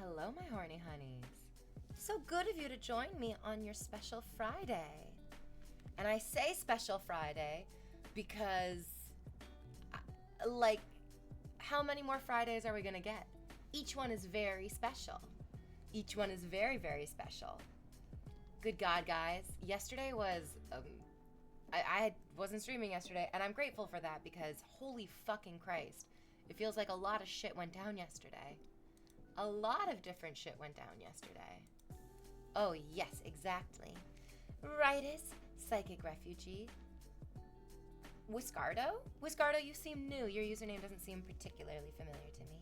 Hello, my horny honeys. So good of you to join me on your special Friday. And I say special Friday because, how many more Fridays are we gonna get? Each one is very special. Each one is very, very special. Good God, guys. Yesterday was, I wasn't streaming yesterday, and I'm grateful for that because holy fucking Christ. It feels like a lot of shit went down yesterday. A lot of different shit went down yesterday. Oh, yes, exactly. Rightus, psychic refugee. Whiscardo? Whiscardo, you seem new. Your username doesn't seem particularly familiar to me.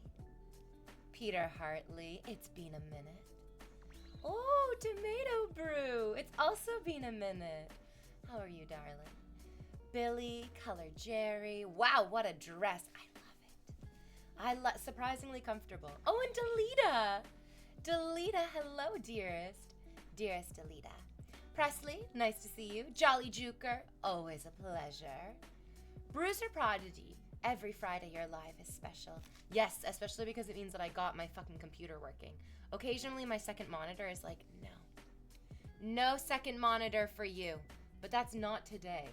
Peter Hartley, it's been a minute. Oh, Tomato Brew, it's also been a minute. How are you, darling? Billy, Color Jerry. Wow, what a dress. I love it. Surprisingly comfortable. Oh, and Delita. Delita, hello, dearest. Dearest Delita. Presley, nice to see you. Jolly Juker, always a pleasure. Bruiser Prodigy, every Friday your live is special. Yes, especially because it means that I got my fucking computer working. Occasionally my second monitor is like, no. No second monitor for you. But that's not today.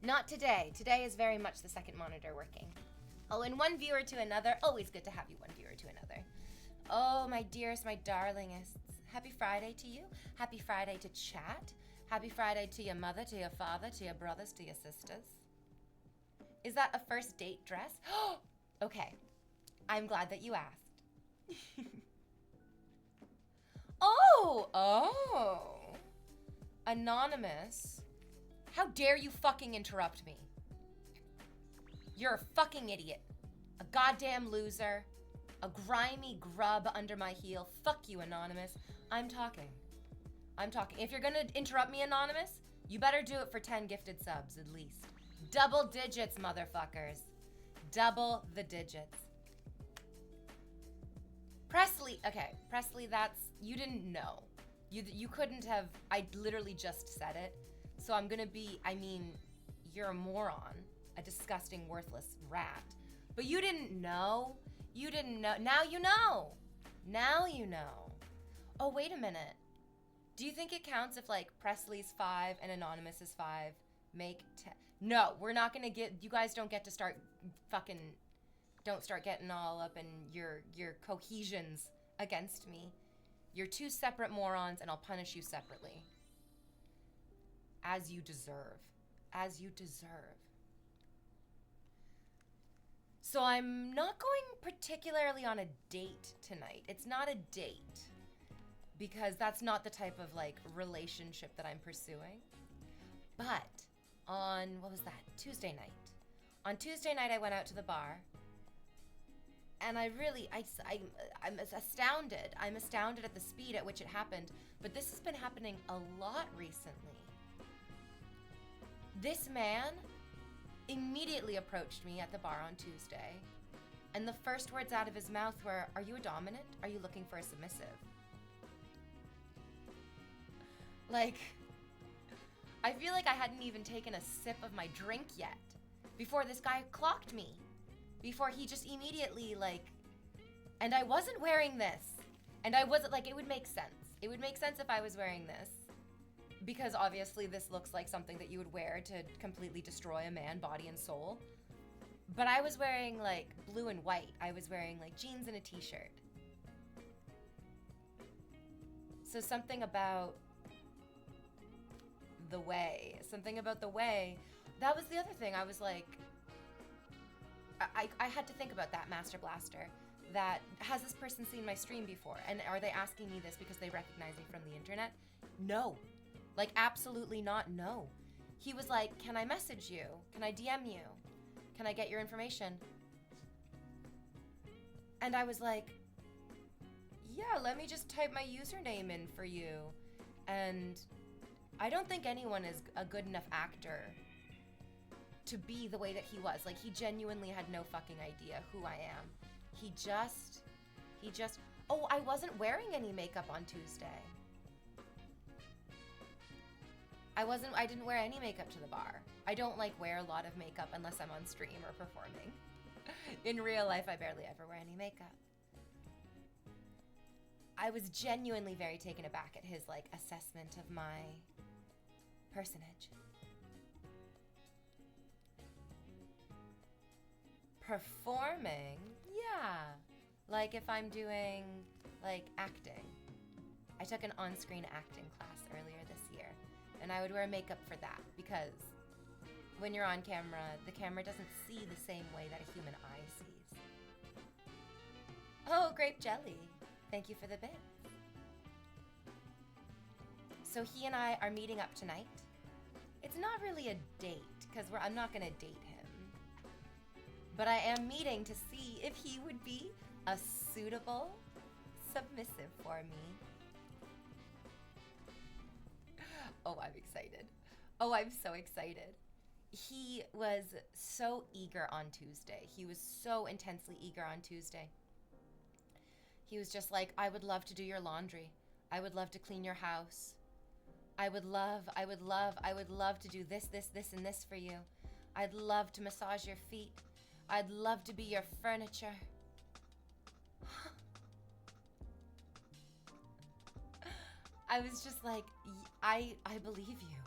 Not today. Today is very much the second monitor working. Oh, and one viewer to another. Always good to have you one viewer to another. Oh, my dearest, my darlingists. Happy Friday to you. Happy Friday to chat. Happy Friday to your mother, to your father, to your brothers, to your sisters. Is that a first date dress? Okay. I'm glad that you asked. Oh. Anonymous. How dare you fucking interrupt me? You're a fucking idiot. A goddamn loser. A grimy grub under my heel. Fuck you, Anonymous. I'm talking. If you're gonna interrupt me, Anonymous, you better do it for 10 gifted subs, at least. Double digits, motherfuckers. Double the digits. Presley, okay. Presley, you didn't know. You couldn't have, I literally just said it. So I'm gonna be, you're a moron. A disgusting, worthless rat. But you didn't know. You didn't know. Now you know. Now you know. Oh, wait a minute. Do you think it counts if, Presley's 5 and Anonymous is 5 make 10? No, we're not going to get... You guys don't get to start fucking... Don't start getting all up in your cohesions against me. You're two separate morons, and I'll punish you separately. As you deserve. As you deserve. So I'm not going particularly on a date tonight. It's not a date because that's not the type of relationship that I'm pursuing. But on, Tuesday night. On Tuesday night I went out to the bar and I'm astounded. I'm astounded at the speed at which it happened, but this has been happening a lot recently. This man immediately approached me at the bar on Tuesday, and the first words out of his mouth were, "Are you a dominant? Are you looking for a submissive?" I feel like I hadn't even taken a sip of my drink yet before this guy clocked me. Before he just immediately, and I wasn't wearing this. And I wasn't, it would make sense. It would make sense if I was wearing this. Because obviously this looks like something that you would wear to completely destroy a man, body and soul. But I was wearing blue and white. I was wearing jeans and a t-shirt. So something about the way. That was the other thing. I was I had to think about that, Master Blaster. That, has this person seen my stream before? And are they asking me this because they recognize me from the internet? No. Absolutely not, no. He was like, "Can I message you? Can I DM you? Can I get your information?" And I was like, "Yeah, let me just type my username in for you." And I don't think anyone is a good enough actor to be the way that he was. He genuinely had no fucking idea who I am. He just, oh, I wasn't wearing any makeup on Tuesday. I didn't wear any makeup to the bar. I don't wear a lot of makeup unless I'm on stream or performing. In real life, I barely ever wear any makeup. I was genuinely very taken aback at his like assessment of my personage. Performing? Yeah. Like if I'm doing like acting. I took an on-screen acting class earlier this year, and I would wear makeup for that because when you're on camera, the camera doesn't see the same way that a human eye sees. Oh, grape jelly. Thank you for the bit. So he and I are meeting up tonight. It's not really a date, because I'm not going to date him. But I am meeting to see if he would be a suitable submissive for me. Oh, I'm excited. Oh, I'm so excited. He was so eager on Tuesday. He was so intensely eager on Tuesday. He was just like, I would love to do your laundry. I would love to clean your house. I would love to do this, and this for you. I'd love to massage your feet. I'd love to be your furniture. I was just like, I believe you.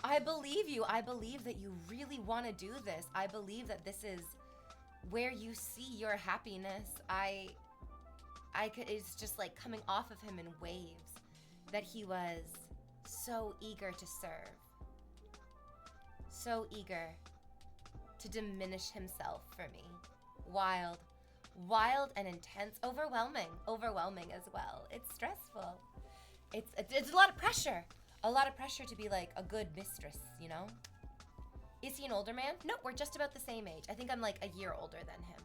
I believe you. I believe that you really want to do this. I believe that this is where you see your happiness. It's just like coming off of him in waves that he was so eager to serve. So eager to diminish himself for me. Wild and intense, overwhelming as well. It's stressful. It's a lot of pressure. A lot of pressure to be like a good mistress, you know? Is he an older man? No, we're just about the same age. I think I'm like a year older than him.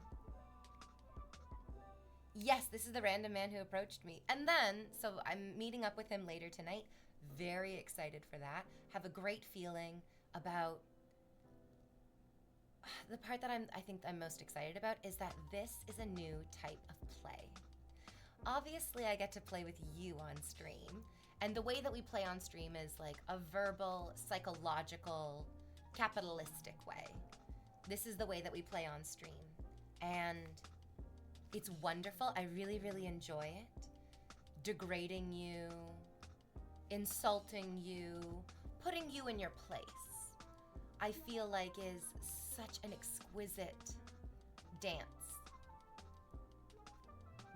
Yes, this is the random man who approached me. And then, so I'm meeting up with him later tonight. Very excited for that. Have a great feeling about... The part that I think I'm most excited about is that this is a new type of play. Obviously, I get to play with you on stream. And the way that we play on stream is like a verbal, psychological, capitalistic way. This is the way that we play on stream. And it's wonderful. I really, really enjoy it. Degrading you, insulting you, putting you in your place, I feel like is such an exquisite dance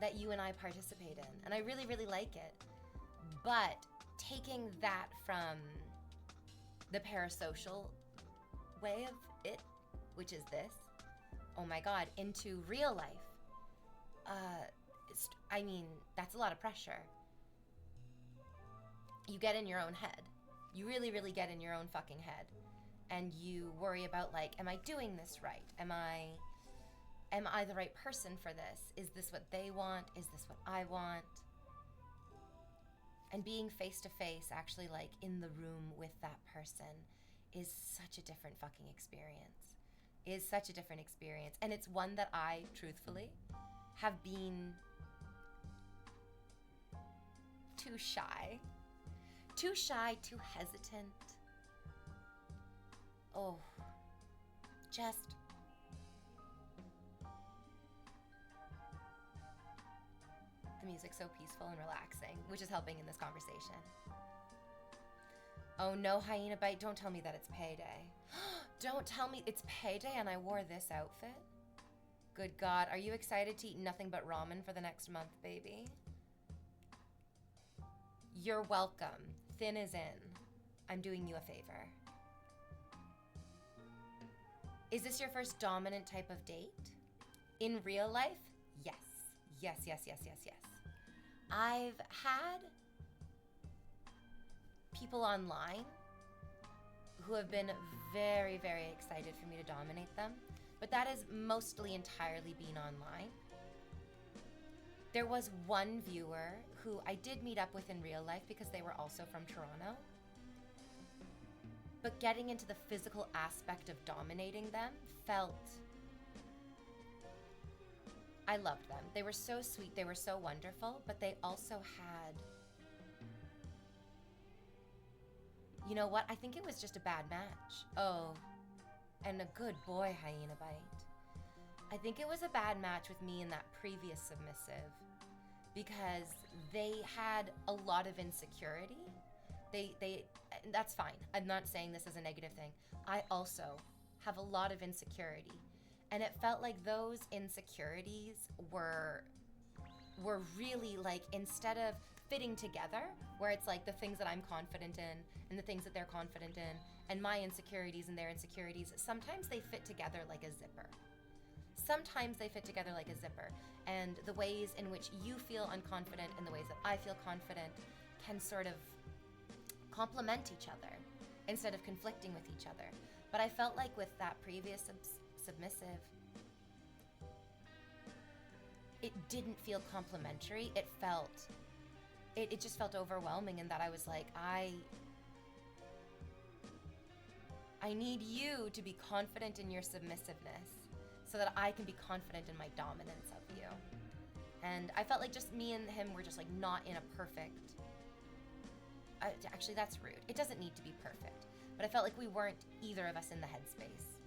that you and I participate in. And I really, really like it. But taking that from the parasocial way of it, which is this, oh my God, into real life, that's a lot of pressure. You get in your own head. You really, really get in your own fucking head. And you worry about like, am I doing this right? Am I the right person for this? Is this what they want? Is this what I want? And being face to face, actually like in the room with that person, is such a different fucking experience. Is such a different experience. And it's one that I, truthfully, have been too shy, too hesitant. Oh, just the music's so peaceful and relaxing, which is helping in this conversation. Oh no, Hyena Bite, don't tell me that it's payday. Don't tell me it's payday and I wore this outfit. Good God, are you excited to eat nothing but ramen for the next month, baby? You're welcome. Thin is in. I'm doing you a favor. Is this your first dominant type of date? In real life? Yes. Yes. I've had people online who have been very, very excited for me to dominate them, but that has mostly entirely been online. There was one viewer who I did meet up with in real life because they were also from Toronto. But getting into the physical aspect of dominating them felt... I loved them. They were so sweet, they were so wonderful, but they also had... You know what? I think it was just a bad match. Oh, and a good boy, Hyena Bite. I think it was a bad match with me and that previous submissive. because they had a lot of insecurity. They that's fine. I'm not saying this as a negative thing. I also have a lot of insecurity. And it felt like those insecurities were really like, instead of fitting together, where it's like the things that I'm confident in and the things that they're confident in and my insecurities and their insecurities, sometimes they fit together like a zipper. Sometimes they fit together like a zipper, and the ways in which you feel unconfident and the ways that I feel confident can sort of complement each other instead of conflicting with each other. But I felt like with that previous submissive, it didn't feel complementary. It just felt overwhelming, in that I was like, I need you to be confident in your submissiveness so that I can be confident in my dominance of you. And I felt like just me and him were just like not in a perfect, actually that's rude. It doesn't need to be perfect. But I felt like we weren't, either of us, in the headspace.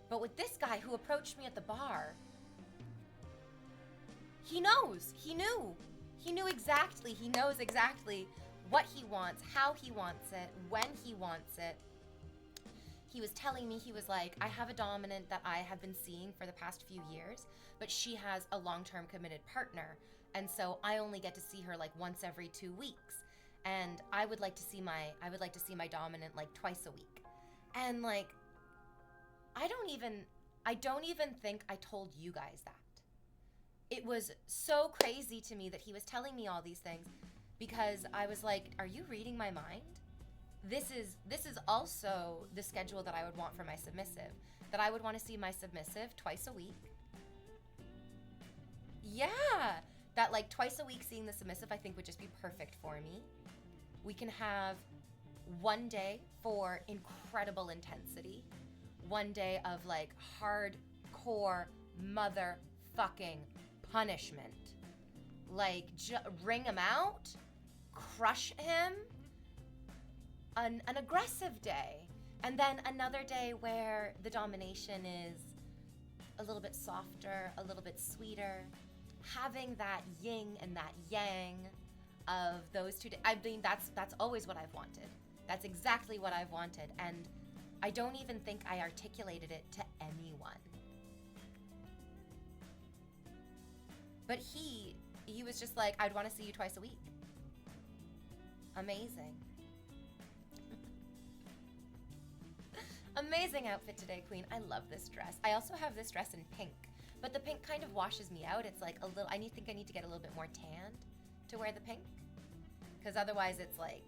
But with this guy who approached me at the bar, he knows, he knew exactly, he knows exactly what he wants, how he wants it, when he wants it. He was telling me, he was like, I have a dominant that I have been seeing for the past few years, but she has a long-term committed partner. And so I only get to see her like once every 2 weeks. And I would like to see my dominant like twice a week. And like, I don't even think I told you guys that. It was so crazy to me that he was telling me all these things, because I was like, are you reading my mind? This is also the schedule that I would want for my submissive. That I would want to see my submissive twice a week. Yeah, that like twice a week seeing the submissive I think would just be perfect for me. We can have one day for incredible intensity. One day of like hardcore motherfucking punishment. Like wring him out, crush him. An aggressive day. And then another day where the domination is a little bit softer, a little bit sweeter. Having that yin and that yang of those two. I mean, that's always what I've wanted. That's exactly what I've wanted. And I don't even think I articulated it to anyone. But he was just like, I'd want to see you twice a week. Amazing. Amazing outfit today, Queen. I love this dress. I also have this dress in pink, but the pink kind of washes me out. It's like a little, I think I need to get a little bit more tanned to wear the pink, because otherwise it's like,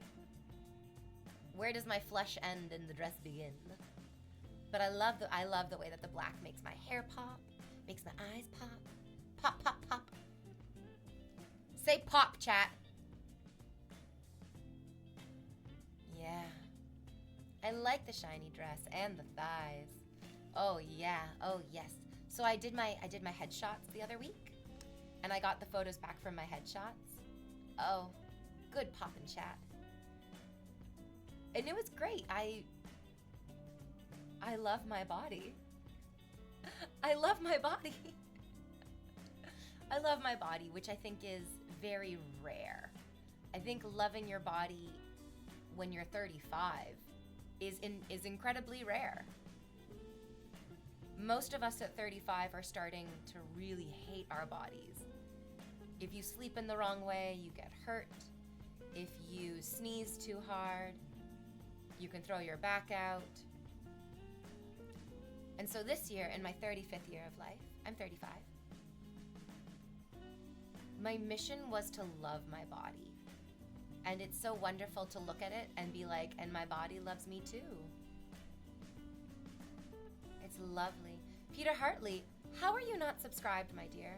where does my flesh end and the dress begin? But I love the way that the black makes my hair pop, makes my eyes pop. Pop, pop, pop. Say pop, chat. Yeah. I like the shiny dress and the thighs. Oh yeah, oh yes. So I did my headshots the other week, and I got the photos back from my headshots. Oh, good poppin' chat. And it was great. I love my body. I love my body. I love my body, which I think is very rare. I think loving your body when you're 35 is incredibly rare. Most of us at 35 are starting to really hate our bodies. If you sleep in the wrong way, you get hurt. If you sneeze too hard, you can throw your back out. And so this year, in my 35th year of life, I'm 35, my mission was to love my body. And it's so wonderful to look at it and be like, and my body loves me too. It's lovely. Peter Hartley, how are you not subscribed, my dear?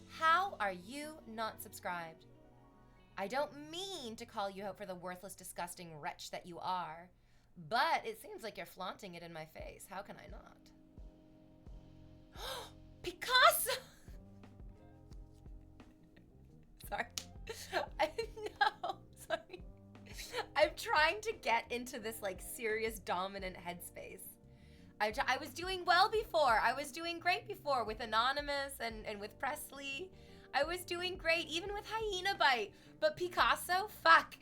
How are you not subscribed? I don't mean to call you out for the worthless, disgusting wretch that you are, but it seems like you're flaunting it in my face. How can I not? Picasso! Sorry. No, sorry. I'm trying to get into this like serious dominant headspace. I was doing well before. I was doing great before with Anonymous and with Presley. I was doing great, even with Hyena Bite. But Picasso? Fuck.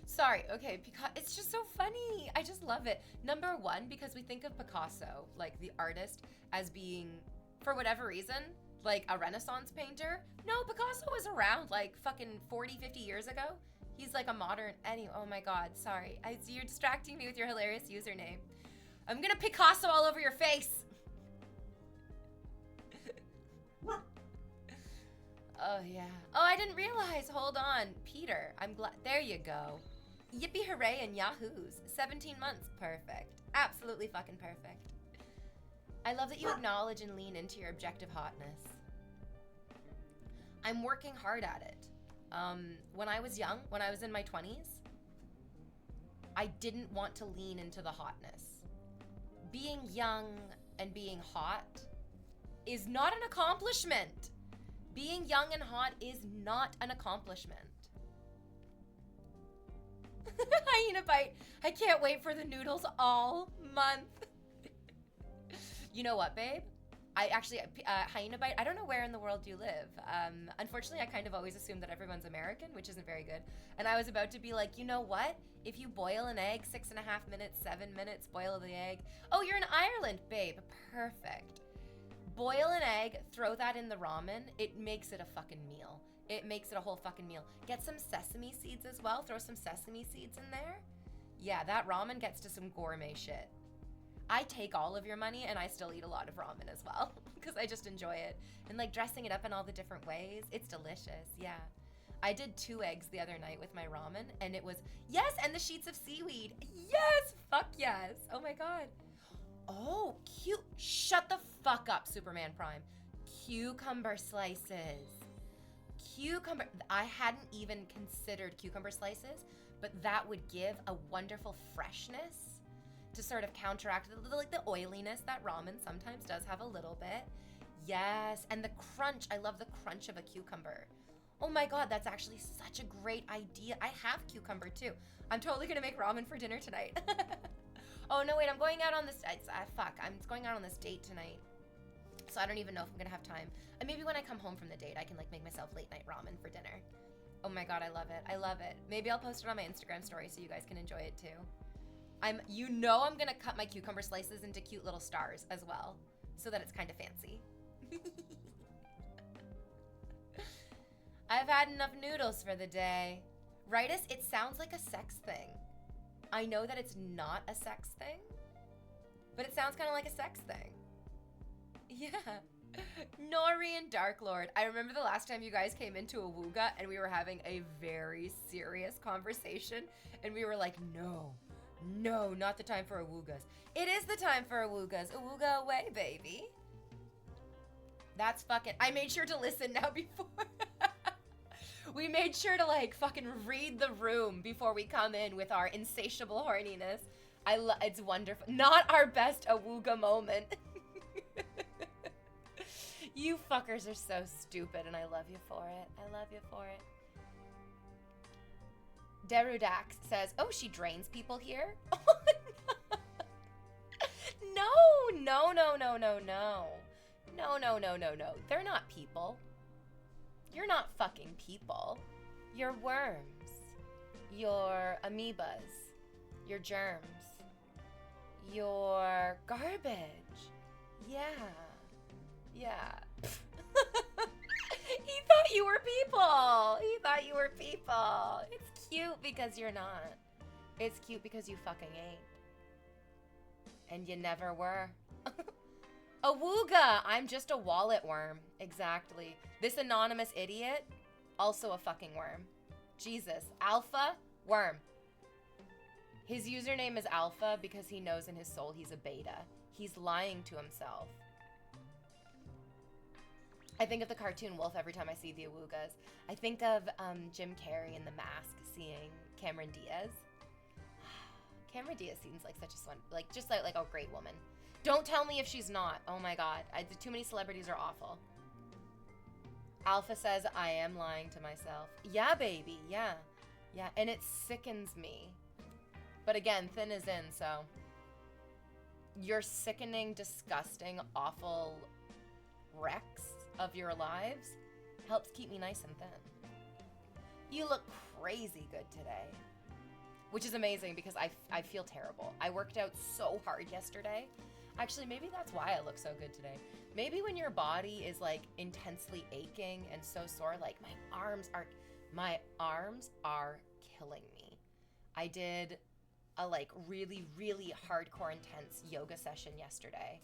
Sorry, okay, it's just so funny. I just love it. Number one, because we think of Picasso, like the artist, as being, for whatever reason, like a Renaissance painter. No, Picasso was around like fucking 40, 50 years ago. He's like a modern, anyway, oh my God, sorry. You're distracting me with your hilarious username. I'm gonna Picasso all over your face. Oh yeah. Oh, I didn't realize, hold on. Peter, I'm glad, there you go. Yippee hooray and yahoos. 17 months, perfect. Absolutely fucking perfect. I love that you acknowledge and lean into your objective hotness. I'm working hard at it. When I was young, when I was in my 20s, I didn't want to lean into the hotness. Being young and being hot is not an accomplishment. Being young and hot is not an accomplishment. Hyena Bite. I can't wait for the noodles all month. You know what, babe? I actually, Hyena Bite, I don't know where in the world you live. Unfortunately, I kind of always assume that everyone's American, which isn't very good. And I was about to be like, you know what? If you boil an egg, 6.5 minutes, 7 minutes, boil the egg. Oh, you're in Ireland, babe. Perfect. Boil an egg, throw that in the ramen. It makes it a fucking meal. It makes it a whole fucking meal. Get some sesame seeds as well. Throw some sesame seeds in there. Yeah, that ramen gets to some gourmet shit. I take all of your money and I still eat a lot of ramen as well because I just enjoy it. And like dressing it up in all the different ways, it's delicious, yeah. I did 2 eggs the other night with my ramen and it was, yes, and the sheets of seaweed. Yes, fuck yes. Oh my God. Oh, cute. Shut the fuck up, Superman Prime. Cucumber slices. Cucumber, I hadn't even considered cucumber slices, but that would give a wonderful freshness to sort of counteract the oiliness that ramen sometimes does have a little bit. Yes, and the crunch, I love the crunch of a cucumber. Oh my God, that's actually such a great idea. I have cucumber too. I'm totally gonna make ramen for dinner tonight. Oh no, wait, I'm going out on this, I'm going out on this date tonight. So I don't even know if I'm gonna have time. And maybe when I come home from the date, I can like make myself late night ramen for dinner. Oh my God, I love it. I love it. Maybe I'll post it on my Instagram story so you guys can enjoy it too. I'm gonna cut my cucumber slices into cute little stars as well, so that it's kind of fancy. I've had enough noodles for the day. Rightus, it sounds like a sex thing. I know that it's not a sex thing, but it sounds kind of like a sex thing. Yeah. Nori and Dark Lord. I remember the last time you guys came into Awooga and we were having a very serious conversation and we were like, no, not the time for Awoogas. It is the time for Awoogas. Awooga away, baby. That's fucking, I made sure to listen now before. We made sure to like fucking read the room before we come in with our insatiable horniness. It's wonderful. Not our best Awooga moment. You fuckers are so stupid and I love you for it. I love you for it. Derudax says, oh, she drains people here? No. No. They're not people. You're not fucking people. You're worms. You're amoebas. You're germs. You're garbage. Yeah. He thought you were people. It's cute because you're not. It's cute because you fucking ain't. And you never were. Awooga! I'm just a wallet worm. Exactly. This anonymous idiot, also a fucking worm. Jesus. Alpha, worm. His username is Alpha because he knows in his soul he's a beta. He's lying to himself. I think of the cartoon Wolf every time I see the Awoogas. I think of Jim Carrey in The Mask seeing Cameron Diaz. Cameron Diaz seems like such a just like a great woman. Don't tell me if she's not. Oh my God. Too many celebrities are awful. Alpha says, I am lying to myself. Yeah, baby. Yeah. And it sickens me. But again, thin is in, so. You're sickening, disgusting, awful, wrecks of your lives helps keep me nice and thin. You look crazy good today. Which is amazing because I feel terrible. I worked out so hard yesterday. Actually, maybe that's why I look so good today. Maybe when your body is like intensely aching and so sore, like my arms are killing me. I did a like really, really hardcore intense yoga session yesterday.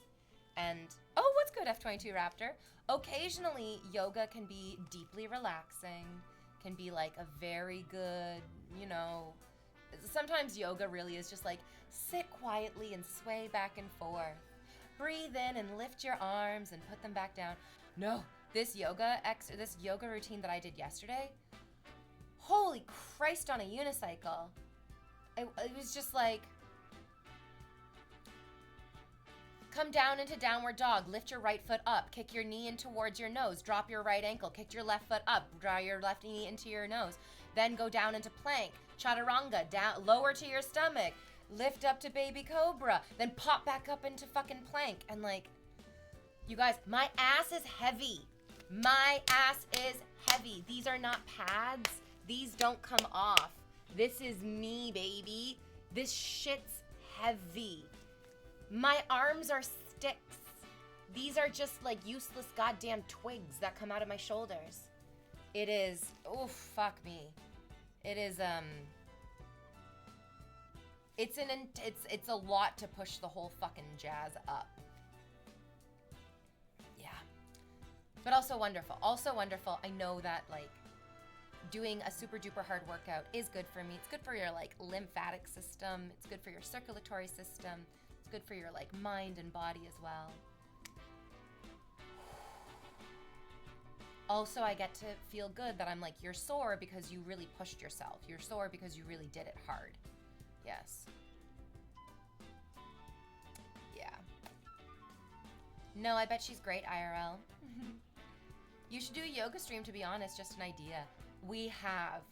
And, oh, what's good, F22 Raptor? Occasionally, yoga can be deeply relaxing, can be like a very good, you know, sometimes yoga really is just like sit quietly and sway back and forth. Breathe in and lift your arms and put them back down. No, this yoga routine that I did yesterday, holy Christ on a unicycle. It was just like, come down into downward dog, lift your right foot up, kick your knee in towards your nose, drop your right ankle, kick your left foot up, draw your left knee into your nose, then go down into plank, chaturanga, down, lower to your stomach, lift up to baby cobra, then pop back up into fucking plank. And like, you guys, my ass is heavy. My ass is heavy. These are not pads. These don't come off. This is me, baby. This shit's heavy. My arms are sticks. These are just like useless goddamn twigs that come out of my shoulders. It is, oh, fuck me. It is, it's a lot to push the whole fucking jazz up. Yeah. But also wonderful. Also wonderful. I know that, like, doing a super duper hard workout is good for me. It's good for your, like, lymphatic system. It's good for your circulatory system. It's good for your, like, mind and body as well. Also, I get to feel good that I'm like, you're sore because you really pushed yourself. You're sore because you really did it hard. Yes. Yeah. No, I bet she's great, IRL. You should do a yoga stream, to be honest, just an idea. We have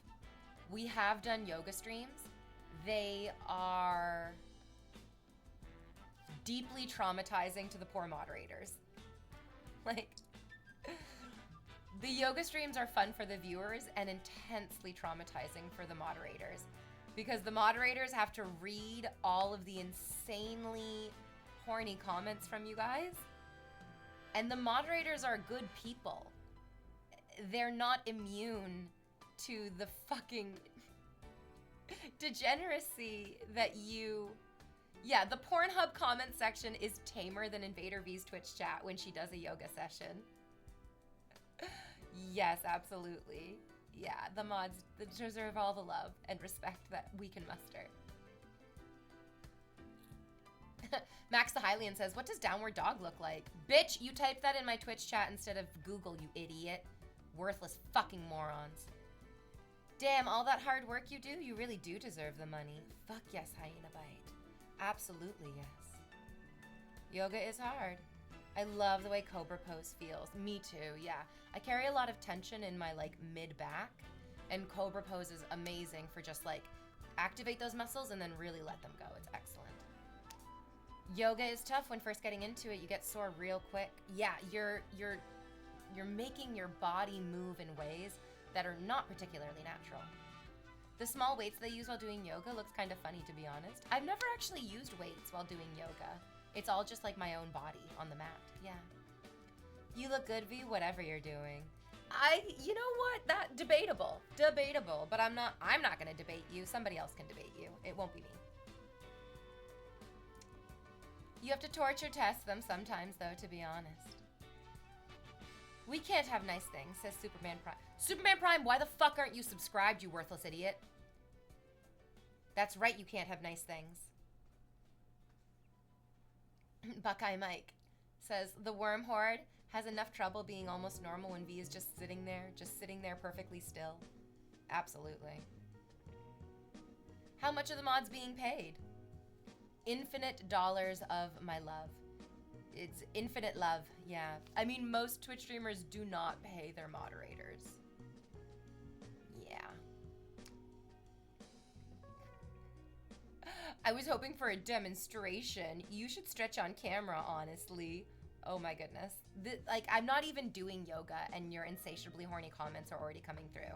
done yoga streams. They are deeply traumatizing to the poor moderators. Like, the yoga streams are fun for the viewers and intensely traumatizing for the moderators, because the moderators have to read all of the insanely horny comments from you guys. And the moderators are good people. They're not immune to the fucking degeneracy that you... Yeah, the Pornhub comment section is tamer than Invader V's Twitch chat when she does a yoga session. Yes, absolutely. Yeah, the mods deserve all the love and respect that we can muster. Max the Hylian says, what does downward dog look like? Bitch, you typed that in my Twitch chat instead of Google, you idiot. Worthless fucking morons. Damn, all that hard work you do, you really do deserve the money. Fuck yes, Hyena Bite. Absolutely yes. Yoga is hard. I love the way Cobra Pose feels. Me too, yeah. I carry a lot of tension in my like mid-back, and Cobra Pose is amazing for just like activate those muscles and then really let them go. It's excellent. Yoga is tough when first getting into it. You get sore real quick. Yeah, you're making your body move in ways that are not particularly natural. The small weights they use while doing yoga looks kind of funny, to be honest. I've never actually used weights while doing yoga. It's all just like my own body on the mat. Yeah. You look good, V, whatever you're doing. You know what? That debatable, but I'm not gonna debate you. Somebody else can debate you. It won't be me. You have to torture test them sometimes, though, to be honest. We can't have nice things, says Superman Prime. Superman Prime, why the fuck aren't you subscribed, you worthless idiot? That's right, you can't have nice things. Buckeye Mike says, the worm horde has enough trouble being almost normal when V is just sitting there perfectly still. Absolutely. How much are the mods being paid? Infinite dollars of my love. It's infinite love, yeah. I mean, most Twitch streamers do not pay their moderators. Yeah. I was hoping for a demonstration. You should stretch on camera, honestly. Oh my goodness. Like, I'm not even doing yoga and your insatiably horny comments are already coming through.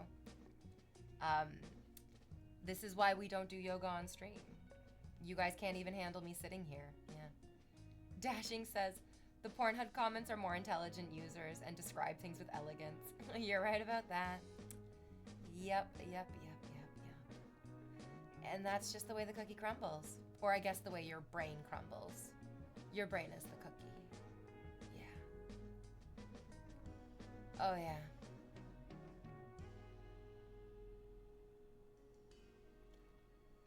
This is why we don't do yoga on stream. You guys can't even handle me sitting here. Yeah. Dashing says, the Pornhub comments are more intelligent users and describe things with elegance. You're right about that. Yep. And that's just the way the cookie crumbles. Or I guess the way your brain crumbles. Your brain is the cookie. Yeah. Oh yeah.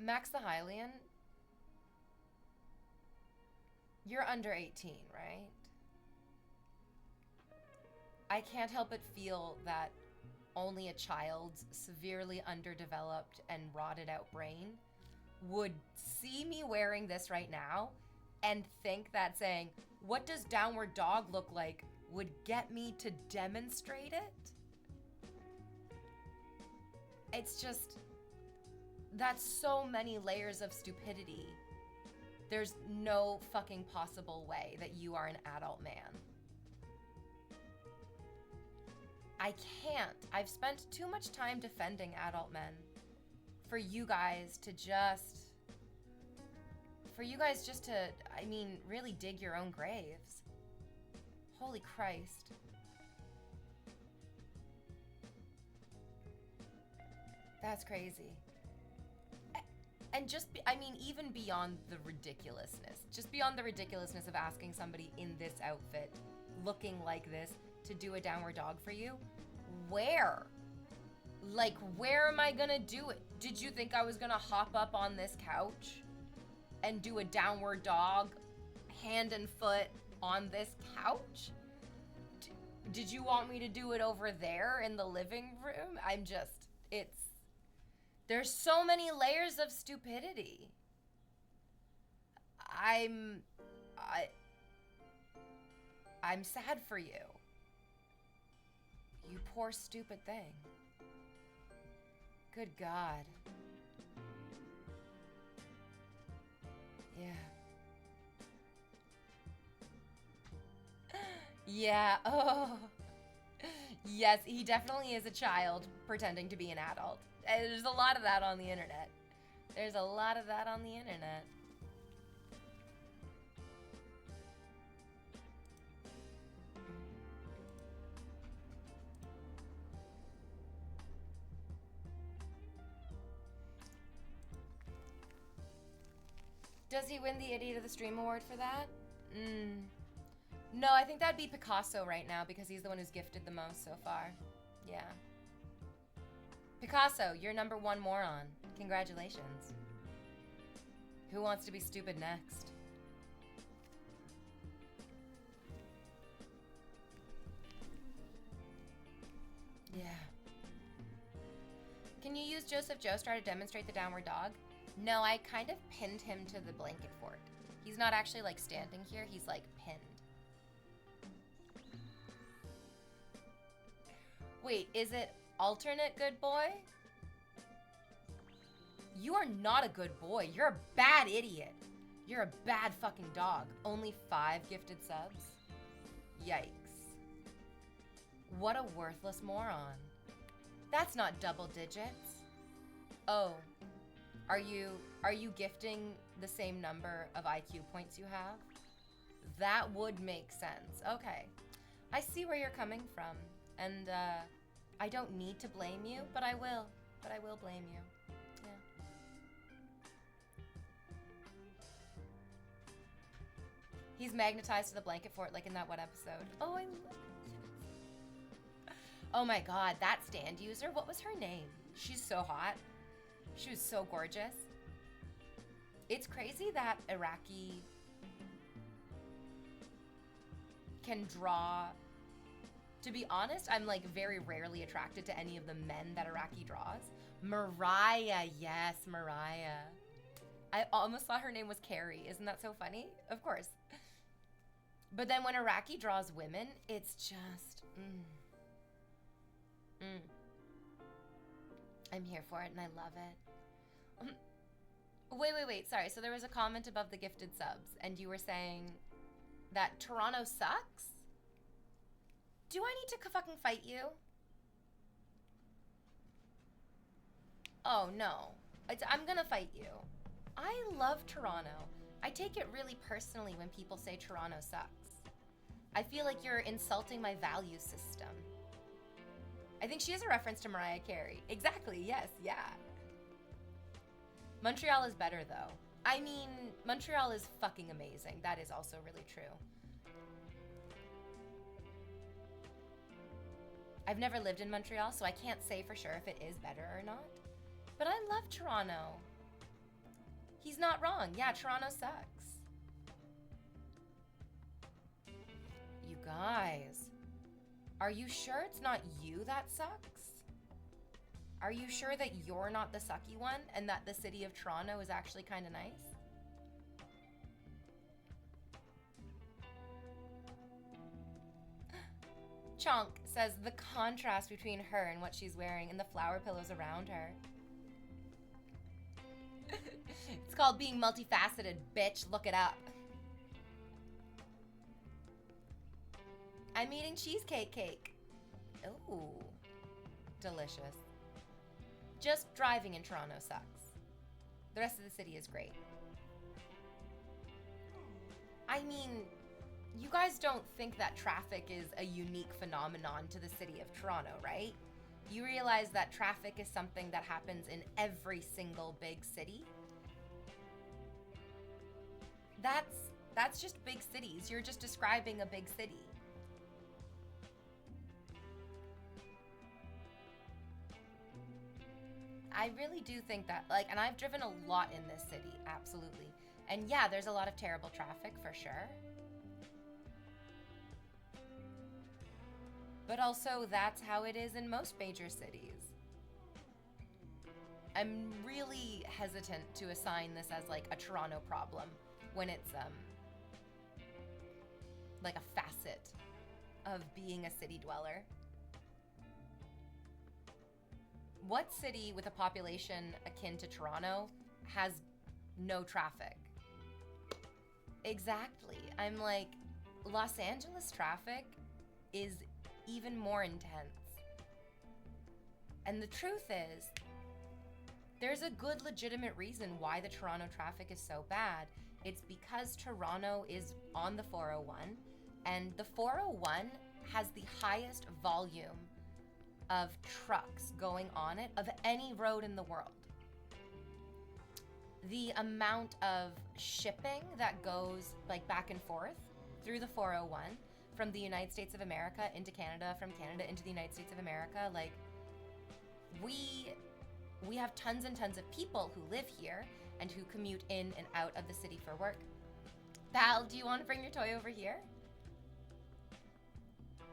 Max the Hylian, you're under 18, right? I can't help but feel that only a child's severely underdeveloped and rotted out brain would see me wearing this right now and think that saying, what does downward dog look like, would get me to demonstrate it. It's just, that's so many layers of stupidity. There's no fucking possible way that you are an adult man. I can't. I've spent too much time defending adult men for you guys just to, I mean, really dig your own graves. Holy Christ. That's crazy. And just, I mean, even beyond the ridiculousness, just beyond the ridiculousness of asking somebody in this outfit, looking like this, to do a downward dog for you, where? Like, where am I gonna do it? Did you think I was gonna hop up on this couch and do a downward dog, hand and foot, on this couch? Did you want me to do it over there in the living room? There's so many layers of stupidity. I'm sad for you. You poor stupid thing. Good God. Yeah. Yeah, oh. Yes, he definitely is a child pretending to be an adult. There's a lot of that on the internet. There's a lot of that on the internet. Does he win the Idiot of the Stream award for that? No, I think that'd be Picasso right now because he's the one who's gifted the most so far. Yeah. Picasso, you're #1 moron. Congratulations. Who wants to be stupid next? Yeah. Can you use Joseph Joestar to demonstrate the downward dog? No, I kind of pinned him to the blanket fort. He's not actually like standing here, he's like pinned. Wait, is it alternate good boy? You are not a good boy. You're a bad idiot. You're a bad fucking dog. Only 5 gifted subs? Yikes. What a worthless moron. That's not double digits. Oh. Are you gifting the same number of IQ points you have? That would make sense. Okay. I see where you're coming from. And I don't need to blame you, but I will. But I will blame you. Yeah. He's magnetized to the blanket fort like in that one episode. Oh, I love it. Oh my god, that stand user, what was her name? She's so hot. She was so gorgeous. It's crazy that Iraqi can draw. To be honest, I'm like very rarely attracted to any of the men that Iraqi draws. Mariah, yes, Mariah. I almost thought her name was Carrie. Isn't that so funny? Of course. But then when Iraqi draws women, it's just, I'm here for it and I love it. Wait. Sorry. So there was a comment above the gifted subs and you were saying That Toronto sucks? Do I need to fucking fight you? Oh, no. I'm gonna fight you. I love Toronto. I take it really personally when people say Toronto sucks. I feel like you're insulting my value system. I think she is a reference to Mariah Carey. Exactly, yes, yeah. Montreal is better, though. I mean, Montreal is fucking amazing. That is also really true. I've never lived in Montreal, so I can't say for sure if it is better or not. But I love Toronto. He's not wrong. Yeah, Toronto sucks. You guys, are you sure it's not you that sucks? Are you sure that you're not the sucky one and that the city of Toronto is actually kind of nice? Chonk says the contrast between her and what she's wearing and the flower pillows around her. It's called being multifaceted, bitch. Look it up. I'm eating cheesecake cake. Ooh, delicious. Just driving in Toronto sucks. The rest of the city is great. I mean, you guys don't think that traffic is a unique phenomenon to the city of Toronto, right? You realize that traffic is something that happens in every single big city? That's just big cities. You're just describing a big city. I really do think that, like, and I've driven a lot in this city, absolutely. And yeah, there's a lot of terrible traffic for sure. But also, that's how it is in most major cities. I'm really hesitant to assign this as like a Toronto problem when it's like a facet of being a city dweller. What city with a population akin to Toronto has no traffic? Exactly. I'm like, Los Angeles traffic is even more intense. And the truth is, there's a good legitimate reason why the Toronto traffic is so bad. It's because Toronto is on the 401, and the 401 has the highest volume of trucks going on it of any road in the world. The amount of shipping that goes like back and forth through the 401 from the United States of America into Canada, from Canada into the United States of America, like we have tons and tons of people who live here and who commute in and out of the city for work. Val, do you want to bring your toy over here?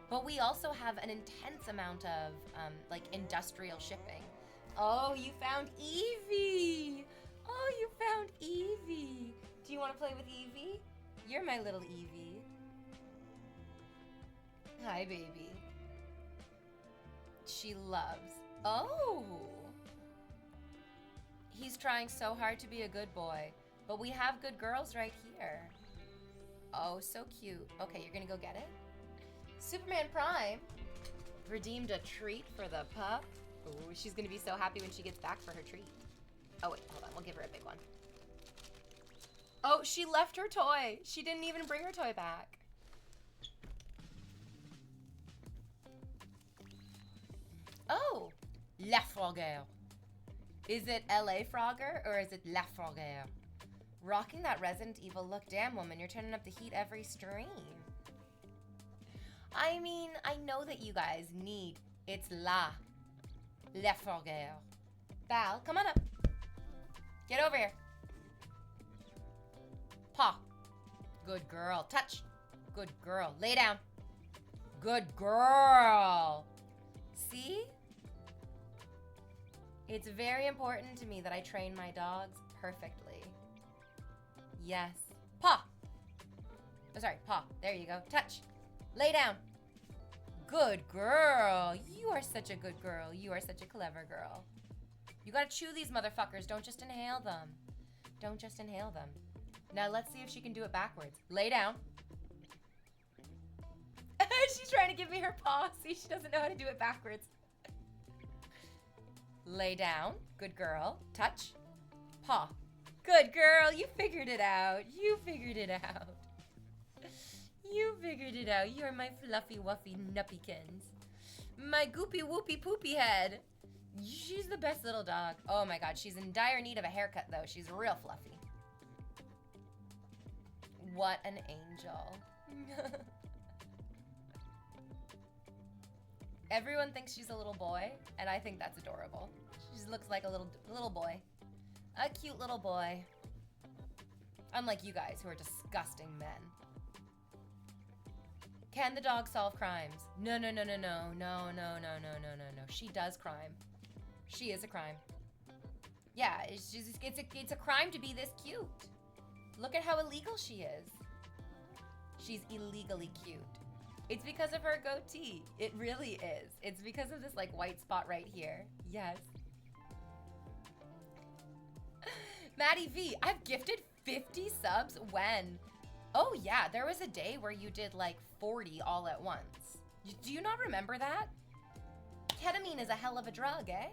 But we also have an intense amount of like industrial shipping. Oh, you found Evie! Oh, you found Evie! Do you want to play with Evie? You're my little Evie. Hi, baby. She loves. Oh! He's trying so hard to be a good boy, but we have good girls right here. Oh, so cute. Okay, you're gonna go get it? Superman Prime redeemed a treat for the pup. Ooh, she's gonna be so happy when she gets back for her treat. Oh wait, hold on, we'll give her a big one. Oh, she left her toy. She didn't even bring her toy back. Oh, La Frogger. Is it LA Frogger or is it La Frogger? Rocking that Resident Evil look. Damn, woman, you're turning up the heat every stream. I mean, I know that you guys need. It's La Frogger. Val, come on up. Get over here. Paw. Good girl. Touch. Good girl. Lay down. Good girl. See? It's very important to me that I train my dogs perfectly. Yes. Paw. Oh, sorry. Paw. There you go. Touch. Lay down. Good girl. You are such a good girl. You are such a clever girl. You gotta chew these motherfuckers. Don't just inhale them. Don't just inhale them. Now let's see if she can do it backwards. Lay down. She's trying to give me her paw. See, she doesn't know how to do it backwards. Lay down. Good girl. Touch. Paw. Good girl. You figured it out. You figured it out. You figured it out. You're my fluffy wuffy nuppykins. My goopy whoopy poopy head. She's the best little dog. Oh my god, she's in dire need of a haircut though. She's real fluffy. What an angel. Everyone thinks she's a little boy, and I think that's adorable. She just looks like a little boy. A cute little boy. Unlike you guys who are disgusting men. Can the dog solve crimes? No. She does crime. She is a crime. Yeah, it's a crime to be this cute. Look at how illegal she is. She's illegally cute. It's because of her goatee. It really is. It's because of this like white spot right here. Yes. Maddie V, I've gifted 50 subs when? Oh yeah, there was a day where you did like 40 all at once. Do you not remember that? Ketamine is a hell of a drug, eh?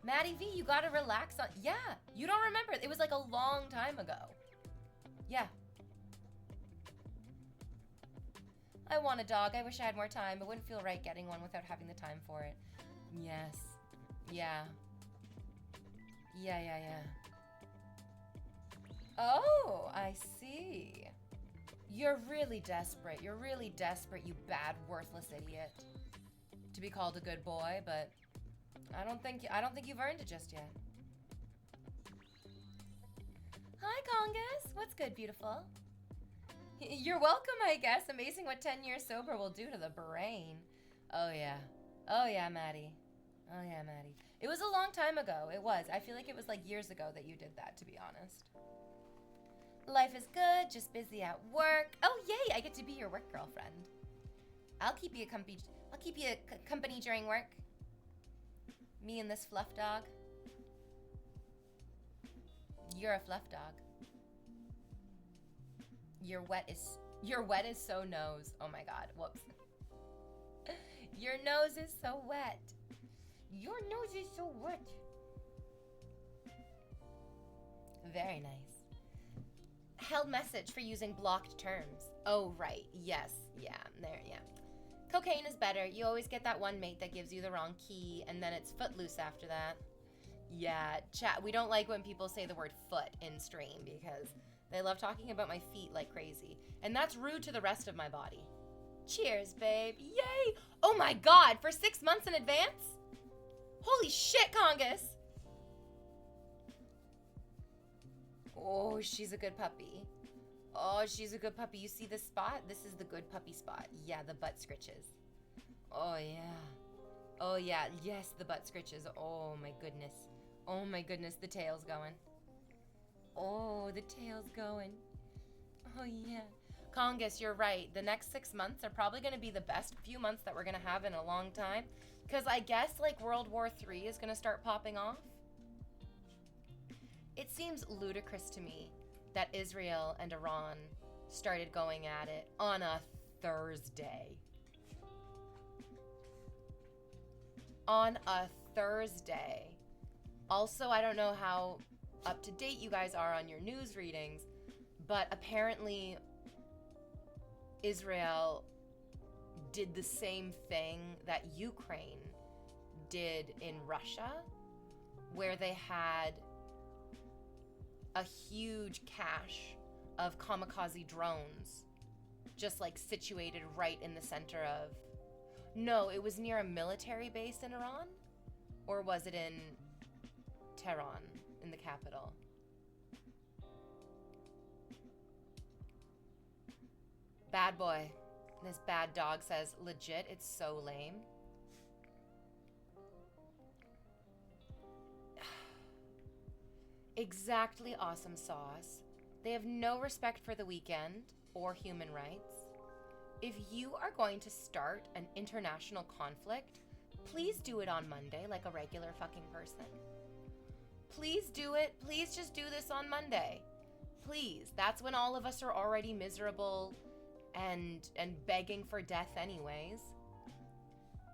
Maddie V, you gotta relax on, yeah, you don't remember. It was like a long time ago. Yeah. I want a dog. I wish I had more time. It wouldn't feel right getting one without having the time for it. Yes. Yeah. Yeah. Oh, I see. You're really desperate. You're really desperate, you bad, worthless idiot. To be called a good boy, but I don't think you've earned it just yet. Hi, Congus. What's good, beautiful? You're welcome, I guess. Amazing what 10 years sober will do to the brain. Oh, yeah. Oh, yeah, Maddie. Oh, yeah, Maddie. It was a long time ago. It was. I feel like it was like years ago that you did that, to be honest. Life is good, just busy at work. Oh, yay, I get to be your work girlfriend. I'll keep you company during work. Me and this fluff dog. You're a fluff dog. Your wet is so nose. Oh my god, whoops. Your nose is so wet. Your nose is so wet. Very nice. Held message for using blocked terms. Oh, right. Yes. Yeah. There. Yeah. Cocaine is better. You always get that one mate that gives you the wrong key, and then it's footloose after that. Yeah. Chat. We don't like when people say the word foot in stream because they love talking about my feet like crazy. And that's rude to the rest of my body. Cheers, babe. Yay! Oh my god, for 6 months in advance? Holy shit, Congus! Oh, she's a good puppy. Oh, she's a good puppy. You see this spot? This is the good puppy spot. Yeah, the butt scritches. Oh, yeah. Oh, yeah. Yes, the butt scritches. Oh, my goodness. Oh, my goodness. The tail's going. Oh, the tail's going. Oh, yeah. Congus, you're right. The next 6 months are probably going to be the best few months that we're going to have in a long time. Because I guess, like, World War III is going to start popping off. It seems ludicrous to me that Israel and Iran started going at it on a Thursday. On a Thursday. Also, I don't know how up to date you guys are on your news readings, but apparently Israel did the same thing that Ukraine did in Russia, where they had a huge cache of kamikaze drones just like situated right in the center of... No, it was near a military base in Iran? Or was it in Tehran, in the capital? Bad boy. This bad dog says, legit, it's so lame. Exactly, awesome sauce. They have no respect for the weekend or human rights. If you are going to start an international conflict, please do it on Monday like a regular fucking person. Please do it. Please just do this on Monday. Please. That's when all of us are already miserable, and begging for death anyways.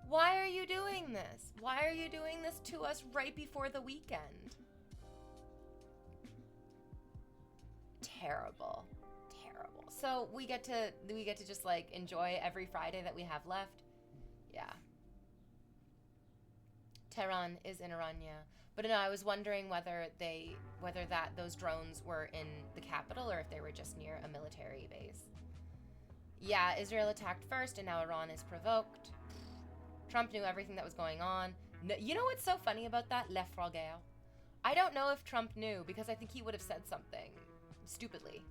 Why are you doing this? Why are you doing this to us right before the weekend? Terrible. Terrible. So we get to just like enjoy every Friday that we have left. Yeah. Tehran is in Irania. But no, I was wondering whether those drones were in the capital or if they were just near a military base. Yeah, Israel attacked first and now Iran is provoked. Trump knew everything that was going on. No, you know what's so funny about that? Le Frogger. I don't know if Trump knew because I think he would have said something stupidly.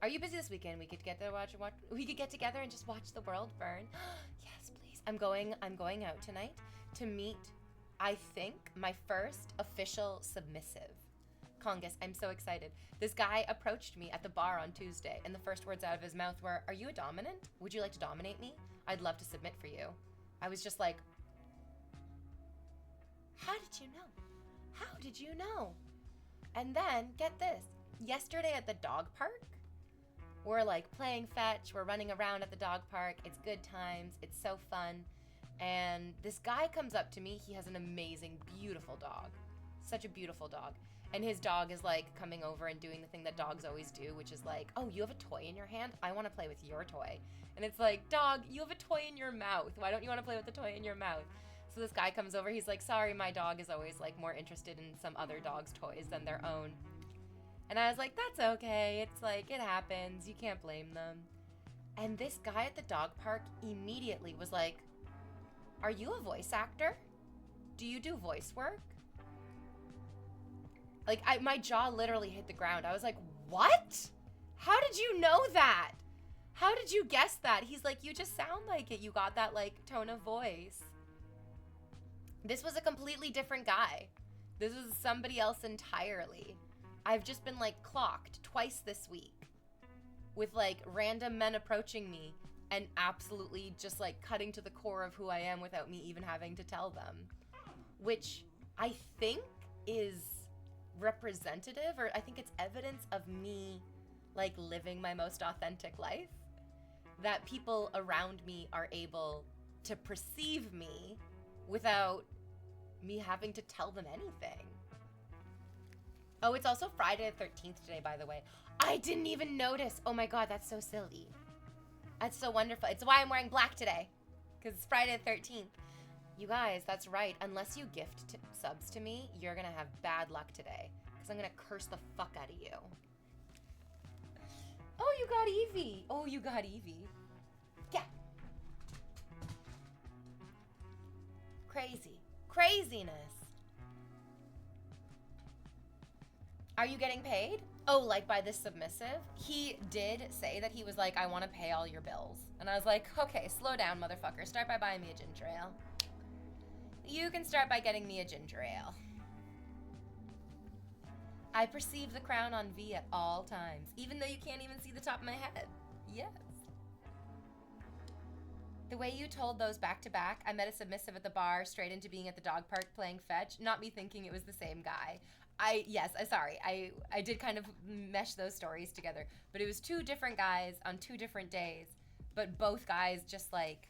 Are you busy this weekend? We could get to watch. We could get together and just watch the world burn. Yes, please. I'm going out tonight to meet, I think, my first official submissive. Congus, I'm so excited. This guy approached me at the bar on Tuesday, and the first words out of his mouth were, "Are you a dominant? Would you like to dominate me? I'd love to submit for you." I was just like, how did you know? How did you know? And then, get this. Yesterday at the dog park, we're like playing fetch, we're running around at the dog park, it's good times, it's so fun. And this guy comes up to me, he has an amazing, beautiful dog. Such a beautiful dog. And his dog is like coming over and doing the thing that dogs always do, which is like, "Oh, you have a toy in your hand? I want to play with your toy." And it's like, "Dog, you have a toy in your mouth. Why don't you want to play with the toy in your mouth?" So this guy comes over, he's like, "Sorry, my dog is always like more interested in some other dog's toys than their own." And I was like, "That's okay. It's like, it happens. You can't blame them." And this guy at the dog park immediately was like, "Are you a voice actor? Do you do voice work?" Like, my jaw literally hit the ground. I was like, "What? How did you know that? How did you guess that?" He's like, "You just sound like it. You got that, like, tone of voice." This was a completely different guy. This was somebody else entirely. I've just been, like, clocked twice this week with, like, random men approaching me and absolutely just, like, cutting to the core of who I am without me even having to tell them. Which I think is representative, or I think it's evidence of me, like, living my most authentic life. That people around me are able to perceive me without me having to tell them anything. Oh, it's also Friday the 13th today, by the way. I didn't even notice. Oh my God, that's so silly. That's so wonderful. It's why I'm wearing black today, because it's Friday the 13th. You guys, that's right. Unless you gift subs to me, you're going to have bad luck today, because I'm going to curse the fuck out of you. Oh, you got Evie. Oh, you got Evie. Yeah. Crazy. Craziness. Are you getting paid? Oh, like by this submissive? He did say that he was like, "I want to pay all your bills." And I was like, "Okay, slow down, motherfucker. Start by buying me a ginger ale." You can start by getting me a ginger ale. I perceive the crown on V at all times, even though you can't even see the top of my head. Yes. The way you told those back to back, I met a submissive at the bar, straight into being at the dog park playing fetch, not me thinking it was the same guy. Sorry. I did kind of mesh those stories together, but it was two different guys on two different days, but both guys just like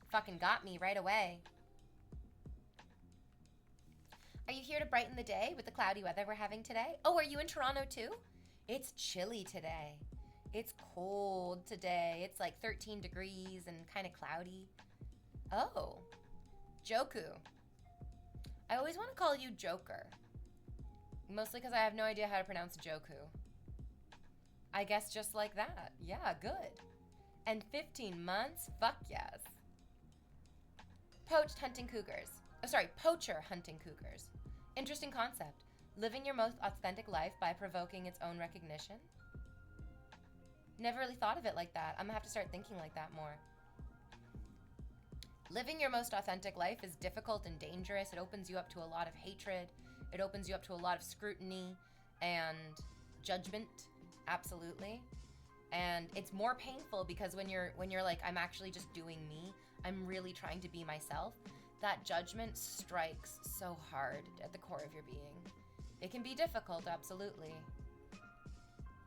fucking got me right away. Are you here to brighten the day with the cloudy weather we're having today? Oh, are you in Toronto too? It's chilly today. It's cold today. It's like 13 degrees and kind of cloudy. Oh, Joku. I always want to call you Joker. Mostly because I have no idea how to pronounce Joku. I guess just like that. Yeah, good. And 15 months? Fuck yes. Poacher hunting cougars. Interesting concept. Living your most authentic life by provoking its own recognition. Never really thought of it like that. I'm gonna have to start thinking like that more. Living your most authentic life is difficult and dangerous. It opens you up to a lot of hatred. It opens you up to a lot of scrutiny and judgment. Absolutely. And it's more painful because when you're like, I'm actually just doing me, I'm really trying to be myself, that judgment strikes so hard at the core of your being. It can be difficult, absolutely.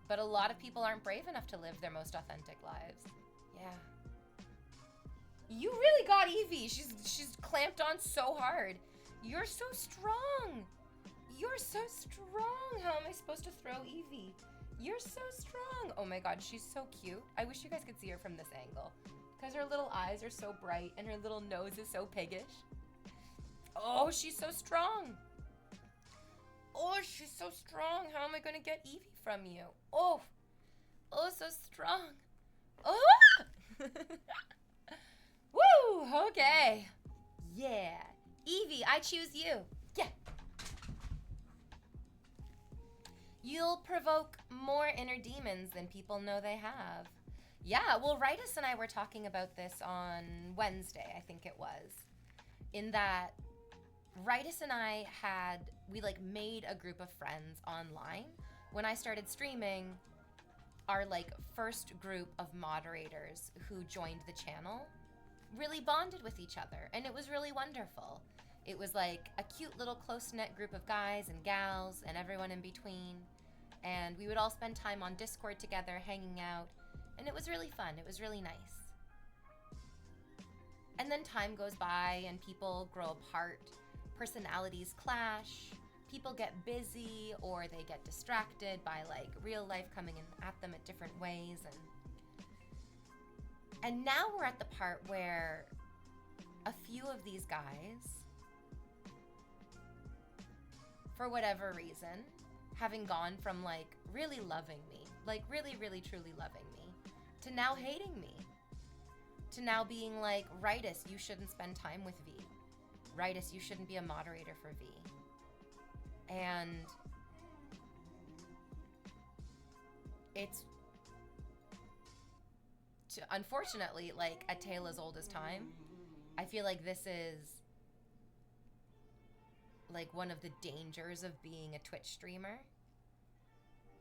But a lot of people aren't brave enough to live their most authentic lives. Yeah. You really got Evie. She's clamped on so hard. You're so strong. You're so strong. How am I supposed to throw Evie? You're so strong. Oh my god, she's so cute. I wish you guys could see her from this angle. Because her little eyes are so bright and her little nose is so piggish. Oh, she's so strong. Oh, she's so strong. How am I going to get Evie from you? Oh, so strong. Oh! Woo, okay. Yeah. Evie, I choose you. Yeah. You'll provoke more inner demons than people know they have. Yeah, well, Ritus and I were talking about this on Wednesday, I think it was. In that Ritus and I we like made a group of friends online. When I started streaming, our like first group of moderators who joined the channel really bonded with each other, and it was really wonderful. It was like a cute little close-knit group of guys and gals and everyone in between, and we would all spend time on Discord together hanging out, and it was really fun. It was really nice. And then time goes by and people grow apart, personalities clash, people get busy or they get distracted by like real life coming in at them at different ways, and now we're at the part where a few of these guys, for whatever reason, having gone from like really loving me, like really, really, truly loving me, to now hating me, to now being like, Ritus, you shouldn't spend time with V. Ritus, you shouldn't be a moderator for V. And it's unfortunately like a tale as old as time. I feel like this is like one of the dangers of being a Twitch streamer,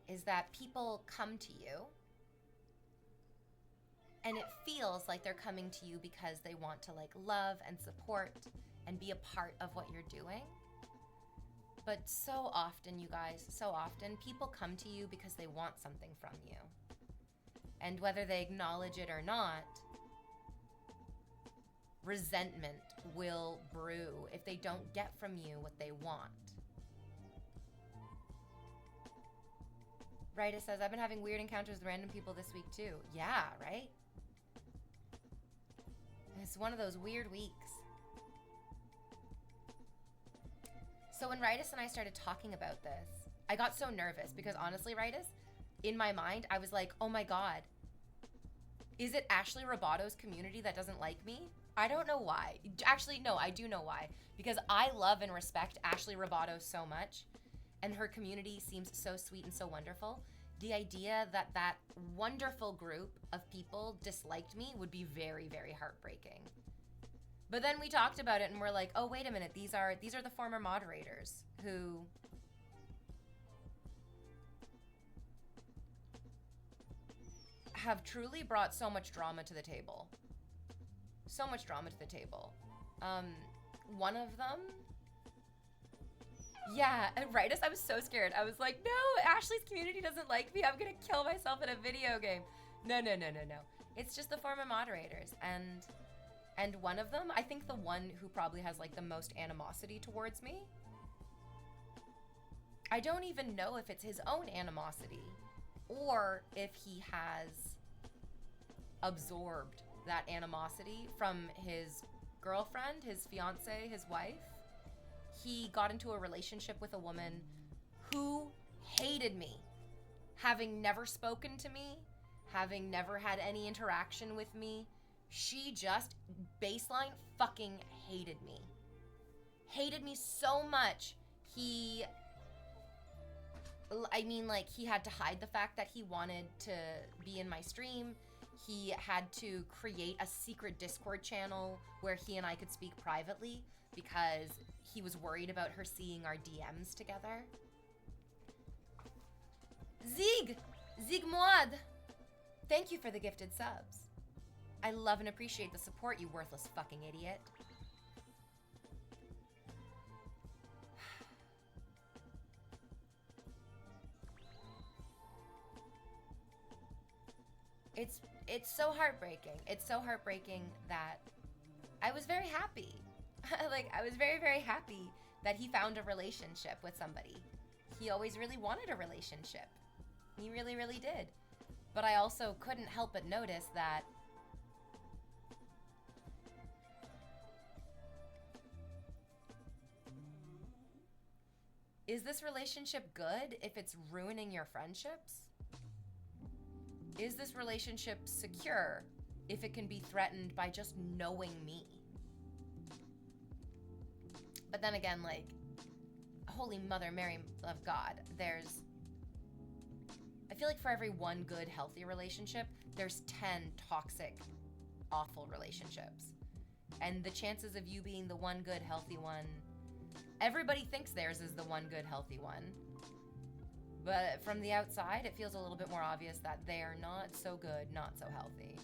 is that people come to you and it feels like they're coming to you because they want to like love and support and be a part of what you're doing. But so often, you guys, so often people come to you because they want something from you. And whether they acknowledge it or not, resentment will brew if they don't get from you what they want. Rita says, I've been having weird encounters with random people this week too. Yeah, right? It's one of those weird weeks. So when Ritus and I started talking about this, I got so nervous because honestly, Ritus, in my mind, I was like, oh my God, is it Ashley Robato's community that doesn't like me? I don't know why. Actually, no, I do know why. Because I love and respect Ashley Robato so much, and her community seems so sweet and so wonderful. The idea that that wonderful group of people disliked me would be very, very heartbreaking. But then we talked about it and we're like, oh, wait a minute, these are the former moderators who have truly brought so much drama to the table. So much drama to the table. One of them, yeah, Ritus, I was so scared. I was like, no, Ashley's community doesn't like me. I'm gonna kill myself in a video game. No. It's just the former moderators. And one of them, I think the one who probably has like the most animosity towards me, I don't even know if it's his own animosity or if he has absorbed that animosity from his girlfriend, his fiance, his wife. He got into a relationship with a woman who hated me, having never spoken to me, having never had any interaction with me. She just baseline fucking hated me. Hated me so much. He had to hide the fact that he wanted to be in my stream. He had to create a secret Discord channel where he and I could speak privately because he was worried about her seeing our DMs together. Zigmoad, thank you for the gifted subs. I love and appreciate the support, you worthless fucking idiot. It's so heartbreaking. It's so heartbreaking that I was very happy. Like, I was very, very happy that he found a relationship with somebody. He always really wanted a relationship. He really, really did. But I also couldn't help but notice that is this relationship good if it's ruining your friendships? Is this relationship secure if it can be threatened by just knowing me? But then again, like, Holy Mother Mary of God, I feel like for every one good, healthy relationship, there's 10 toxic, awful relationships. And the chances of you being the one good, healthy one, everybody thinks theirs is the one good, healthy one. But from the outside, it feels a little bit more obvious that they are not so good, not so healthy.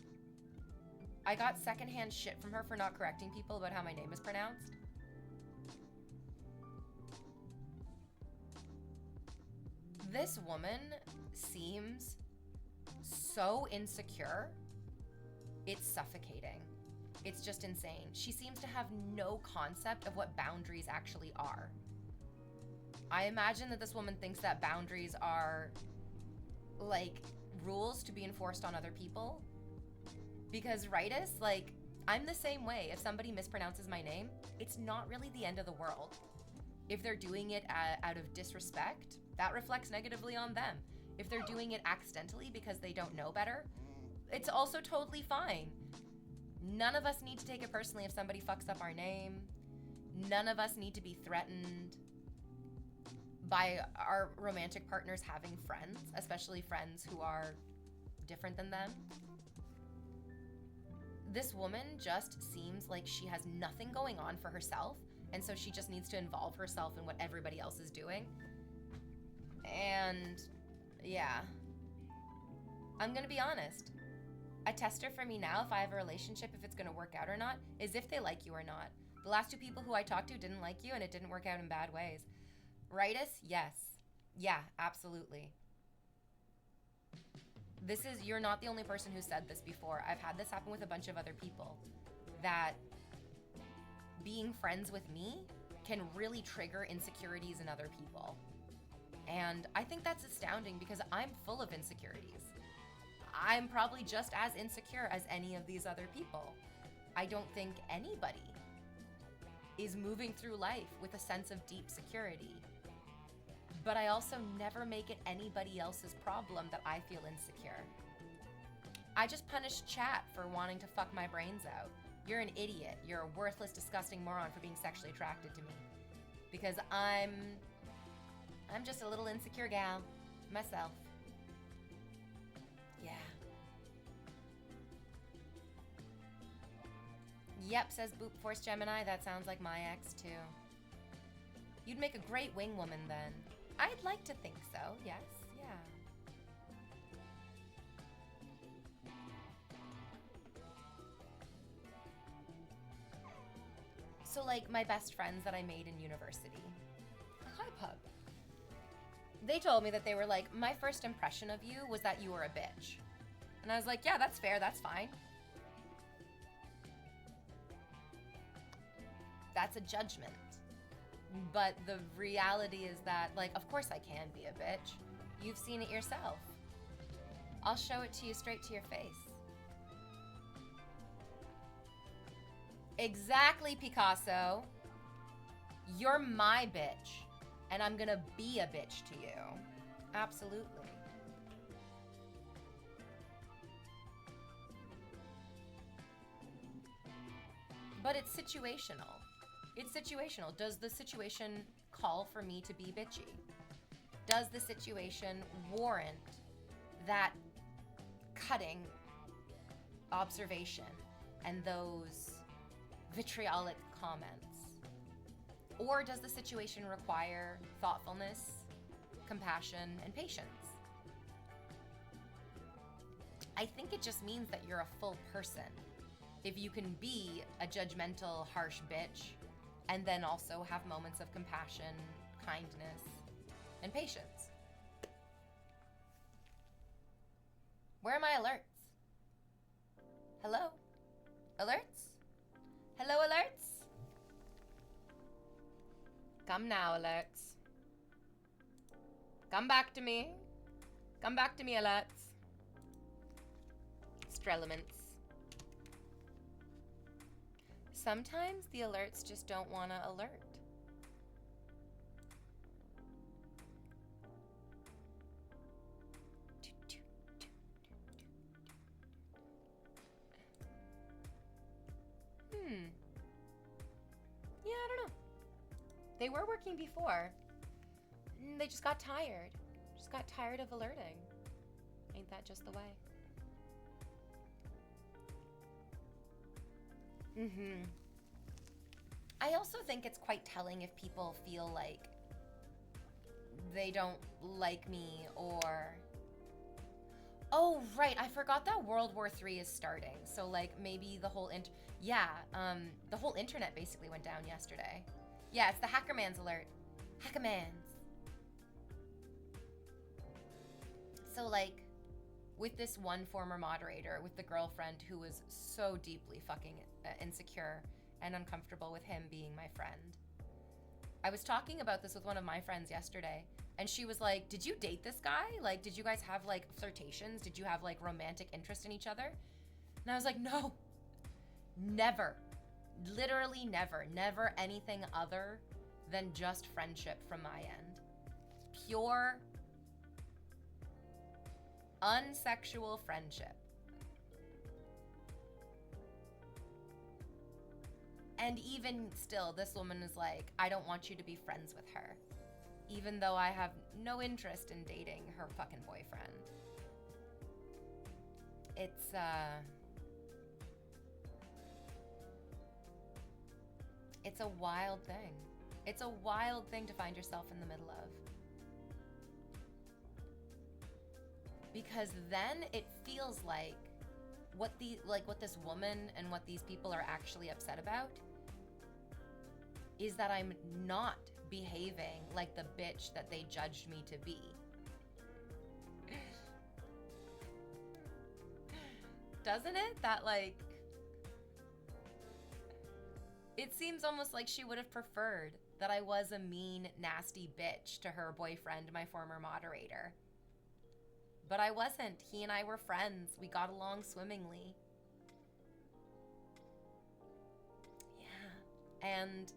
I got secondhand shit from her for not correcting people about how my name is pronounced. This woman seems so insecure. It's suffocating. It's just insane. She seems to have no concept of what boundaries actually are. I imagine that this woman thinks that boundaries are like rules to be enforced on other people. Because rightus, like, I'm the same way. If somebody mispronounces my name, it's not really the end of the world. If they're doing it out of disrespect, that reflects negatively on them. If they're doing it accidentally because they don't know better, it's also totally fine. None of us need to take it personally if somebody fucks up our name. None of us need to be threatened by our romantic partners having friends, especially friends who are different than them. This woman just seems like she has nothing going on for herself, and so she just needs to involve herself in what everybody else is doing. And yeah, I'm gonna be honest. A tester for me now, if I have a relationship, if it's gonna work out or not, is if they like you or not. The last two people who I talked to didn't like you, and it didn't work out in bad ways. Rightus? Yes. Yeah, absolutely. You're not the only person who said this before. I've had this happen with a bunch of other people. That being friends with me can really trigger insecurities in other people. And I think that's astounding because I'm full of insecurities. I'm probably just as insecure as any of these other people. I don't think anybody is moving through life with a sense of deep security. But I also never make it anybody else's problem that I feel insecure. I just punish chat for wanting to fuck my brains out. You're an idiot. You're a worthless, disgusting moron for being sexually attracted to me. Because I'm just a little insecure gal myself. Yeah. Yep, says Boop Force Gemini. That sounds like my ex too. You'd make a great wing woman then. I'd like to think so, yes, yeah. So like my best friends that I made in university. Hi, Pug. They told me that they were like, my first impression of you was that you were a bitch. And I was like, yeah, that's fair, that's fine. That's a judgment. But the reality is that, like, of course I can be a bitch. You've seen it yourself. I'll show it to you straight to your face. Exactly, Picasso. You're my bitch. And I'm gonna be a bitch to you. Absolutely. But it's situational. It's situational. Does the situation call for me to be bitchy? Does the situation warrant that cutting observation and those vitriolic comments? Or does the situation require thoughtfulness, compassion, and patience? I think it just means that you're a full person. If you can be a judgmental, harsh bitch, and then also have moments of compassion, kindness, and patience. Where are my alerts? Come now, Alex. Come back to me. Come back to me, Alex. Strelements. Sometimes the alerts just don't want to alert. Yeah, I don't know. They were working before. They just got tired. Just got tired of alerting. Ain't that just the way? I also think it's quite telling if people feel like they don't like me or... Oh, right. I forgot that World War III is starting. So, like, maybe the whole... the whole internet basically went down yesterday. Yeah, it's the Hackerman's alert. Hackerman's. So, like, with this one former moderator, with the girlfriend who was so deeply fucking insecure and uncomfortable with him being my friend. I was talking about this with one of my friends yesterday, and she was like, did you date this guy? Like, did you guys have, like, flirtations? Did you have, like, romantic interest in each other? And I was like, no, never. Literally never. Never anything other than just friendship from my end. Pure, unsexual friendship. And even still, this woman is like, I don't want you to be friends with her. Even though I have no interest in dating her fucking boyfriend. It's a wild thing. It's a wild thing to find yourself in the middle of. Because then it feels like what this woman and what these people are actually upset about is that I'm not behaving like the bitch that they judged me to be. Doesn't it? That, like, it seems almost like she would have preferred that I was a mean, nasty bitch to her boyfriend, my former moderator. But I wasn't. He and I were friends. We got along swimmingly. Yeah. And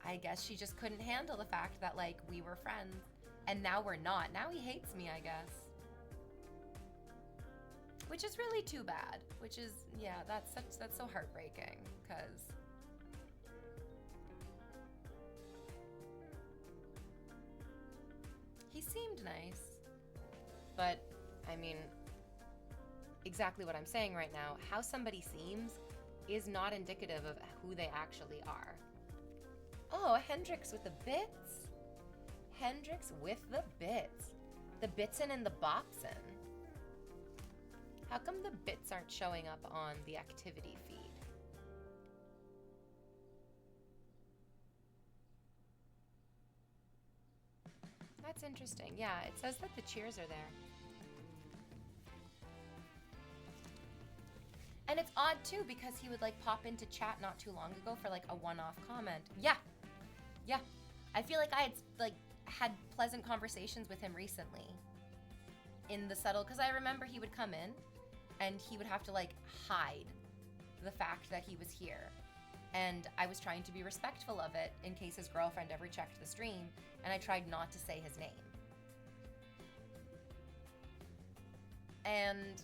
I guess she just couldn't handle the fact that, like, we were friends. And now we're not. Now he hates me, I guess. Which is really too bad. Which is, yeah, that's so heartbreaking. Because he seemed nice. But, I mean, exactly what I'm saying right now, how somebody seems is not indicative of who they actually are. Oh, Hendrix with the bits. Hendrix with the bits. The bitsin' and the bopsin'. How come the bits aren't showing up on the activity feed? That's interesting. Yeah, it says that the cheers are there. And it's odd too because he would, like, pop into chat not too long ago for, like, a one-off comment. Yeah. Yeah. I feel like I had pleasant conversations with him recently in the subtle, because I remember he would come in and he would have to, like, hide the fact that he was here. And I was trying to be respectful of it in case his girlfriend ever checked the stream, and I tried not to say his name. And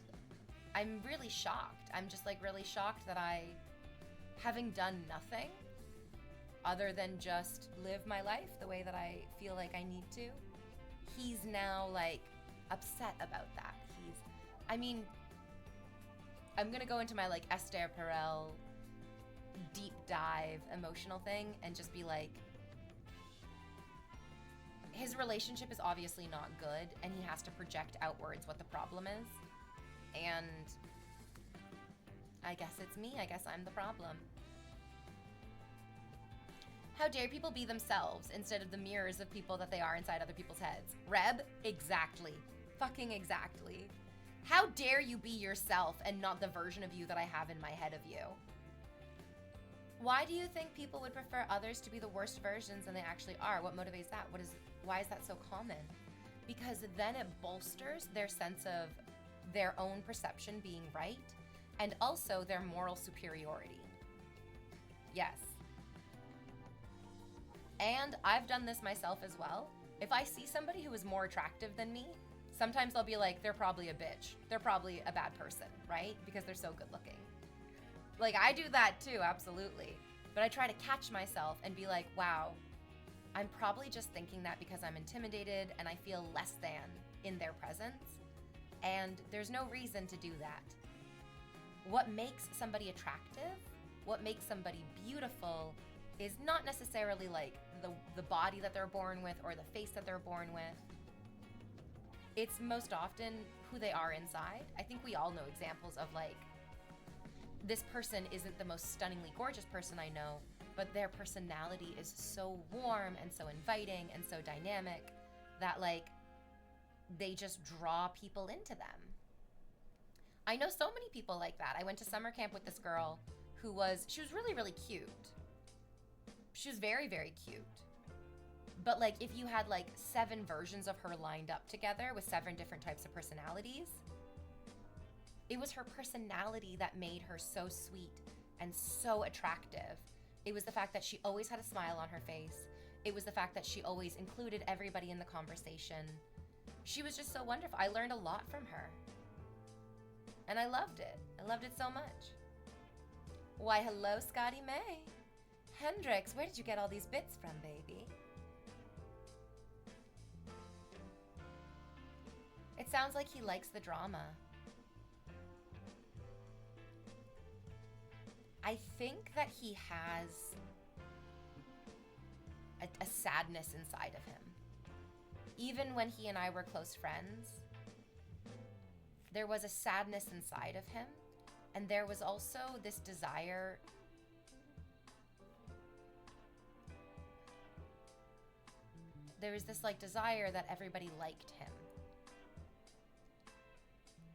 I'm really shocked. I'm just, like, really shocked that I, having done nothing other than just live my life the way that I feel like I need to, he's now, like, upset about that. I mean, I'm gonna go into my, like, Esther Perel deep dive emotional thing and just be like, his relationship is obviously not good and he has to project outwards what the problem is. And I guess it's me. I guess I'm the problem. How dare people be themselves instead of the mirrors of people that they are inside other people's heads? Reb, exactly. Fucking exactly. How dare you be yourself and not the version of you that I have in my head of you? Why do you think people would prefer others to be the worst versions than they actually are? What motivates that? Why is that so common? Because then it bolsters their sense of their own perception being right and also their moral superiority. Yes. And I've done this myself as well. If I see somebody who is more attractive than me, sometimes I'll be like, they're probably a bitch. They're probably a bad person, right? Because they're so good looking. Like, I do that too, absolutely. But I try to catch myself and be like, wow, I'm probably just thinking that because I'm intimidated and I feel less than in their presence. And there's no reason to do that. What makes somebody attractive, what makes somebody beautiful, is not necessarily like the body that they're born with or the face that they're born with. It's most often who they are inside. I think we all know examples of like, this person isn't the most stunningly gorgeous person I know, but their personality is so warm and so inviting and so dynamic that like they just draw people into them. I know so many people like that. I went to summer camp with this girl she was really, really cute. She was very, very cute. But like if you had like 7 versions of her lined up together with 7 different types of personalities, it was her personality that made her so sweet and so attractive. It was the fact that she always had a smile on her face. It was the fact that she always included everybody in the conversation. She was just so wonderful. I learned a lot from her. And I loved it. I loved it so much. Why, hello, Scotty May. Hendrix, where did you get all these bits from, baby? It sounds like he likes the drama. I think that he has a sadness inside of him. Even when he and I were close friends, there was a sadness inside of him, and there was also this desire desire that everybody liked him.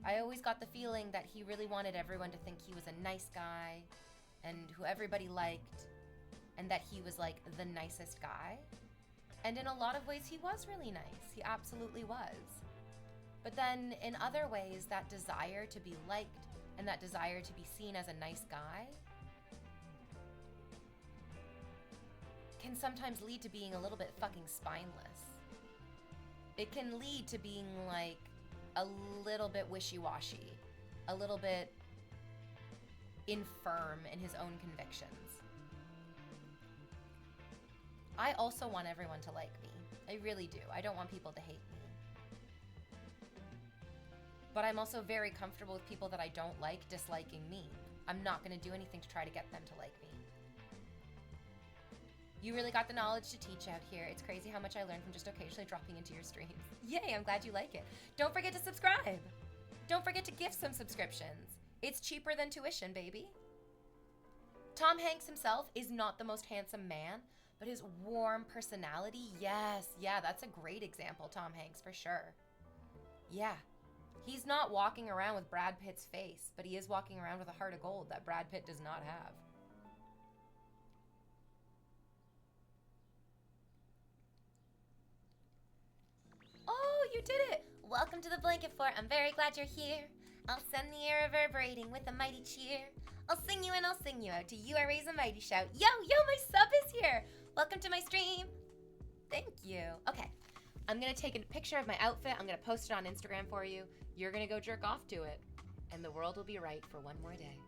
I always got the feeling that he really wanted everyone to think he was a nice guy and who everybody liked, and that he was like the nicest guy. And in a lot of ways, he was really nice. He absolutely was. But then in other ways, that desire to be liked and that desire to be seen as a nice guy can sometimes lead to being a little bit fucking spineless. It can lead to being like a little bit wishy-washy, a little bit infirm in his own convictions. I also want everyone to like me. I really do. I don't want people to hate me. But I'm also very comfortable with people that I don't like disliking me. I'm not going to do anything to try to get them to like me. You really got the knowledge to teach out here. It's crazy how much I learned from just occasionally dropping into your streams. Yay, I'm glad you like it. Don't forget to subscribe. Don't forget to gift some subscriptions. It's cheaper than tuition, baby. Tom Hanks himself is not the most handsome man, but his warm personality, yes, yeah, that's a great example, Tom Hanks, for sure. Yeah. He's not walking around with Brad Pitt's face, but he is walking around with a heart of gold that Brad Pitt does not have. Oh, you did it! Welcome to the Blanket Fort. I'm very glad you're here. I'll send the air reverberating with a mighty cheer. I'll sing you and I'll sing you out. To you I raise a mighty shout. Yo, my sub is here! Welcome to my stream. Thank you. Okay, I'm gonna take a picture of my outfit. I'm gonna post it on Instagram for you. You're gonna go jerk off to it, and the world will be right for one more day.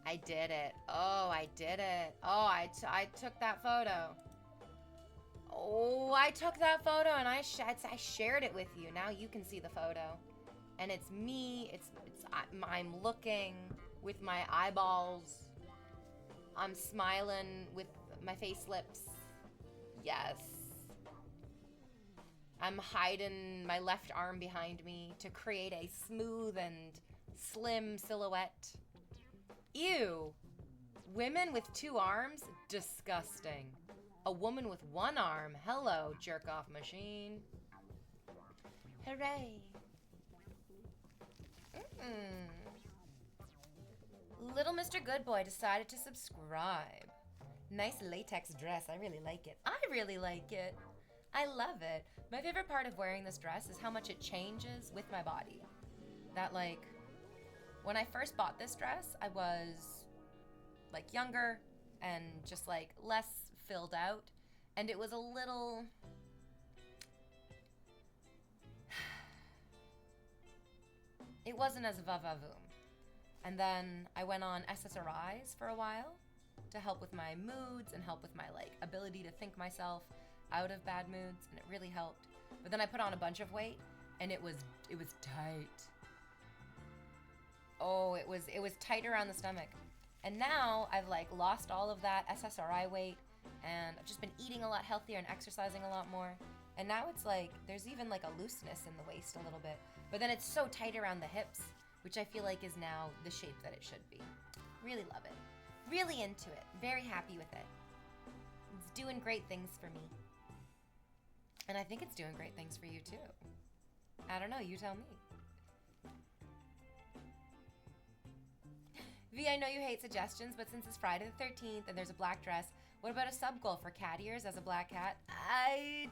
I did it. Oh, I did it. Oh, I took that photo. Oh, I took that photo and I shared it with you. Now you can see the photo. And it's me. I'm looking with my eyeballs. I'm smiling with my face lips. Yes. I'm hiding my left arm behind me to create a smooth and slim silhouette. Ew. Women with 2 arms? Disgusting. A woman with 1 arm? Hello, jerk-off machine. Hooray. Little Mr. Goodboy decided to subscribe. Nice latex dress. I really like it. I really like it. I love it. My favorite part of wearing this dress is how much it changes with my body. That, like, when I first bought this dress, I was, like, younger and just, like, less filled out. And it was a little... It wasn't as va-va-voom. And then I went on SSRIs for a while to help with my moods and help with my, like, ability to think myself out of bad moods, and it really helped. But then I put on a bunch of weight, and it was tight. Oh, it was tight around the stomach. And now I've, like, lost all of that SSRI weight, and I've just been eating a lot healthier and exercising a lot more. And now it's like, there's even like a looseness in the waist a little bit. But then it's so tight around the hips, which I feel like is now the shape that it should be. Really love it. Really into it. Very happy with it. It's doing great things for me. And I think it's doing great things for you too. I don't know, you tell me. V, I know you hate suggestions, but since it's Friday the 13th and there's a black dress, what about a sub goal for cat ears as a black cat? I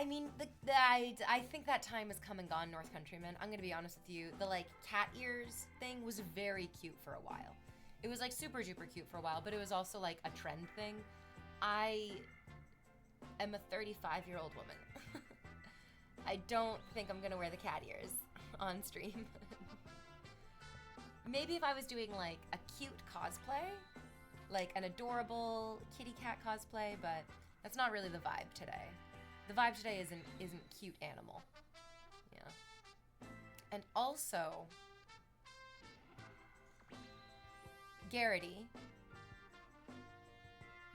mean, I think that time has come and gone, North Countryman. I'm gonna be honest with you. The, like, cat ears thing was very cute for a while. It was, like, super duper cute for a while, but it was also, like, a trend thing. I am a 35-year-old woman. I don't think I'm gonna wear the cat ears on stream. Maybe if I was doing, like, a cute cosplay, like an adorable kitty cat cosplay, but that's not really the vibe today. The vibe today isn't cute animal. Yeah. And also, Garrity,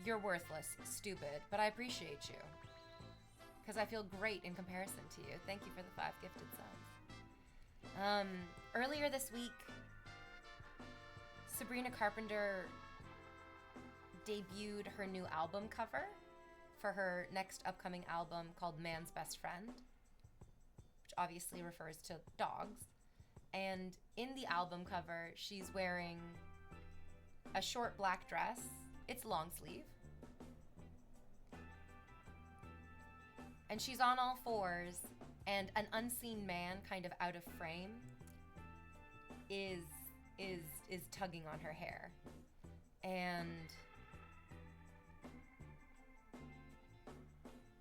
you're worthless, stupid, but I appreciate you. Because I feel great in comparison to you. Thank you for the 5 gifted subs. Earlier this week, Sabrina Carpenter debuted her new album cover for her next upcoming album called Man's Best Friend, which obviously refers to dogs. And in the album cover, she's wearing a short black dress. It's long sleeve. And she's on all fours, and an unseen man kind of out of frame is tugging on her hair. And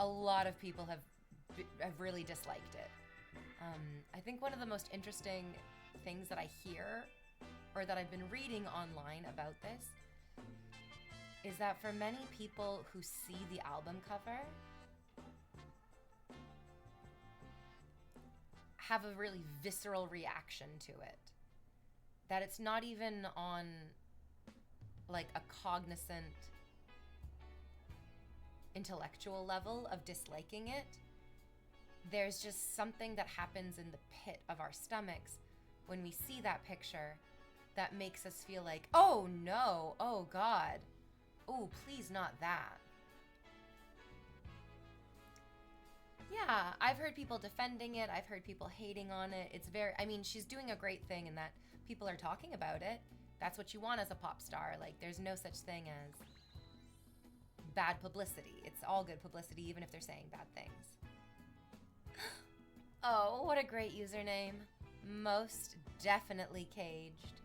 a lot of people have really disliked it. I think one of the most interesting things that I hear, or that I've been reading online about this, is that for many people who see the album cover, have a really visceral reaction to it. That it's not even on, like, a cognizant intellectual level of disliking it. There's just something that happens in the pit of our stomachs when we see that picture that makes us feel like, oh no, oh God, oh please not that. Yeah, I've heard people defending it, I've heard people hating on it. It's very, I mean, she's doing a great thing in that people are talking about it. That's what you want as a pop star. Like, there's no such thing as bad publicity. It's all good publicity, even if they're saying bad things. Oh, what a great username. Most definitely caged.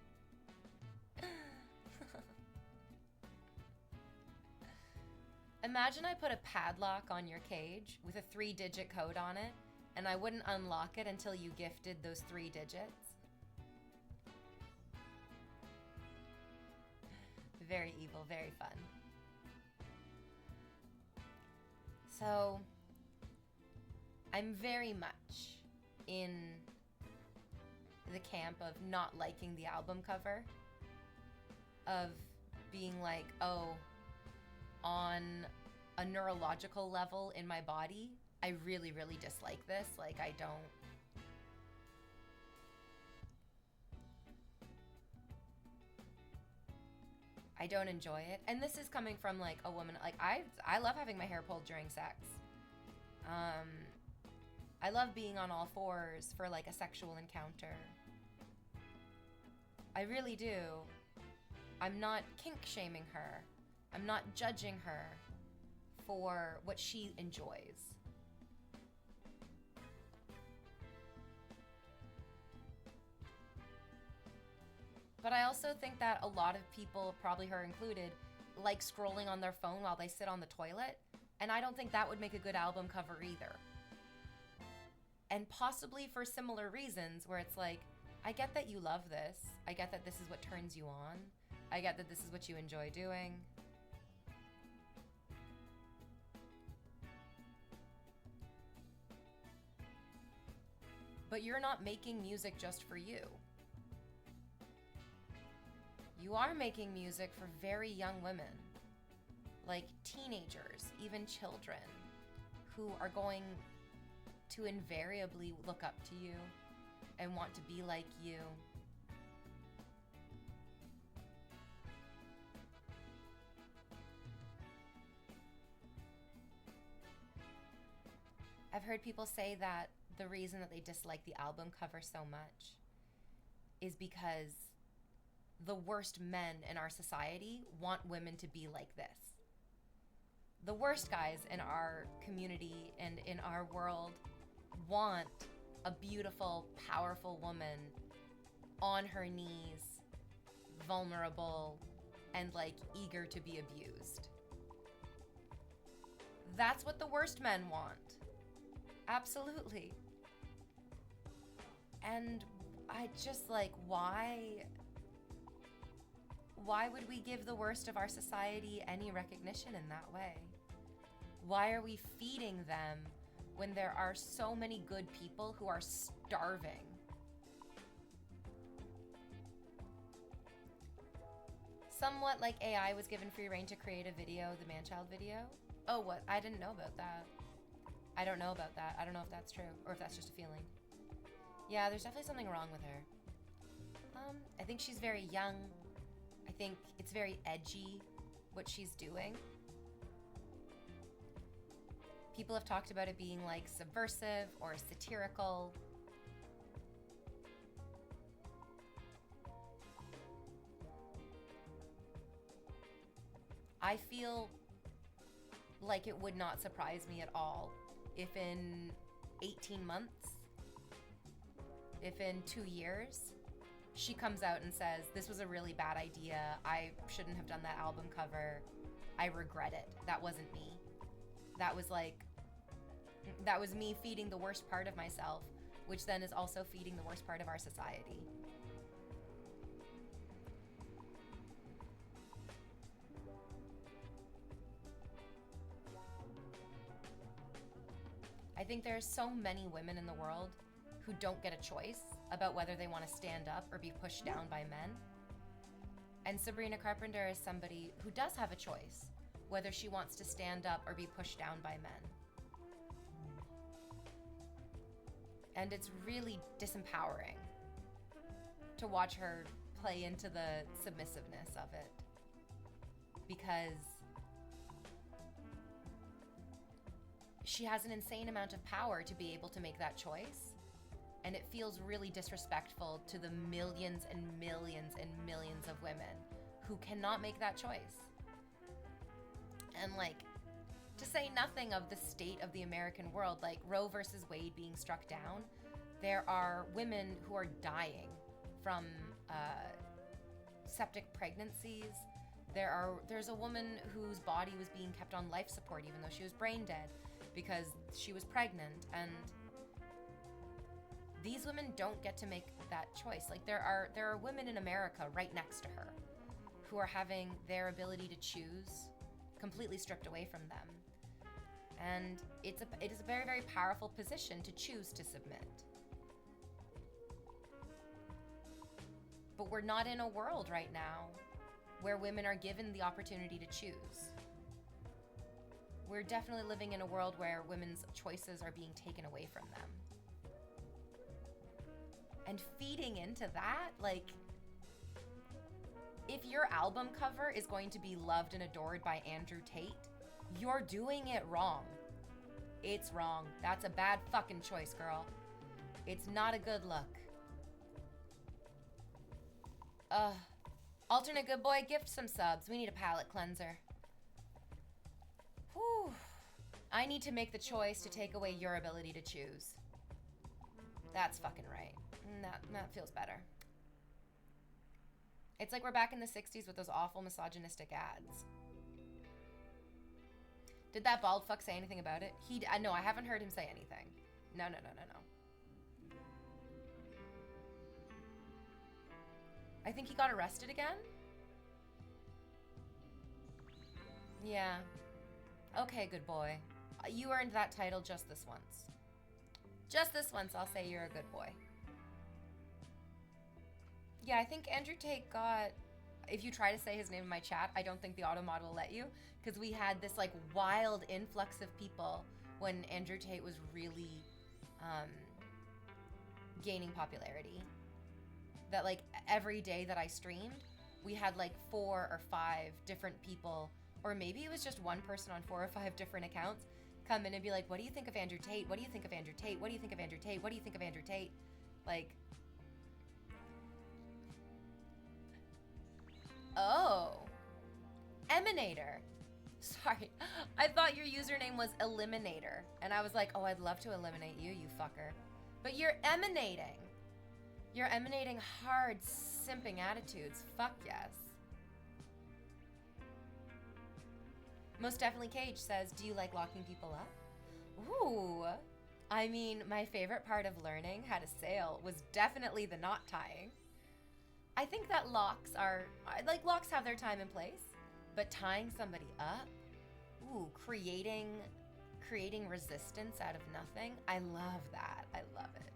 Imagine I put a padlock on your cage with a 3-digit code on it, and I wouldn't unlock it until you gifted those 3 digits. Very evil, very fun. So, I'm very much in the camp of not liking the album cover, of being like, oh, on a neurological level in my body, I really, really dislike this. Like, I don't enjoy it. And this is coming from like a woman. Like, I love having my hair pulled during sex. I love being on all fours for like a sexual encounter. I really do. I'm not kink shaming her. I'm not judging her for what she enjoys. But I also think that a lot of people, probably her included, like scrolling on their phone while they sit on the toilet. And I don't think that would make a good album cover either. And possibly for similar reasons, where it's like, I get that you love this. I get that this is what turns you on. I get that this is what you enjoy doing. But you're not making music just for you. You are making music for very young women, like teenagers, even children, who are going to invariably look up to you and want to be like you. I've heard people say that the reason that they dislike the album cover so much is because the worst men in our society want women to be like this. The worst guys in our community and in our world want a beautiful, powerful woman on her knees, vulnerable, and like eager to be abused. That's what the worst men want. Absolutely. And I just like, why would we give the worst of our society any recognition in that way? Why are we feeding them when there are so many good people who are starving? Somewhat like AI was given free reign to create a video, the man-child video. Oh, what? I didn't know about that. I don't know about that. I don't know if that's true or if that's just a feeling. Yeah, there's definitely something wrong with her. I think she's very young. I think it's very edgy, what she's doing. People have talked about it being like subversive or satirical. I feel like it would not surprise me at all if in 18 months, if in 2 years, she comes out and says, this was a really bad idea. I shouldn't have done that album cover. I regret it. That wasn't me. That was me feeding the worst part of myself, which then is also feeding the worst part of our society. I think there's so many women in the world who don't get a choice about whether they want to stand up or be pushed down by men. And Sabrina Carpenter is somebody who does have a choice, whether she wants to stand up or be pushed down by men. And it's really disempowering to watch her play into the submissiveness of it, because she has an insane amount of power to be able to make that choice. And it feels really disrespectful to the millions and millions and millions of women who cannot make that choice. And like, to say nothing of the state of the American world, like Roe versus Wade being struck down, there are women who are dying from septic pregnancies. There's a woman whose body was being kept on life support even though she was brain dead because she was pregnant. And these women don't get to make that choice. Like there are women in America right next to her who are having their ability to choose completely stripped away from them. And it is a very, very powerful position to choose to submit. But we're not in a world right now where women are given the opportunity to choose. We're definitely living in a world where women's choices are being taken away from them. And feeding into that, like, if your album cover is going to be loved and adored by Andrew Tate, you're doing it wrong. It's wrong. That's a bad fucking choice, girl. It's not a good look. Alternate good boy, gift some subs. We need a palate cleanser. Whew. I need to make the choice to take away your ability to choose. That's fucking right. That feels better. It's like we're back in the 60s with those awful misogynistic ads. Did that bald fuck say anything about it? No, I haven't heard him say anything. No. I think he got arrested again? Yeah. Okay, good boy. You earned that title just this once. Just this once, I'll say you're a good boy. Yeah, I think Andrew Tate got... If you try to say his name in my chat, I don't think the automod will let you, because we had this, like, wild influx of people when Andrew Tate was really gaining popularity. That, like, every day that I streamed, we had, like, 4 or 5 different people, or maybe it was just one person on 4 or 5 different accounts, come in and be like, what do you think of Andrew Tate? What do you think of Andrew Tate? What do you think of Andrew Tate? What do you think of Andrew Tate? Like... Oh. Emanator. Sorry. I thought your username was Eliminator. And I was like, oh, I'd love to eliminate you, you fucker. But you're emanating. You're emanating hard, simping attitudes. Fuck yes. Most definitely Cage says, do you like locking people up? Ooh. I mean, my favorite part of learning how to sail was definitely the knot tying. I think that locks have their time and place, but tying somebody up, ooh, creating resistance out of nothing, I love that. I love it.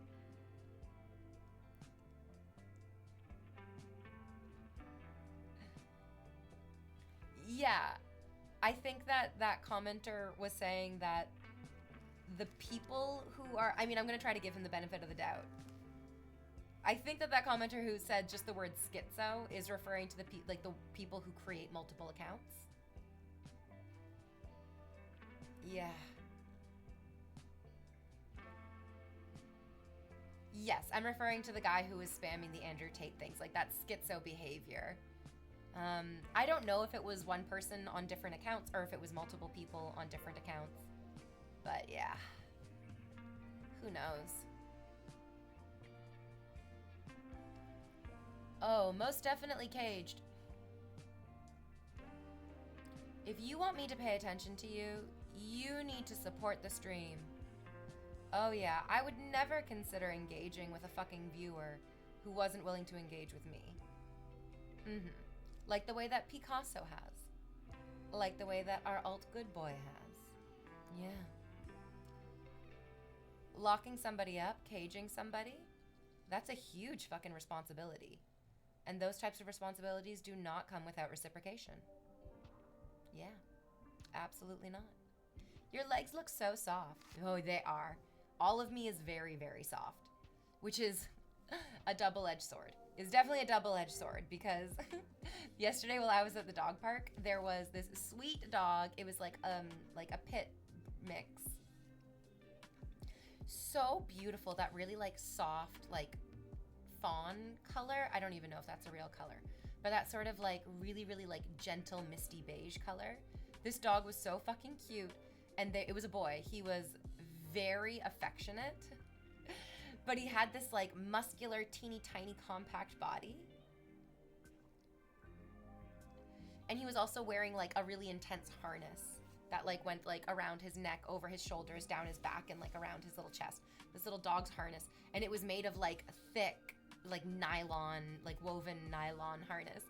Yeah, I think that commenter was saying that the people who are, I mean, I'm going to try to give him the benefit of the doubt. I think that commenter who said just the word schizo is referring to the people who create multiple accounts. Yeah. Yes, I'm referring to the guy who was spamming the Andrew Tate things, like that schizo behavior. I don't know if it was one person on different accounts or if it was multiple people on different accounts. But yeah, who knows? Oh, most definitely caged. If you want me to pay attention to you, you need to support the stream. Oh yeah, I would never consider engaging with a fucking viewer who wasn't willing to engage with me. Like the way that Picasso has. Like the way that our alt good boy has. Yeah. Locking somebody up, caging somebody, that's a huge fucking responsibility. And those types of responsibilities do not come without reciprocation. Yeah, absolutely not. Your legs look so soft. Oh, they are. All of me is very, very soft, which is a double-edged sword. It's definitely a double-edged sword because yesterday while I was at the dog park, there was this sweet dog. It was like a pit mix. So beautiful, that really like soft, like fawn color. I don't even know if that's a real color, but that sort of like really, really like gentle misty beige color. This dog was so fucking cute, and it was a boy. He was very affectionate, but he had this like muscular, teeny tiny, compact body. And he was also wearing like a really intense harness that like went like around his neck, over his shoulders, down his back, and like around his little chest. This little dog's harness. And it was made of like thick, like nylon, like woven nylon harness.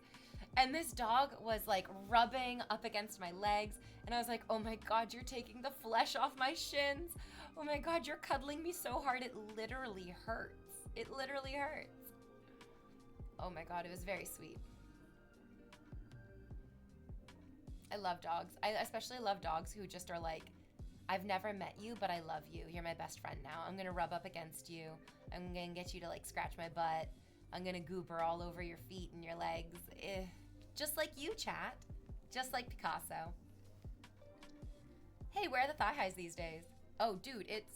And this dog was like rubbing up against my legs. And I was like, oh my God, you're taking the flesh off my shins. Oh my God, you're cuddling me so hard. It literally hurts. It literally hurts. Oh my God, it was very sweet. I love dogs. I especially love dogs who just are like, I've never met you, but I love you. You're my best friend now. I'm gonna rub up against you. I'm gonna get you to like scratch my butt. I'm gonna goober all over your feet and your legs. Just like you, chat. Just like Picasso. Hey, where are the thigh highs these days? Oh, dude, it's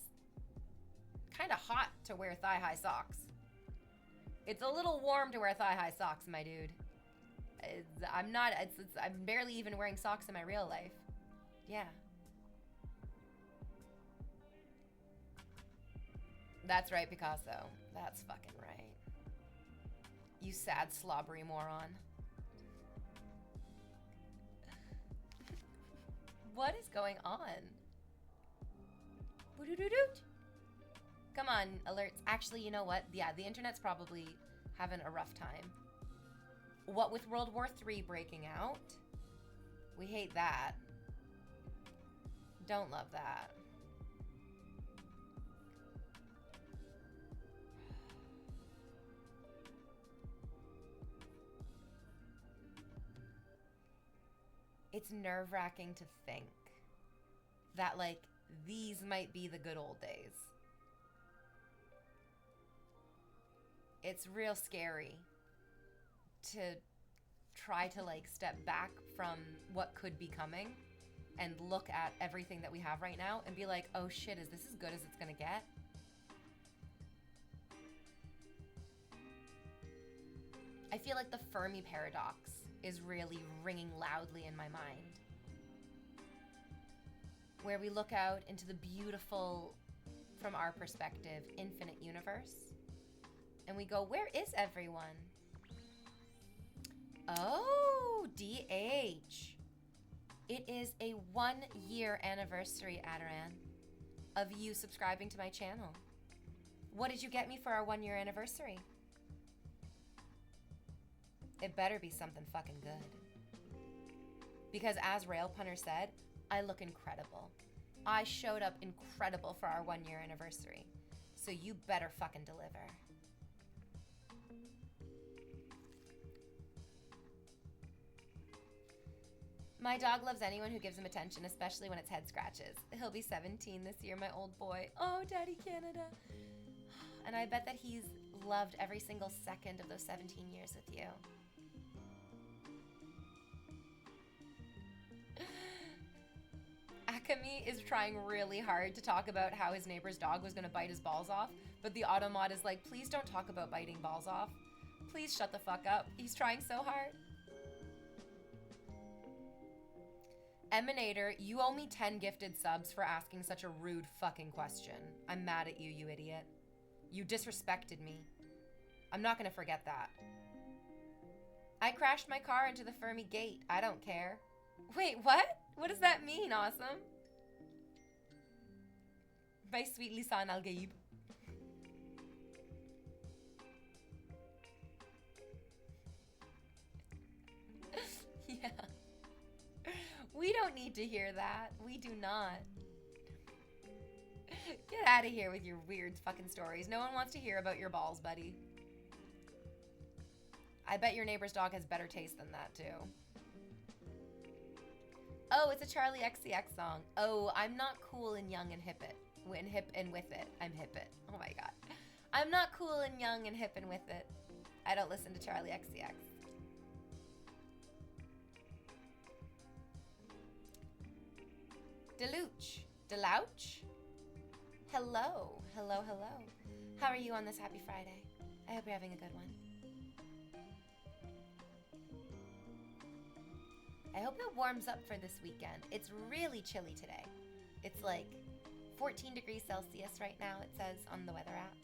kind of hot to wear thigh high socks. It's a little warm to wear thigh high socks, my dude. I'm barely even wearing socks in my real life. Yeah. That's right, Picasso. That's fucking right. You sad, slobbery moron. What is going on? Come on, alerts. Actually, you know what? Yeah, the internet's probably having a rough time. What with World War III breaking out? We hate that. Don't love that. It's nerve-wracking to think that, like, these might be the good old days. It's real scary to try to, like, step back from what could be coming and look at everything that we have right now and be like, oh shit, is this as good as it's gonna get? I feel like the Fermi paradox is really ringing loudly in my mind. Where we look out into the beautiful, from our perspective, infinite universe, and we go, where is everyone? Oh, DH. It is a 1-year anniversary, Adaran, of you subscribing to my channel. What did you get me for our 1-year anniversary? It better be something fucking good. Because as Rail Punter said, I look incredible. I showed up incredible for our 1-year anniversary. So you better fucking deliver. My dog loves anyone who gives him attention, especially when it's head scratches. He'll be 17 this year, my old boy. Oh, Daddy Canada. And I bet that he's loved every single second of those 17 years with you. Akami is trying really hard to talk about how his neighbor's dog was going to bite his balls off, but the Automod is like, please don't talk about biting balls off. Please shut the fuck up. He's trying so hard. Emanator, you owe me 10 gifted subs for asking such a rude fucking question. I'm mad at you, you idiot. You disrespected me. I'm not going to forget that. I crashed my car into the Fermi gate. I don't care. Wait, what? What does that mean, Awesome? My sweet Lisan Al-Gaib. Yeah. We don't need to hear that. We do not. Get out of here with your weird fucking stories. No one wants to hear about your balls, buddy. I bet your neighbor's dog has better taste than that, too. Oh, it's a Charlie XCX song. Oh, I'm not cool and young and hip it. When hip and with it. I'm hip it. Oh my god. I'm not cool and young and hip and with it. I don't listen to Charlie XCX. Delouch. Delouch? Hello. Hello, hello. How are you on this happy Friday? I hope you're having a good one. I hope it warms up for this weekend. It's really chilly today. It's like 14 degrees Celsius right now, it says on the weather app.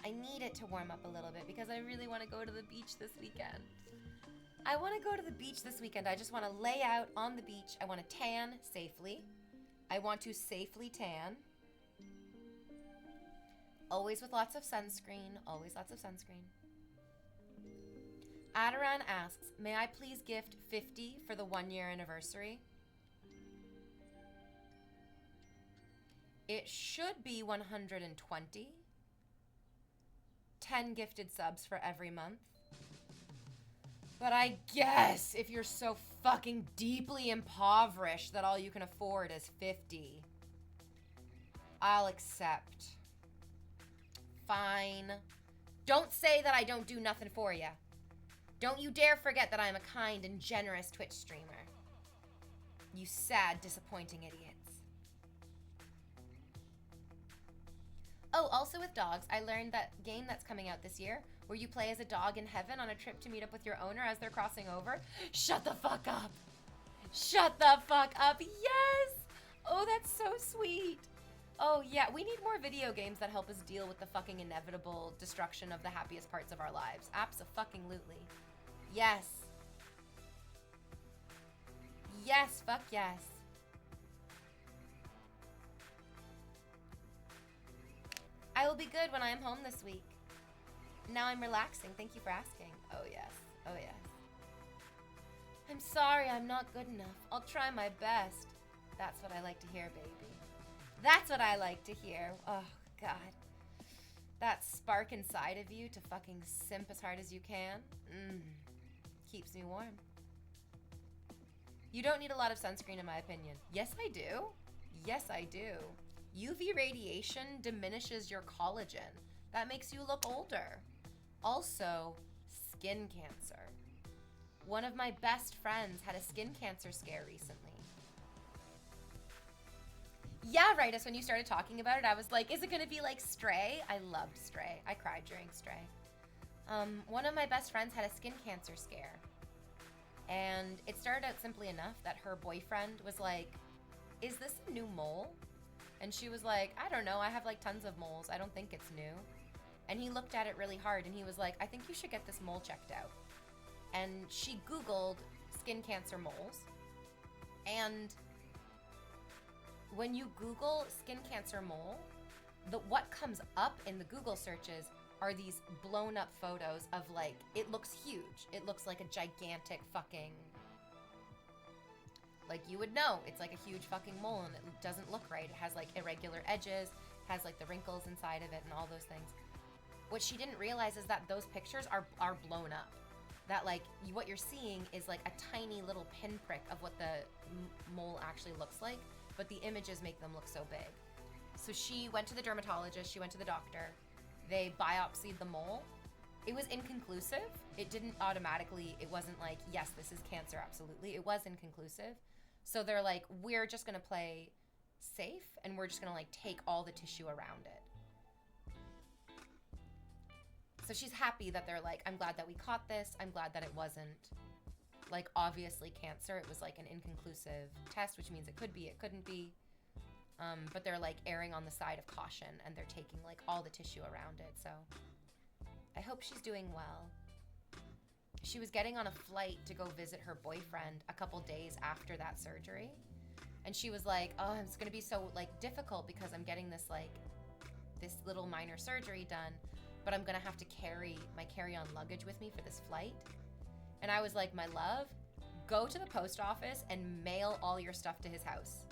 I need it to warm up a little bit because I really want to go to the beach this weekend. I want to go to the beach this weekend. I just want to lay out on the beach. I want to tan safely. I want to safely tan. Always with lots of sunscreen. Always lots of sunscreen. Adaran asks, may I please gift 50 for the 1-year anniversary? It should be 120. 10 gifted subs for every month. But I guess if you're so fucking deeply impoverished that all you can afford is 50, I'll accept. Fine. Don't say that I don't do nothing for ya. Don't you dare forget that I'm a kind and generous Twitch streamer. You sad, disappointing idiots. Oh, also with dogs, I learned that game that's coming out this year where you play as a dog in heaven on a trip to meet up with your owner as they're crossing over. Shut the fuck up. Shut the fuck up. Yes. Oh, that's so sweet. Oh, yeah. We need more video games that help us deal with the fucking inevitable destruction of the happiest parts of our lives. Abso-fucking-lutely. Yes. Yes, fuck yes. I will be good when I am home this week. Now I'm relaxing. Thank you for asking. Oh, yes. Oh, yes. I'm sorry I'm not good enough. I'll try my best. That's what I like to hear, baby. That's what I like to hear. Oh, God. That spark inside of you to fucking simp as hard as you can. Keeps me warm. You don't need a lot of sunscreen, in my opinion. Yes, I do. Yes, I do. UV radiation diminishes your collagen. That makes you look older. Also, skin cancer. One of my best friends had a skin cancer scare recently. Yeah, right, when you started talking about it, I was like, is it gonna be like Stray? I loved Stray. I cried during Stray. One of my best friends had a skin cancer scare. And it started out simply enough that her boyfriend was like, is this a new mole? And she was like, I don't know, I have like tons of moles. I don't think it's new. And he looked at it really hard and he was like, I think you should get this mole checked out. And she Googled skin cancer moles. And when you Google skin cancer mole, what comes up in the Google searches are these blown up photos of like, it looks huge. It looks like a gigantic fucking, like you would know, it's like a huge fucking mole and it doesn't look right. It has like irregular edges, has like the wrinkles inside of it and all those things. What she didn't realize is that those pictures are blown up. That like, what you're seeing is like a tiny little pinprick of what the mole actually looks like, but the images make them look so big. So she went to the dermatologist, she went to the doctor, they biopsied the mole. It was inconclusive. It didn't automatically, it wasn't like, yes, this is cancer, absolutely. It was inconclusive. So they're like, we're just gonna play safe and we're just gonna like take all the tissue around it. So she's happy that they're like, I'm glad that we caught this. I'm glad that it wasn't like obviously cancer. It was like an inconclusive test, which means it could be, it couldn't be. But they're like erring on the side of caution and they're taking like all the tissue around it. So I hope she's doing well. She was getting on a flight to go visit her boyfriend a couple days after that surgery. And she was like, oh, it's gonna be so like difficult because I'm getting this like, this little minor surgery done, but I'm gonna have to carry my carry-on luggage with me for this flight. And I was like, my love, go to the post office and mail all your stuff to his house.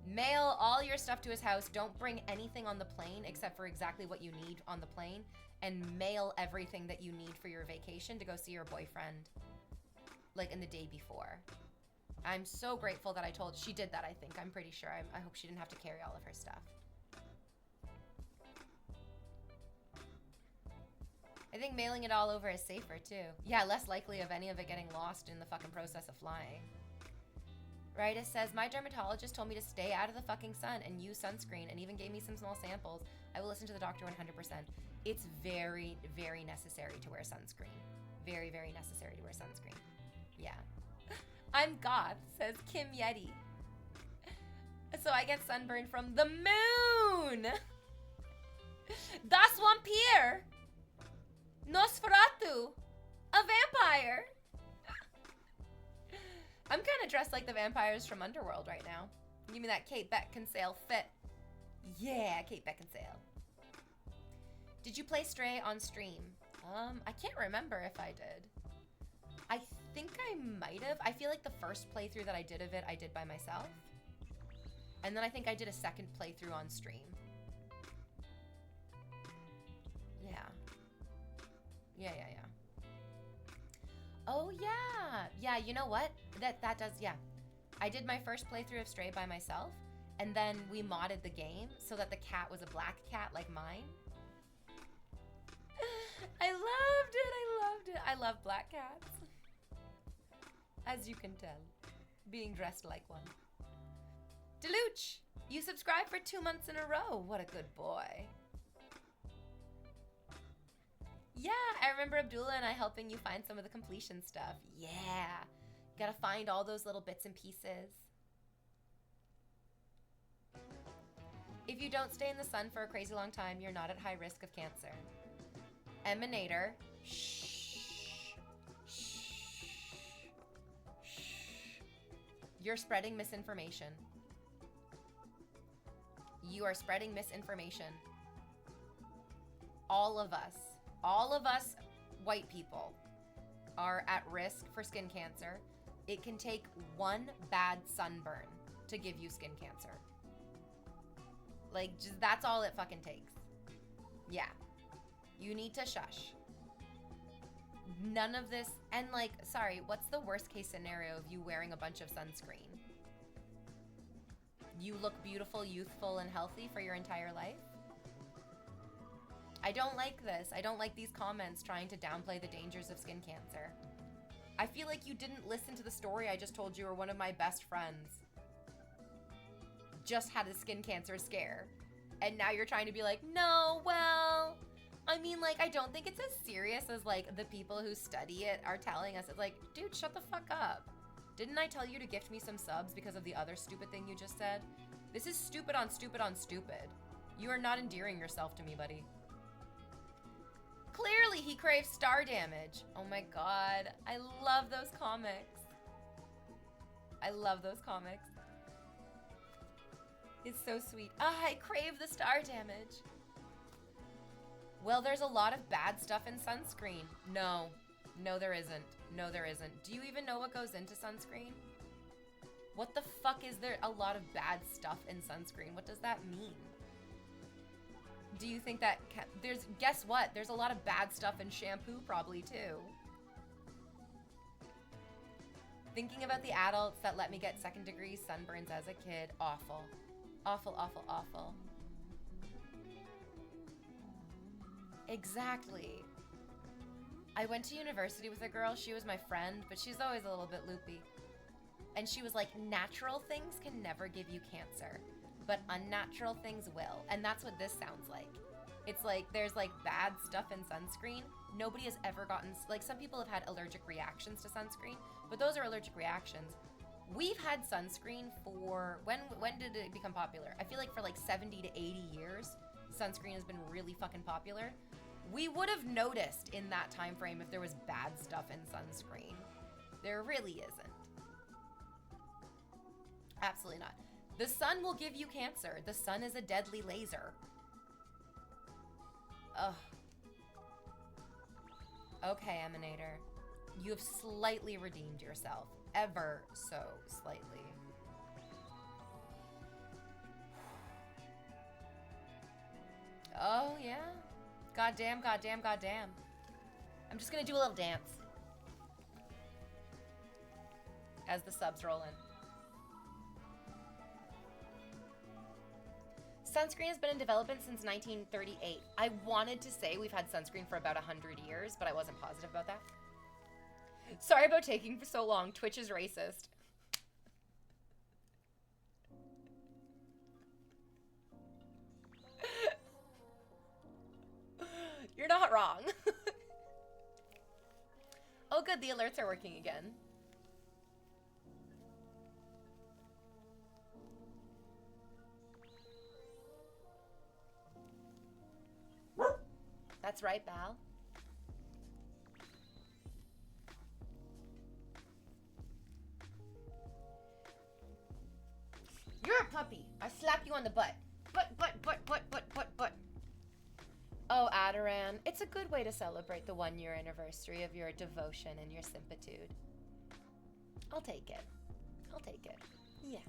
Mail all your stuff to his house. Don't bring anything on the plane except for exactly what you need on the plane, and mail everything that you need for your vacation to go see your boyfriend like in the day before. I'm so grateful that she did that. I think, I'm pretty sure. I hope she didn't have to carry all of her stuff. I think mailing it all over is safer too. Yeah, less likely of any of it getting lost in the fucking process of flying. Right, it says, my dermatologist told me to stay out of the fucking sun and use sunscreen and even gave me some small samples. I will listen to the doctor 100%. It's very, very necessary to wear sunscreen. Very, very necessary to wear sunscreen. Yeah. I'm goth, says Kim Yeti. So I get sunburned from the moon. Das Vampire. Nosferatu. A vampire. I'm kind of dressed like the vampires from Underworld right now. Give me that Kate Beckinsale fit. Yeah, Kate Beckinsale. Did you play Stray on stream? I can't remember if I did. I think I might have. I feel like the first playthrough that I did of it, I did by myself. And then I think I did a second playthrough on stream. Yeah. Yeah. Oh, yeah. Yeah, you know what? That does, yeah. I did my first playthrough of Stray by myself, and then we modded the game so that the cat was a black cat like mine. I loved it. I love black cats. As you can tell, being dressed like one. Deluche, you subscribed for 2 months in a row. What a good boy. Yeah, I remember Abdullah and I helping you find some of the completion stuff. Yeah, you gotta find all those little bits and pieces. If you don't stay in the sun for a crazy long time, you're not at high risk of cancer. Emanator. Shh. You're spreading misinformation. You are spreading misinformation. All of us white people are at risk for skin cancer. It can take one bad sunburn to give you skin cancer. Like, just, that's all it fucking takes. Yeah. You need to shush. None of this, and like, sorry, what's the worst case scenario of you wearing a bunch of sunscreen? You look beautiful, youthful, and healthy for your entire life? I don't like this. I don't like these comments trying to downplay the dangers of skin cancer. I feel like you didn't listen to the story I just told you, or one of my best friends just had a skin cancer scare. And now you're trying to be like, no, well, I mean, like, I don't think it's as serious as, like, the people who study it are telling us. It's like, dude, shut the fuck up. Didn't I tell you to gift me some subs because of the other stupid thing you just said? This is stupid on stupid on stupid. You are not endearing yourself to me, buddy. Clearly he craves star damage. Oh my god. I love those comics. I love those comics. It's so sweet. Ah, I crave the star damage. Well, there's a lot of bad stuff in sunscreen. No. No, there isn't. No, there isn't. Do you even know what goes into sunscreen? What the fuck is there a lot of bad stuff in sunscreen? What does that mean? Do you think that guess what? There's a lot of bad stuff in shampoo probably too. Thinking about the adults that let me get second-degree sunburns as a kid. Awful. Awful, awful, awful. Exactly. I went to university with a girl. She was my friend, but she's always a little bit loopy. And she was like, natural things can never give you cancer, but unnatural things will. And that's what this sounds like. It's like there's like bad stuff in sunscreen. Nobody has ever gotten, like some people have had allergic reactions to sunscreen, but those are allergic reactions. We've had sunscreen for, when did it become popular? I feel like for like 70 to 80 years, sunscreen has been really fucking popular. We would have noticed in that time frame if there was bad stuff in sunscreen. There really isn't. Absolutely not. The sun will give you cancer. The sun is a deadly laser. Ugh. Okay, Emanator. You have slightly redeemed yourself. Ever so slightly. Oh, yeah. Goddamn, goddamn, goddamn. I'm just gonna do a little dance. As the subs roll in. Sunscreen has been in development since 1938. I wanted to say we've had sunscreen for about 100 years, but I wasn't positive about that. Sorry about taking for so long. Twitch is racist. You're not wrong. Oh good, the alerts are working again. That's right, Val. You're a puppy. I slap you on the butt. Butt. Oh, Adoran. It's It's a good way to celebrate the 1-year anniversary of your devotion and your sympatitude. I'll take it. I'll take it. Yeah.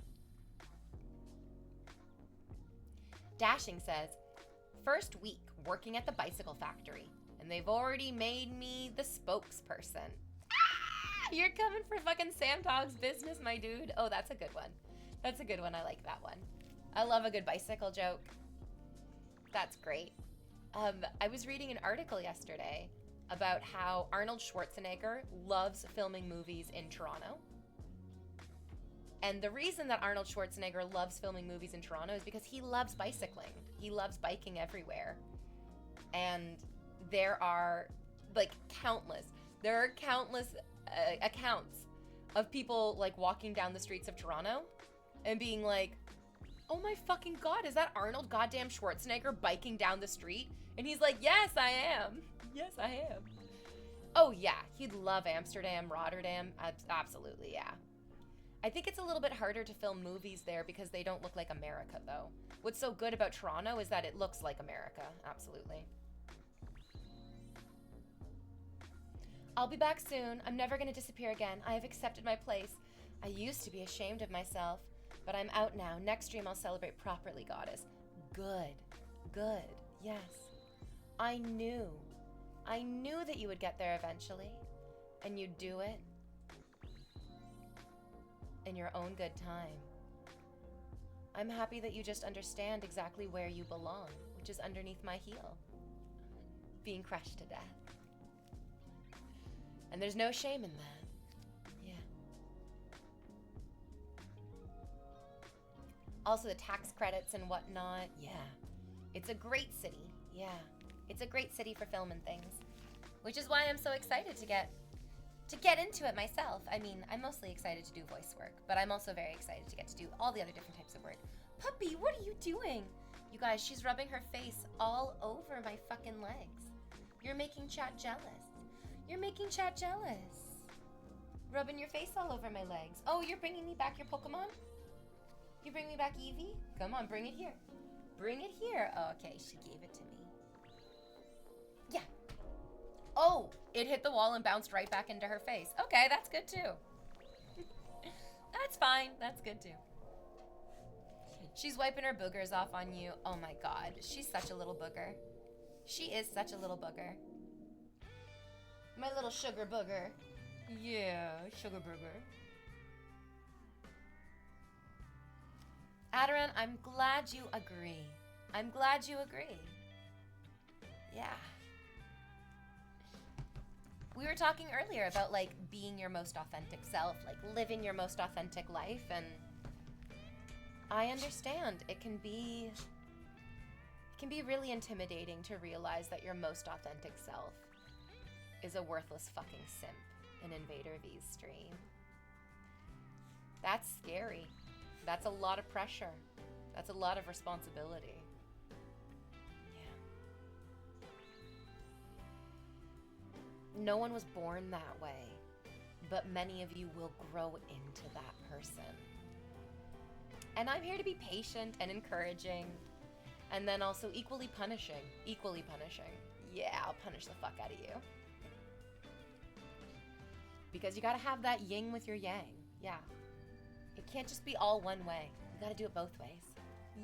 Dashing says, first week working at the bicycle factory, and they've already made me the spokesperson. Ah! You're coming for fucking Sam Togg's business, my dude. Oh, that's a good one. That's a good one. I like that one. I love a good bicycle joke. That's great. I was reading an article yesterday about how Arnold Schwarzenegger loves filming movies in Toronto. And the reason that Arnold Schwarzenegger loves filming movies in Toronto is because he loves bicycling. He loves biking everywhere. And there are countless accounts of people like walking down the streets of Toronto and being like, oh my fucking God, is that Arnold goddamn Schwarzenegger biking down the street? And he's like, yes, I am. Yes, I am. Oh yeah, he'd love Amsterdam, Rotterdam. Absolutely, yeah. I think it's a little bit harder to film movies there because they don't look like America, though. What's so good about Toronto is that it looks like America. Absolutely. I'll be back soon. I'm never going to disappear again. I have accepted my place. I used to be ashamed of myself, but I'm out now. Next stream, I'll celebrate properly, Goddess. Good. Good. Yes. I knew that you would get there eventually, and you'd do it in your own good time. I'm happy that you just understand exactly where you belong, which is underneath my heel, being crushed to death. And there's no shame in that. Yeah. Also the tax credits and whatnot. Yeah. It's a great city. Yeah. It's a great city for filming things, which is why I'm so excited to get into it myself. I mean, I'm mostly excited to do voice work, but I'm also very excited to get to do all the other different types of work. Puppy, what are you doing? You guys, she's rubbing her face all over my fucking legs. You're making chat jealous. You're making chat jealous. Rubbing your face all over my legs. Oh, you're bringing me back your Pokemon? You bring me back Eevee? Come on, bring it here. Bring it here. Oh, okay, she gave it to me. Yeah. Oh, it hit the wall and bounced right back into her face. Okay, that's good too. That's fine. That's good too. She's wiping her boogers off on you. Oh my God, she's such a little booger. She is such a little booger. My little sugar booger. Yeah, sugar booger. Adoran, I'm glad you agree. I'm glad you agree. Yeah. We were talking earlier about like being your most authentic self, like living your most authentic life, and I understand it can be really intimidating to realize that your most authentic self is a worthless fucking simp in Invader V's stream. That's scary. That's a lot of pressure. That's a lot of responsibility. No one was born that way, but many of you will grow into that person. And I'm here to be patient and encouraging, and then also equally punishing. Equally punishing. Yeah, I'll punish the fuck out of you. Because you gotta have that yin with your yang. Yeah. It can't just be all one way. You gotta do it both ways.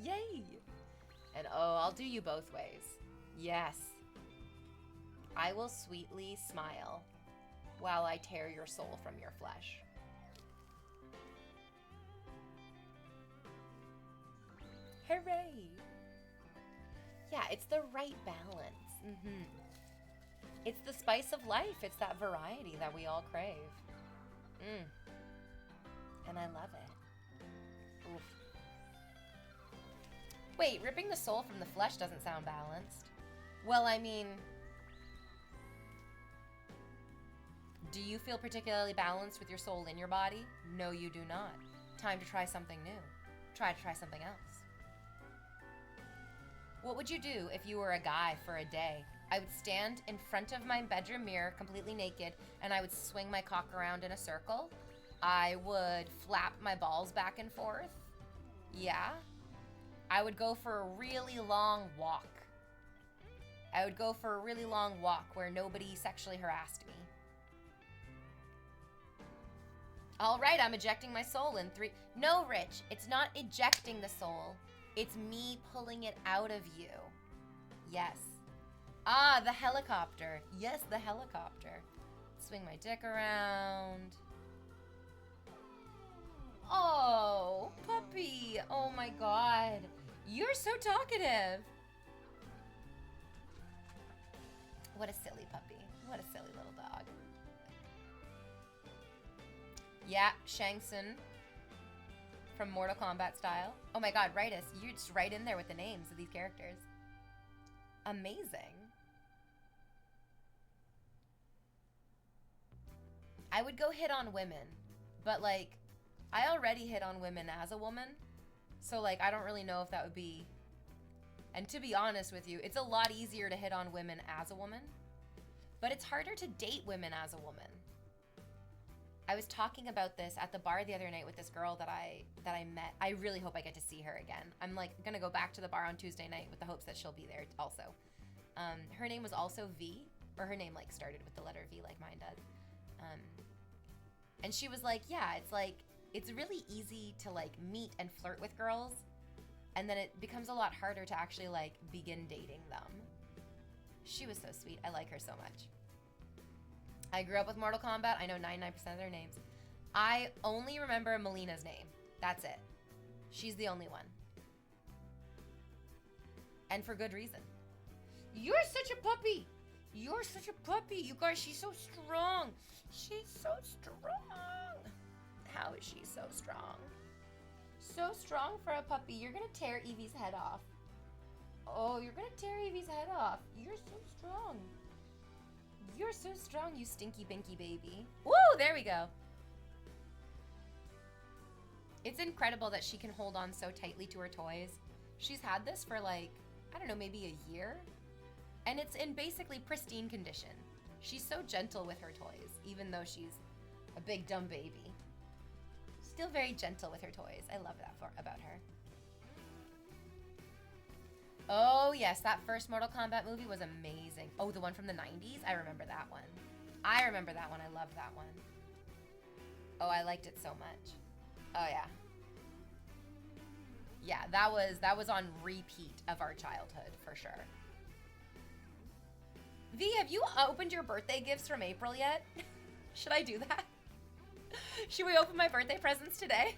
Yay! And oh, I'll do you both ways. Yes. I will sweetly smile while I tear your soul from your flesh. Hooray! Yeah, it's the right balance. Mm-hmm. It's the spice of life. It's that variety that we all crave. And I love it. Oof. Wait, ripping the soul from the flesh doesn't sound balanced. Well, I mean, do you feel particularly balanced with your soul in your body? No, you do not. Time to try something new. Try to try something else. What would you do if you were a guy for a day? I would stand in front of my bedroom mirror completely naked, and I would swing my cock around in a circle. I would flap my balls back and forth. Yeah. I would go for a really long walk. I would go for a really long walk where nobody sexually harassed me. All right, I'm ejecting my soul in 3. No, Rich, it's not ejecting the soul. It's me pulling it out of you. Yes. Ah, the helicopter. Yes, the helicopter. Swing my dick around. Oh, puppy. Oh my God. You're so talkative. What a silly puppy. What a silly little dog. Yeah, Shang Tsung from Mortal Kombat style. Oh my God, write us. You're just right in there with the names of these characters. Amazing. I would go hit on women, but like, I already hit on women as a woman, so like, I don't really know if that would be, and to be honest with you, it's a lot easier to hit on women as a woman, but it's harder to date women as a woman. I was talking about this at the bar the other night with this girl that I met. I really hope I get to see her again. I'm like gonna go back to the bar on Tuesday night with the hopes that she'll be there also. Her name was also V, or her name like started with the letter V like mine does. And she was like, yeah, it's like, it's really easy to like meet and flirt with girls, and then it becomes a lot harder to actually like begin dating them. She was so sweet. I like her so much. I grew up with Mortal Kombat. I know 99% of their names. I only remember Melina's name. That's it. She's the only one. And for good reason. You're such a puppy. You're such a puppy. You guys, she's so strong. She's so strong. How is she so strong? So strong for a puppy. You're going to tear Evie's head off. Oh, you're going to tear Evie's head off. You're so strong. You're so strong, you stinky binky baby. Woo, there we go. It's incredible that she can hold on so tightly to her toys. She's had this for like, I don't know, maybe a year. And it's in basically pristine condition. She's so gentle with her toys, even though she's a big dumb baby. Still very gentle with her toys. I love that about her. Oh, yes, that first Mortal Kombat movie was amazing. Oh, the one from the 90s? I remember that one. I remember that one. I loved that one. Oh, I liked it so much. Oh, yeah. Yeah, that was on repeat of our childhood, for sure. V, have you opened your birthday gifts from April yet? Should I do that? Should we open my birthday presents today?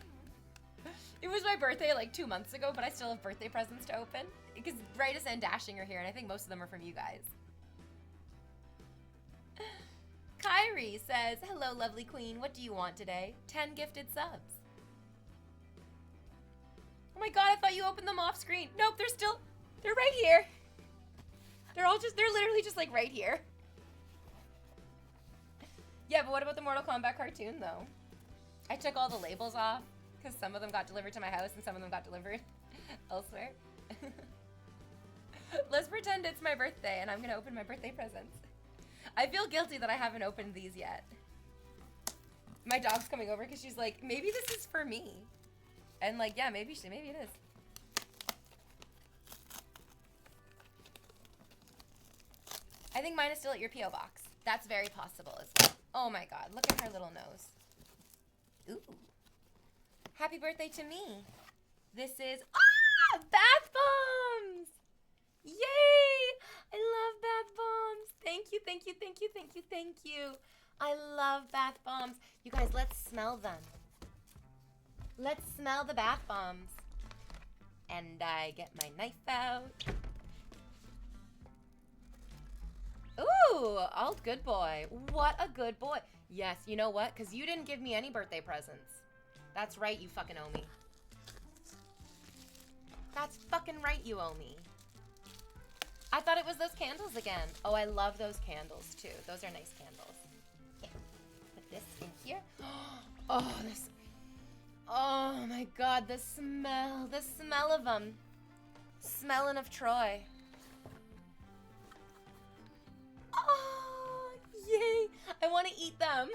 It was my birthday like 2 months ago, but I still have birthday presents to open. Because Brightus and Dashing are here, and I think most of them are from you guys. Kyrie says, hello, lovely queen. What do you want today? 10 gifted subs. Oh my God, I thought you opened them off screen. Nope, they're right here. They're literally just like right here. Yeah, but what about the Mortal Kombat cartoon though? I took all the labels off because some of them got delivered to my house and some of them got delivered elsewhere. Let's pretend it's my birthday and I'm gonna open my birthday presents. I feel guilty that I haven't opened these yet. My dog's coming over because she's like, maybe this is for me. And like, yeah, maybe it is. I think mine is still at your P.O. box. That's very possible as well. Oh my God, look at her little nose. Ooh. Happy birthday to me. This is, bath bombs! Yay! I love bath bombs. Thank you, thank you, thank you, thank you, thank you. I love bath bombs. You guys, let's smell them. Let's smell the bath bombs. And I get my knife out. Ooh, old good boy. What a good boy. Yes, you know what? Because you didn't give me any birthday presents. That's right, you fucking owe me. That's fucking right, you owe me. I thought it was those candles again. Oh, I love those candles too. Those are nice candles. Yeah. Put this in here. Oh, this. Oh my God, the smell of them. Smelling of Troy. Oh, yay. I want to eat them.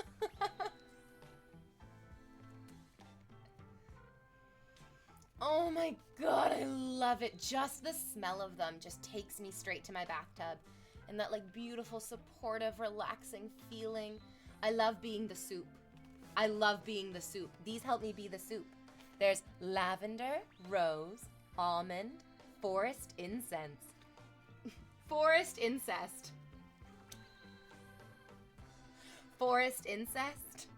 Oh my god, I love it. Just the smell of them just takes me straight to my bathtub. And that like beautiful, supportive, relaxing feeling. I love being the soup. I love being the soup. These help me be the soup. There's lavender, rose, almond, forest incense. Forest incest. Forest incest.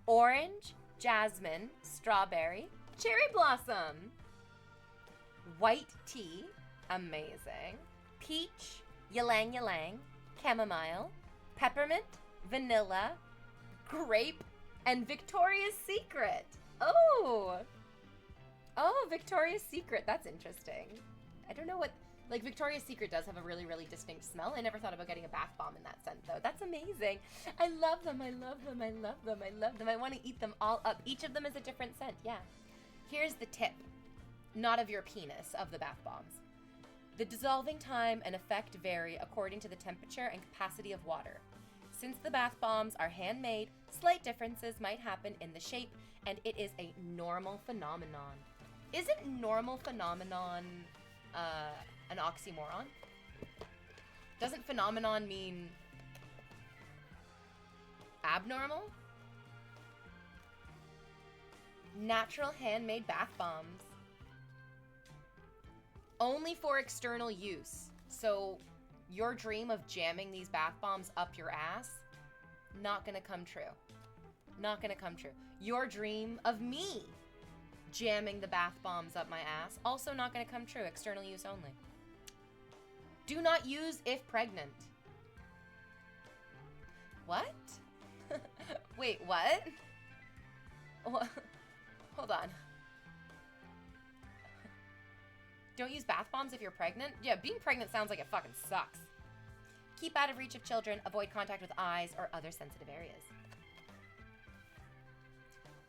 Orange, jasmine, strawberry, cherry blossom. White tea, amazing. Peach, ylang ylang, chamomile, peppermint, vanilla, grape, and Victoria's Secret. Oh, Victoria's Secret. That's interesting. I don't know what, like Victoria's Secret does have a really, really distinct smell. I never thought about getting a bath bomb in that scent though. That's amazing. I love them. I love them. I love them. I love them. I want to eat them all up. Each of them is a different scent. Yeah. Here's the tip. Not of your penis, of the bath bombs. The dissolving time and effect vary according to the temperature and capacity of water. Since the bath bombs are handmade, slight differences might happen in the shape, and it is a normal phenomenon. Isn't normal phenomenon an oxymoron? Doesn't phenomenon mean abnormal? Natural handmade bath bombs. Only for external use. So your dream of jamming these bath bombs up your ass, not gonna come true. Not gonna come true. Your dream of me jamming the bath bombs up my ass, also not gonna come true. External use only. Do not use if pregnant. What? Wait, what? Hold on. Don't use bath bombs if you're pregnant? Yeah, being pregnant sounds like it fucking sucks. Keep out of reach of children. Avoid contact with eyes or other sensitive areas.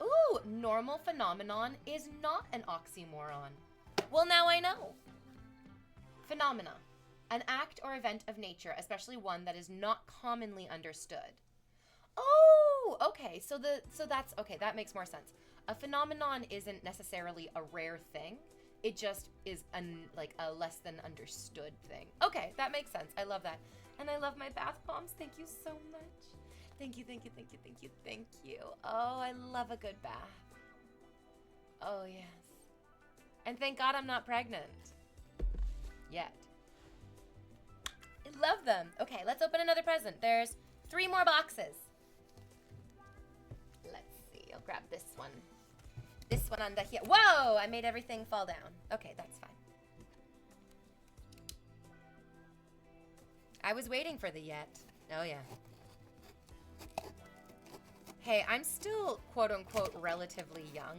Ooh, normal phenomenon is not an oxymoron. Well, now I know. Phenomena. An act or event of nature, especially one that is not commonly understood. Oh, okay. So that's okay. That makes more sense. A phenomenon isn't necessarily a rare thing. It just is like a less than understood thing. Okay, that makes sense. I love that. And I love my bath bombs. Thank you so much. Thank you, thank you, thank you, thank you, thank you. Oh, I love a good bath. Oh, yes. And thank God I'm not pregnant. Yet. I love them. Okay, let's open another present. There's 3 more boxes. Let's see. I'll grab this one. This one under here. Whoa! I made everything fall down. Okay, that's fine. I was waiting for the yet. Oh, yeah. Hey, I'm still, quote unquote, relatively young.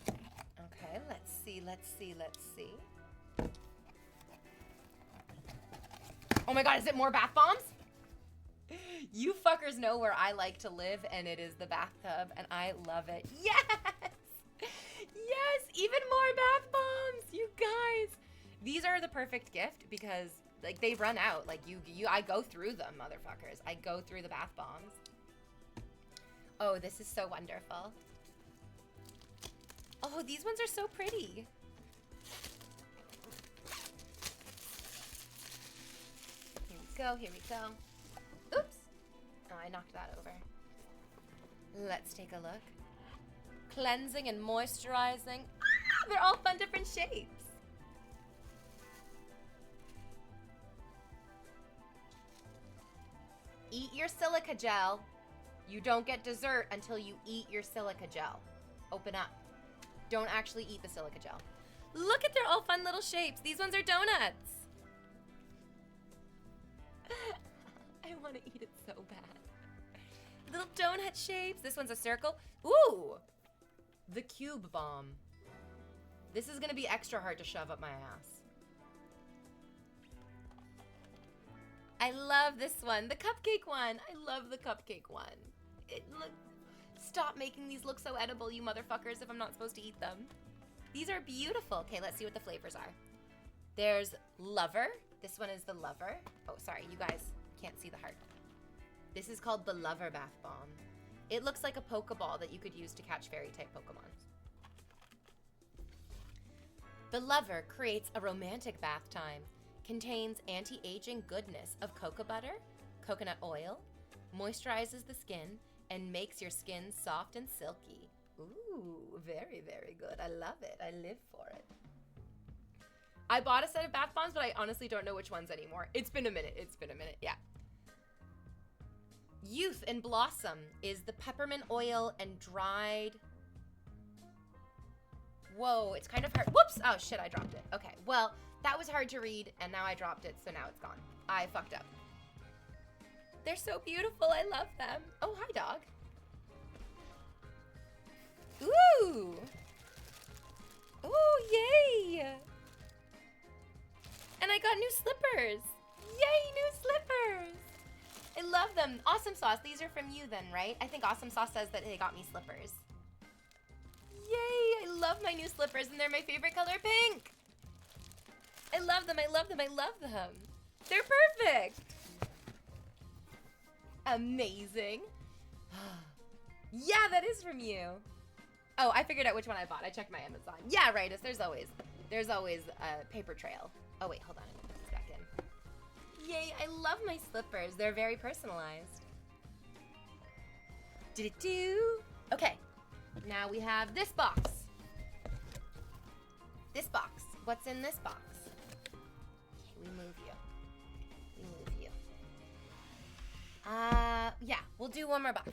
Okay, let's see, let's see, let's see. Oh my God, is it more bath bombs? You fuckers know where I like to live, and it is the bathtub, and I love it. Yes! Yes, even more bath bombs, you guys. These are the perfect gift because, like, they run out. Like, I go through them, motherfuckers. I go through the bath bombs. Oh, this is so wonderful. Oh, these ones are so pretty. Here we go, here we go. Oops. Oh, I knocked that over. Let's take a look. Cleansing and moisturizing. Ah, they're all fun different shapes. Eat your silica gel. You don't get dessert until you eat your silica gel. Open up. Don't actually eat the silica gel. Look at, they're all fun little shapes. These ones are donuts. I want to eat it so bad. Little donut shapes. This one's a circle. Ooh, the cube bomb. This is gonna be extra hard to shove up my ass. I love this one, the cupcake one. I love the cupcake one. Stop making these look so edible, you motherfuckers, if I'm not supposed to eat them. These are beautiful. Okay, let's see what the flavors are. There's Lover. This one is the Lover. Oh, sorry, you guys can't see the heart. This is called the Lover Bath Bomb. It looks like a Pokeball that you could use to catch fairy-type Pokemon. The Lover creates a romantic bath time. Contains anti-aging goodness of cocoa butter, coconut oil, moisturizes the skin, and makes your skin soft and silky. Ooh, very, very good. I love it. I live for it. I bought a set of bath bombs, but I honestly don't know which ones anymore. It's been a minute. It's been a minute. Yeah. Youth and Blossom is the peppermint oil and dried... Whoa, it's kind of hard. Whoops! Oh, shit, I dropped it. Okay, well, that was hard to read, and now I dropped it, so now it's gone. I fucked up. They're so beautiful. I love them. Oh, hi, dog. Ooh. Ooh, yay. And I got new slippers. Yay, new slippers. I love them. Awesome Sauce. These are from you then, right? I think Awesome Sauce says that they got me slippers. Yay, I love my new slippers, and they're my favorite color, pink. I love them. I love them. I love them. They're perfect. Amazing. Yeah, that is from you. Oh, I figured out which one I bought. I checked my Amazon. Yeah, right. There's always a paper trail. Oh wait, hold on. I'm gonna put this back in. Yay! I love my slippers. They're very personalized. Do-do-do. Okay. Now we have this box. This box. What's in this box? Okay, we move you. We move you. Yeah, we'll do one more box.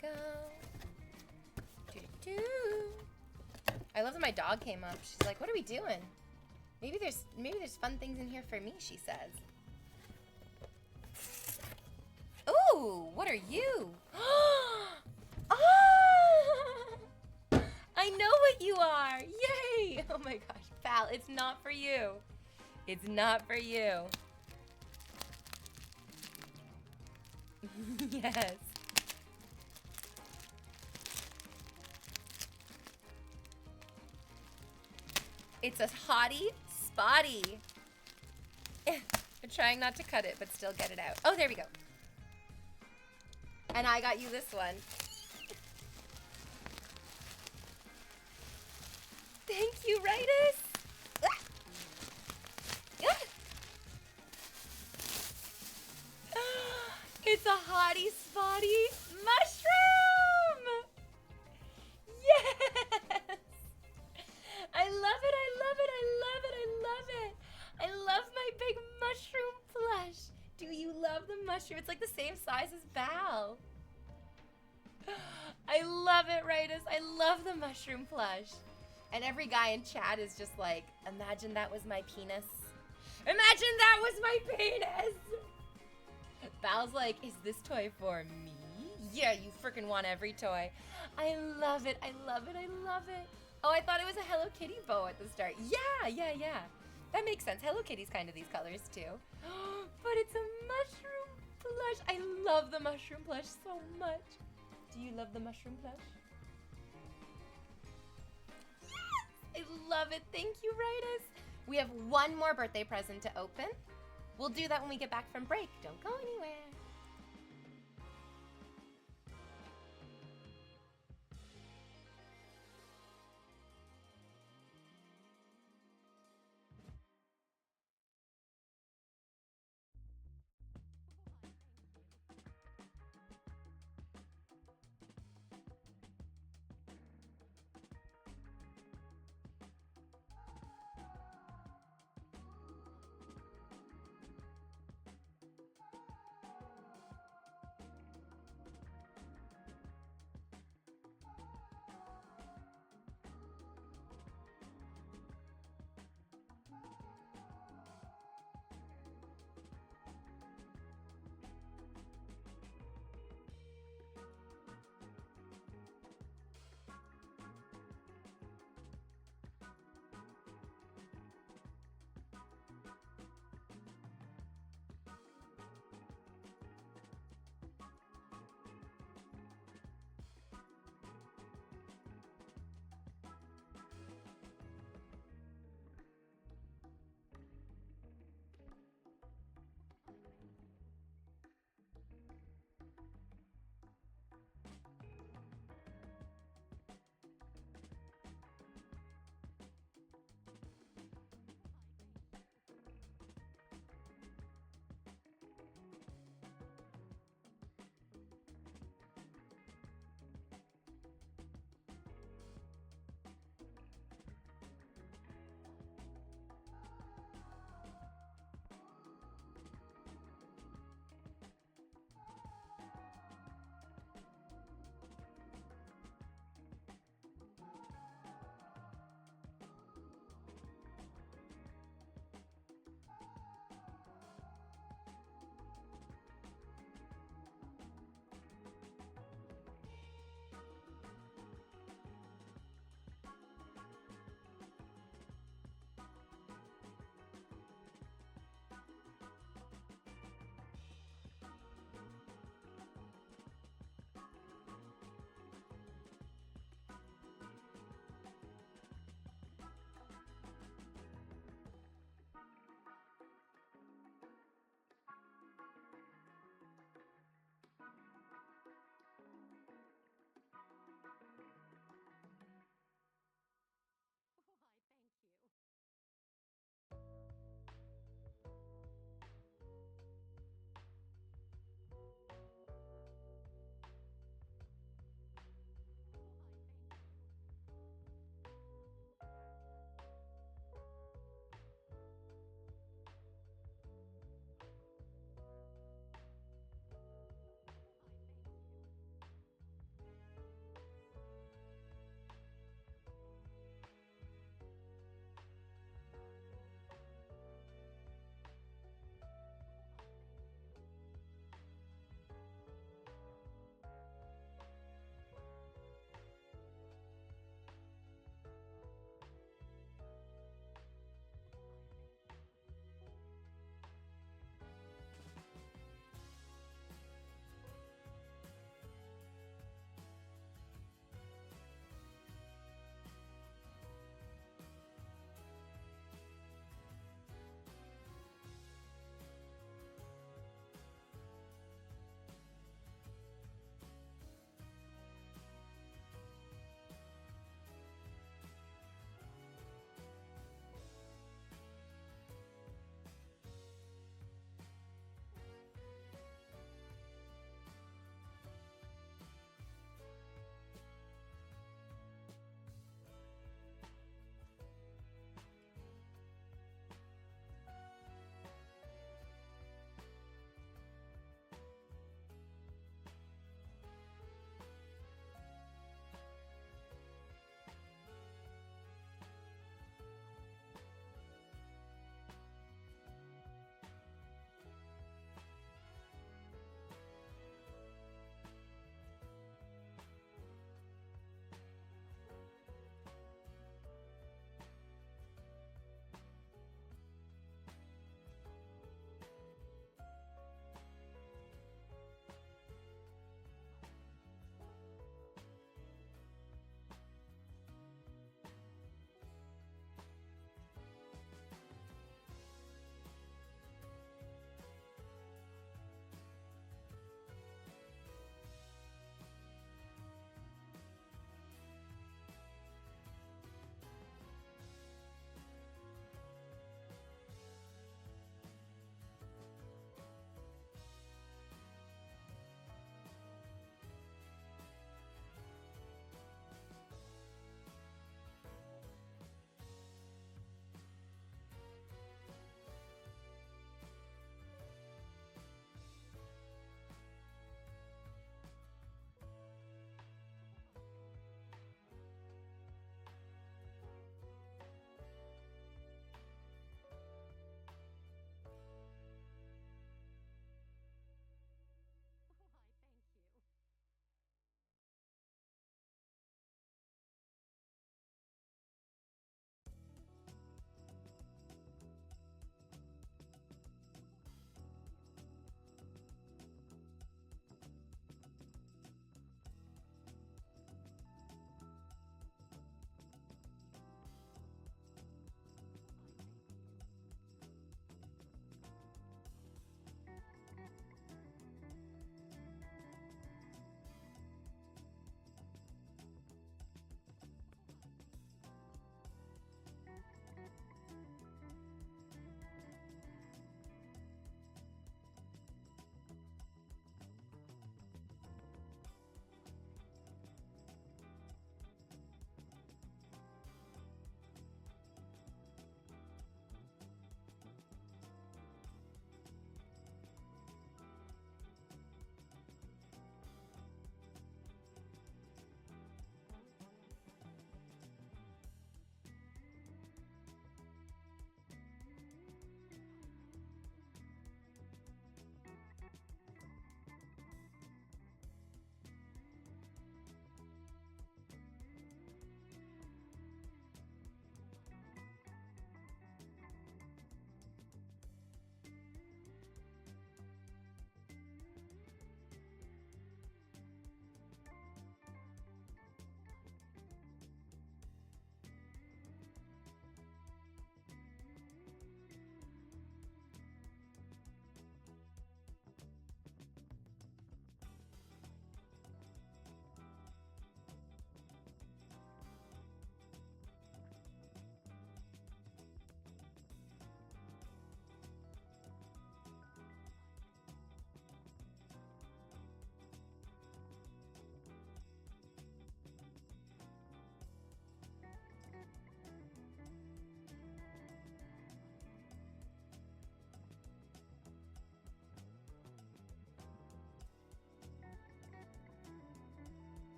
Go. Do-do-do. I love that my dog came up. She's like, "What are we doing?" Maybe there's fun things in here for me, she says. Ooh, what are you? Oh! I know what you are. Yay! Oh my gosh, pal, it's not for you. It's not for you. Yes. It's a hottie spotty. I'm trying not to cut it, but still get it out. Oh, there we go. And I got you this one. Thank you, Ritus. It's a hottie spotty mushroom. Yes. I love it, I love it, I love it, I love it. I love my big mushroom plush. Do you love the mushroom? It's like the same size as Val. I love it, Ritus. I love the mushroom plush. And every guy in chat is just like, imagine that was my penis. Imagine that was my penis. Val's like, is this toy for me? Yeah, you freaking want every toy. I love it, I love it, I love it. Oh, I thought it was a Hello Kitty bow at the start. Yeah. That makes sense. Hello Kitty's kind of these colors too. But it's a mushroom plush. I love the mushroom plush so much. Do you love the mushroom plush? Yes! I love it. Thank you, Ritus. We have one more birthday present to open. We'll do that when we get back from break. Don't go anywhere.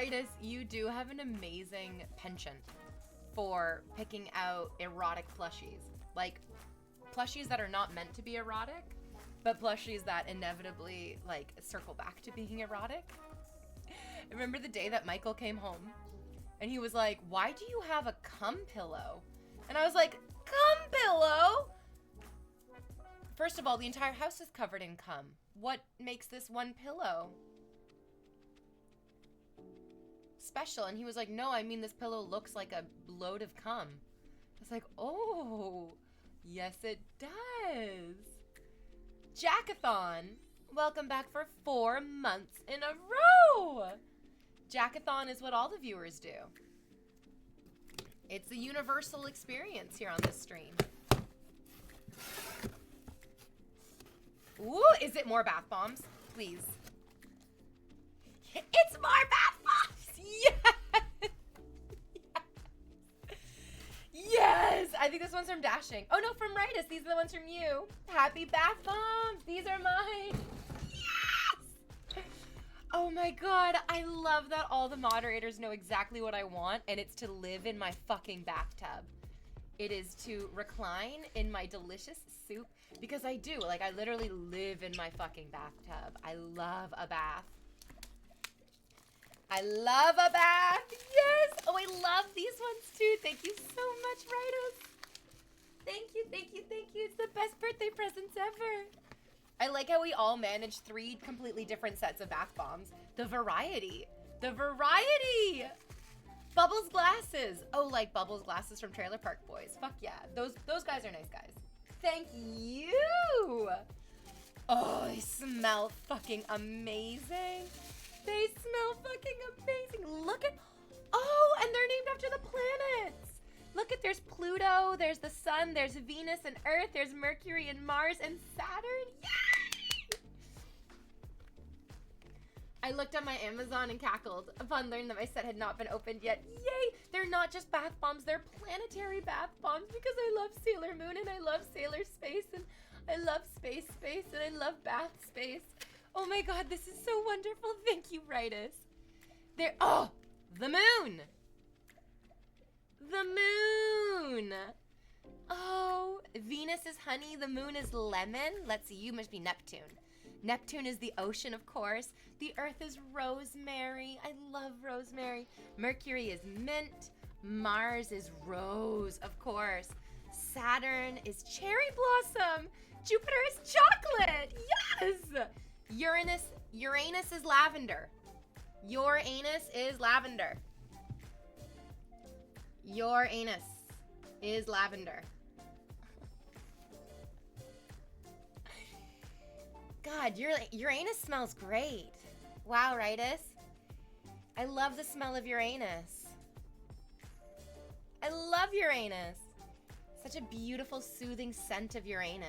Ritus, you do have an amazing penchant for picking out erotic plushies. Like, plushies that are not meant to be erotic, but plushies that inevitably, like, circle back to being erotic. I remember the day that Michael came home, and he was like, why do you have a cum pillow? And I was like, cum pillow? First of all, the entire house is covered in cum. What makes this one pillow special? And he was like, no, I mean this pillow looks like a load of cum. I was like, oh, yes it does. Jackathon, welcome back for 4 months in a row. Jackathon is what all the viewers do. It's a universal experience here on this stream. Ooh, is it more bath bombs? Please. It's more bath bombs! Yes! Yes! I think this one's from Dashing. Oh no, from Ritus. These are the ones from you. Happy bath bombs! These are mine. Yes! Oh my god, I love that all the moderators know exactly what I want, and it's to live in my fucking bathtub. It is to recline in my delicious soup, because I do. Like, I literally live in my fucking bathtub. I love a bath. I love a bath. Yes. Oh, I love these ones too. Thank you so much, Ritos. Thank you, thank you, thank you. It's the best birthday presents ever. I like how we all managed 3 completely different sets of bath bombs. The variety. The variety. Bubbles glasses. Oh, like Bubbles glasses from Trailer Park Boys. Fuck yeah. Those guys are nice guys. Thank you. Oh, they smell fucking amazing. They smell fucking amazing. Look at, oh, and they're named after the planets. Look at, there's Pluto, there's the sun, there's Venus and Earth, there's Mercury and Mars and Saturn. Yay! I looked on my Amazon and cackled upon learning that my set had not been opened yet. Yay! They're not just bath bombs, they're planetary bath bombs, because I love Sailor Moon and I love Sailor Space and I love space and I love bath space. Oh my god, this is so wonderful. Thank you, Ritus. There, oh, the moon. The moon. Oh, Venus is honey, the moon is lemon. Let's see, you must be Neptune. Neptune is the ocean, of course. The earth is rosemary. I love rosemary. Mercury is mint. Mars is rose, of course. Saturn is cherry blossom. Jupiter is chocolate. Yes. Uranus is lavender. Your anus is lavender. Your anus is lavender. God, your anus smells great. Wow, Ritus. I love the smell of Uranus. I love Uranus. Such a beautiful, soothing scent of Uranus.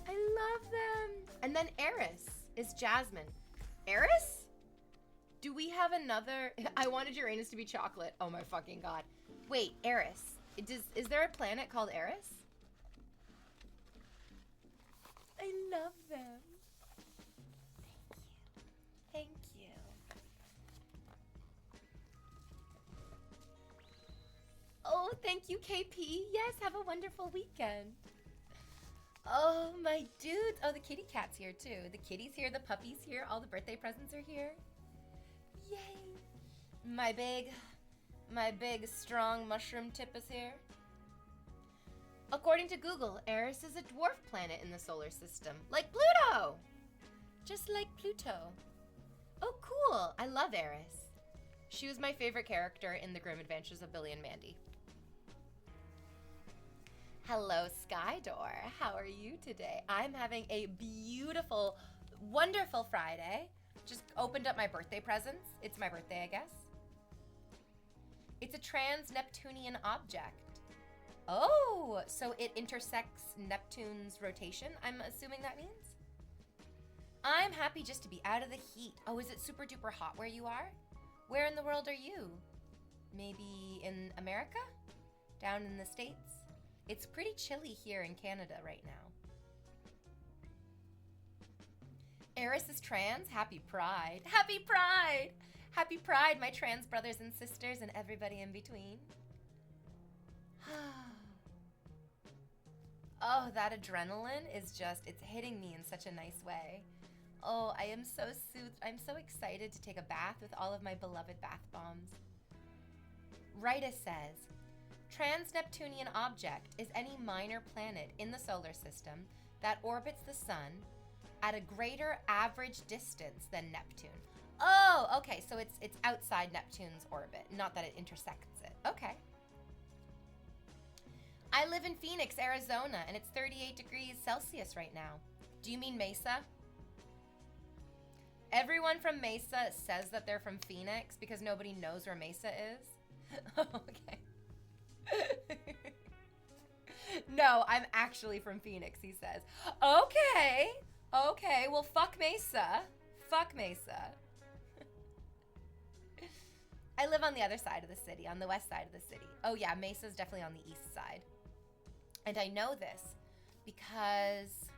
I love them. And then Eris is jasmine. Eris? Do we have another? I wanted Uranus to be chocolate. Oh my fucking god. Wait, Eris. Is there a planet called Eris? I love them. Thank you. Oh, thank you, KP. Yes, have a wonderful weekend. Oh, my dudes. Oh, the kitty cat's here, too. The kitty's here, the puppy's here, all the birthday presents are here. Yay. My big, strong mushroom tip is here. According to Google, Eris is a dwarf planet in the solar system, like Pluto! Just like Pluto. Oh, cool. I love Eris. She was my favorite character in The Grim Adventures of Billy and Mandy. Hello, Skydor. How are you today? I'm having a beautiful, wonderful Friday. Just opened up my birthday presents. It's my birthday, I guess. It's a trans-Neptunian object. Oh, so it intersects Neptune's rotation, I'm assuming that means? I'm happy just to be out of the heat. Oh, is it super duper hot where you are? Where in the world are you? Maybe in America? Down in the States? It's pretty chilly here in Canada right now. Eris is trans. Happy Pride. Happy Pride! Happy Pride, my trans brothers and sisters and everybody in between. Oh, that adrenaline is just, it's hitting me in such a nice way. Oh, I am so soothed. I'm so excited to take a bath with all of my beloved bath bombs. Rita says, trans-Neptunian object is any minor planet in the solar system that orbits the sun at a greater average distance than Neptune. Oh, okay, so it's outside Neptune's orbit, not that it intersects it. Okay. I live in Phoenix, Arizona, and it's 38 degrees Celsius right now. Do you mean Mesa? Everyone from Mesa says that they're from Phoenix because nobody knows where Mesa is. Okay. No, I'm actually from Phoenix, he says. Okay. Okay, well, fuck Mesa. Fuck Mesa. I live on the other side of the city, on the west side of the city. Oh yeah, Mesa's definitely on the east side. And I know this because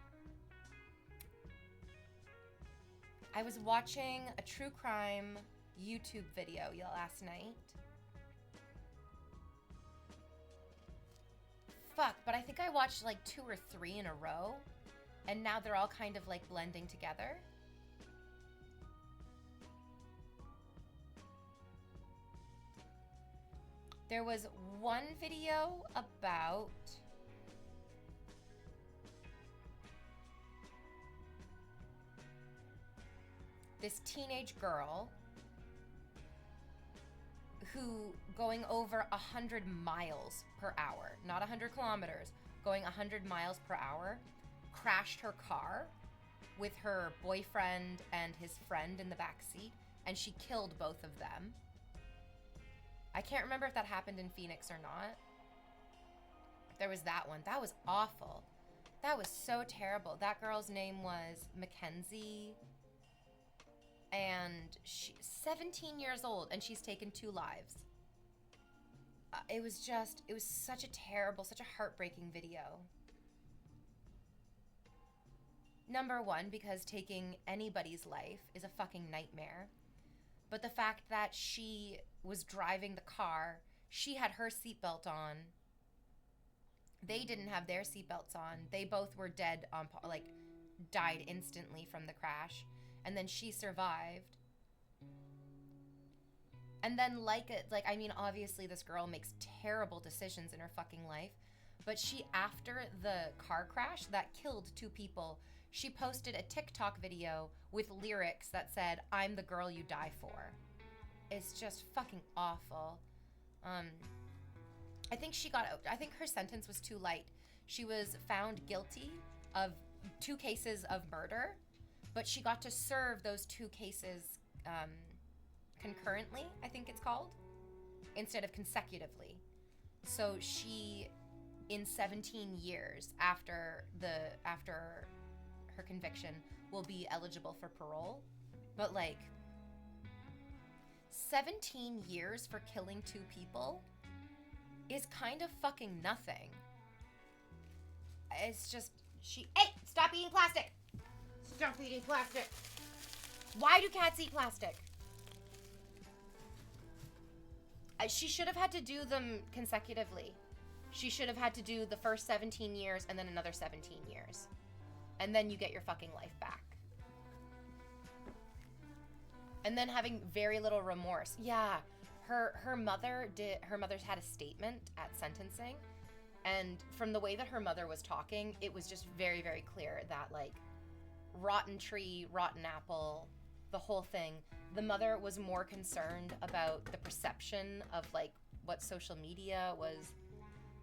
I was watching a true crime YouTube video last night. Fuck, but I think I watched like 2 or 3 in a row, and now they're all kind of like blending together. There was one video about this teenage girl who, going over 100 miles per hour, not 100 kilometers, going 100 miles per hour, crashed her car with her boyfriend and his friend in the back seat, and she killed both of them. I can't remember if that happened in Phoenix or not. There was that one. That was awful. That was so terrible. That girl's name was Mackenzie, and she's 17 years old, and she's taken 2 lives. It was such a terrible, such a heartbreaking video. Number one, because taking anybody's life is a fucking nightmare. But the fact that she was driving the car, she had her seatbelt on. They didn't have their seatbelts on. They both were dead, died instantly from the crash. And then she survived. And then obviously this girl makes terrible decisions in her fucking life. But she, after the car crash that killed 2 people, she posted a TikTok video with lyrics that said, "I'm the girl you die for." It's just fucking awful. I think her sentence was too light. She was found guilty of 2 cases of murder, but she got to serve those 2 cases concurrently, I think it's called, instead of consecutively. So she, in 17 years after her conviction, will be eligible for parole. But 17 years for killing 2 people is kind of fucking nothing. It's just, hey, stop eating plastic. Stop eating plastic. Why do cats eat plastic? She should have had to do them consecutively. She should have had to do the first 17 years and then another 17 years. And then you get your fucking life back. And then having very little remorse. Yeah, her mother's had a statement at sentencing, and from the way that her mother was talking, it was just very, very clear that rotten tree, rotten apple, the whole thing. The mother was more concerned about the perception of what social media was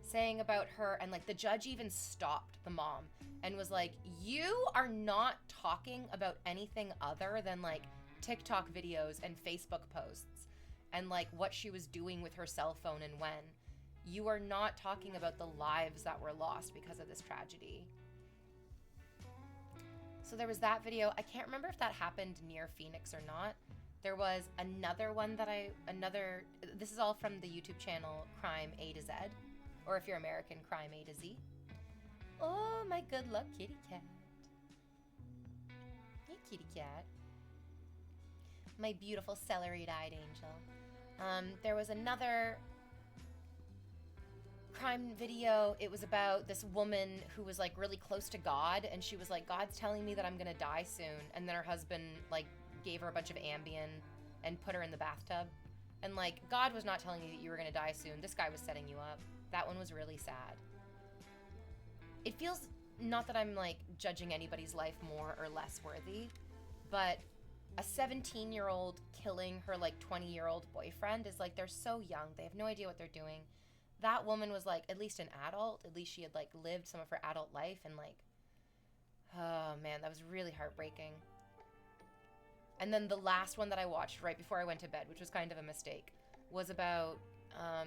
saying about her, and the judge even stopped the mom and was like, "You are not talking about anything other than TikTok videos and Facebook posts and what she was doing with her cell phone and when. You are not talking about the lives that were lost because of this tragedy." So there was that video. I can't remember if that happened near Phoenix or not. There was another one this is all from the YouTube channel Crime A to Z, or if you're American, Crime A to Z. Oh, my good luck kitty cat. Hey, kitty cat. My beautiful celery-eyed angel. There was another crime video. It was about this woman who was like really close to God, and she was like, God's telling me that I'm gonna die soon. And then her husband like gave her a bunch of Ambien and put her in the bathtub. And like, God was not telling you that you were gonna die soon. This guy was setting you up. That one was really sad. It feels, not that I'm like judging anybody's life more or less worthy, but a 17-year-old killing her like 20-year-old boyfriend is like, they're so young. They have no idea what they're doing. That woman was like at least an adult. At least she had like lived some of her adult life, and like, oh man, that was really heartbreaking. And then the last one that I watched right before I went to bed, which was kind of a mistake, was about, I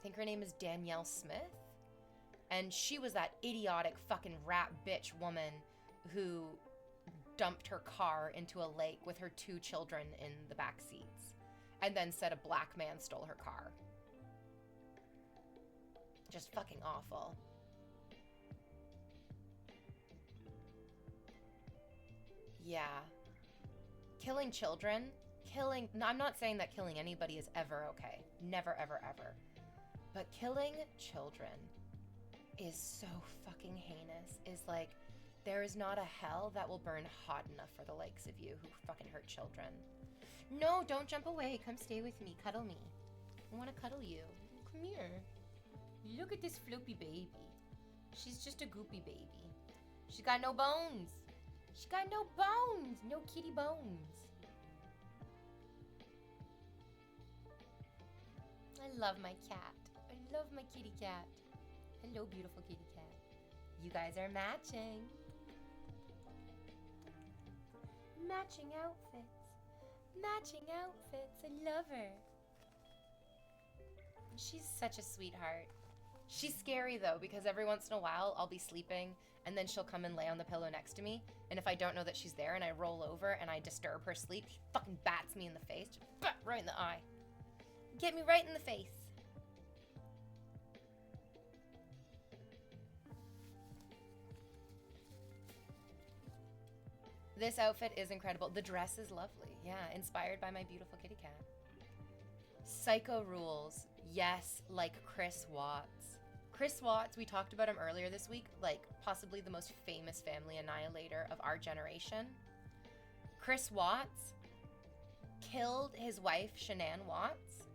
think her name is Danielle Smith. And she was that idiotic fucking rat bitch woman who dumped her car into a lake with her 2 children in the back seats, and then said a black man stole her car. Just fucking awful. Yeah. Killing children, no, I'm not saying that killing anybody is ever okay. Never, ever, ever. But killing children is so fucking heinous. Is like, there is not a hell that will burn hot enough for the likes of you who fucking hurt children. No, don't jump away. Come stay with me. Cuddle me. I want to cuddle you. Come here. Look at this floopy baby. She's just a goopy baby. She got no bones. She got no bones. No kitty bones. I love my cat. I love my kitty cat. Hello, beautiful kitty cat. You guys are matching. Matching outfits. Matching outfits. I love her. She's such a sweetheart. She's scary though, because every once in a while I'll be sleeping and then she'll come and lay on the pillow next to me. And if I don't know that she's there and I roll over and I disturb her sleep, she fucking bats me in the face. Just right in the eye. Get me right in the face. This outfit is incredible. The dress is lovely. Yeah, inspired by my beautiful kitty cat. Psycho rules. Yes, like Chris Watts. Chris Watts, we talked about him earlier this week, like possibly the most famous family annihilator of our generation. Chris Watts killed his wife, Shanann Watts,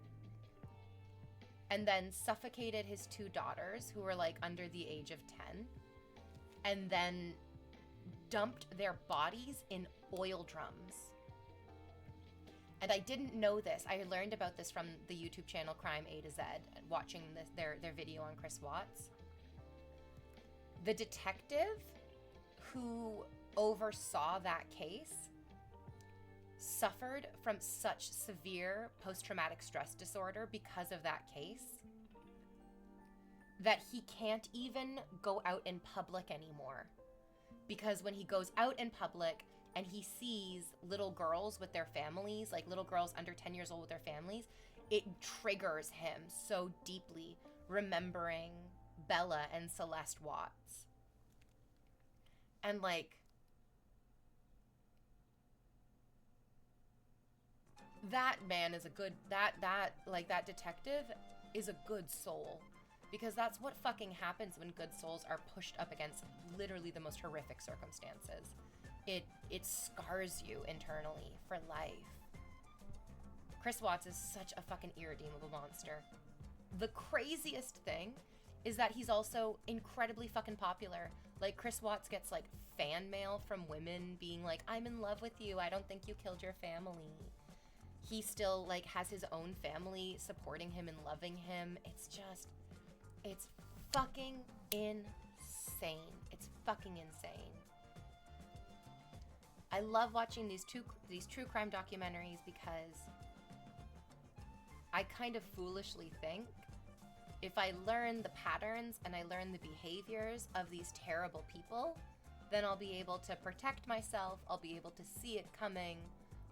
and then suffocated his 2 daughters who were like under the age of 10, and then dumped their bodies in oil drums. And I didn't know this. I learned about this from the YouTube channel Crime A to Z, watching their video on Chris Watts. The detective who oversaw that case suffered from such severe post-traumatic stress disorder because of that case that he can't even go out in public anymore. Because when he goes out in public and he sees little girls with their families, like little girls under 10 years old with their families, it triggers him so deeply, remembering Bella and Celeste Watts. And like, that man is a good, that detective is a good soul. Because that's what fucking happens when good souls are pushed up against literally the most horrific circumstances. It scars you internally for life. Chris Watts is such a fucking irredeemable monster. The craziest thing is that he's also incredibly fucking popular. Like, Chris Watts gets like fan mail from women being like, I'm in love with you. I don't think you killed your family. He still like has his own family supporting him and loving him. It's fucking insane. It's fucking insane. I love watching these true crime documentaries because I kind of foolishly think if I learn the patterns and I learn the behaviors of these terrible people, then I'll be able to protect myself, I'll be able to see it coming,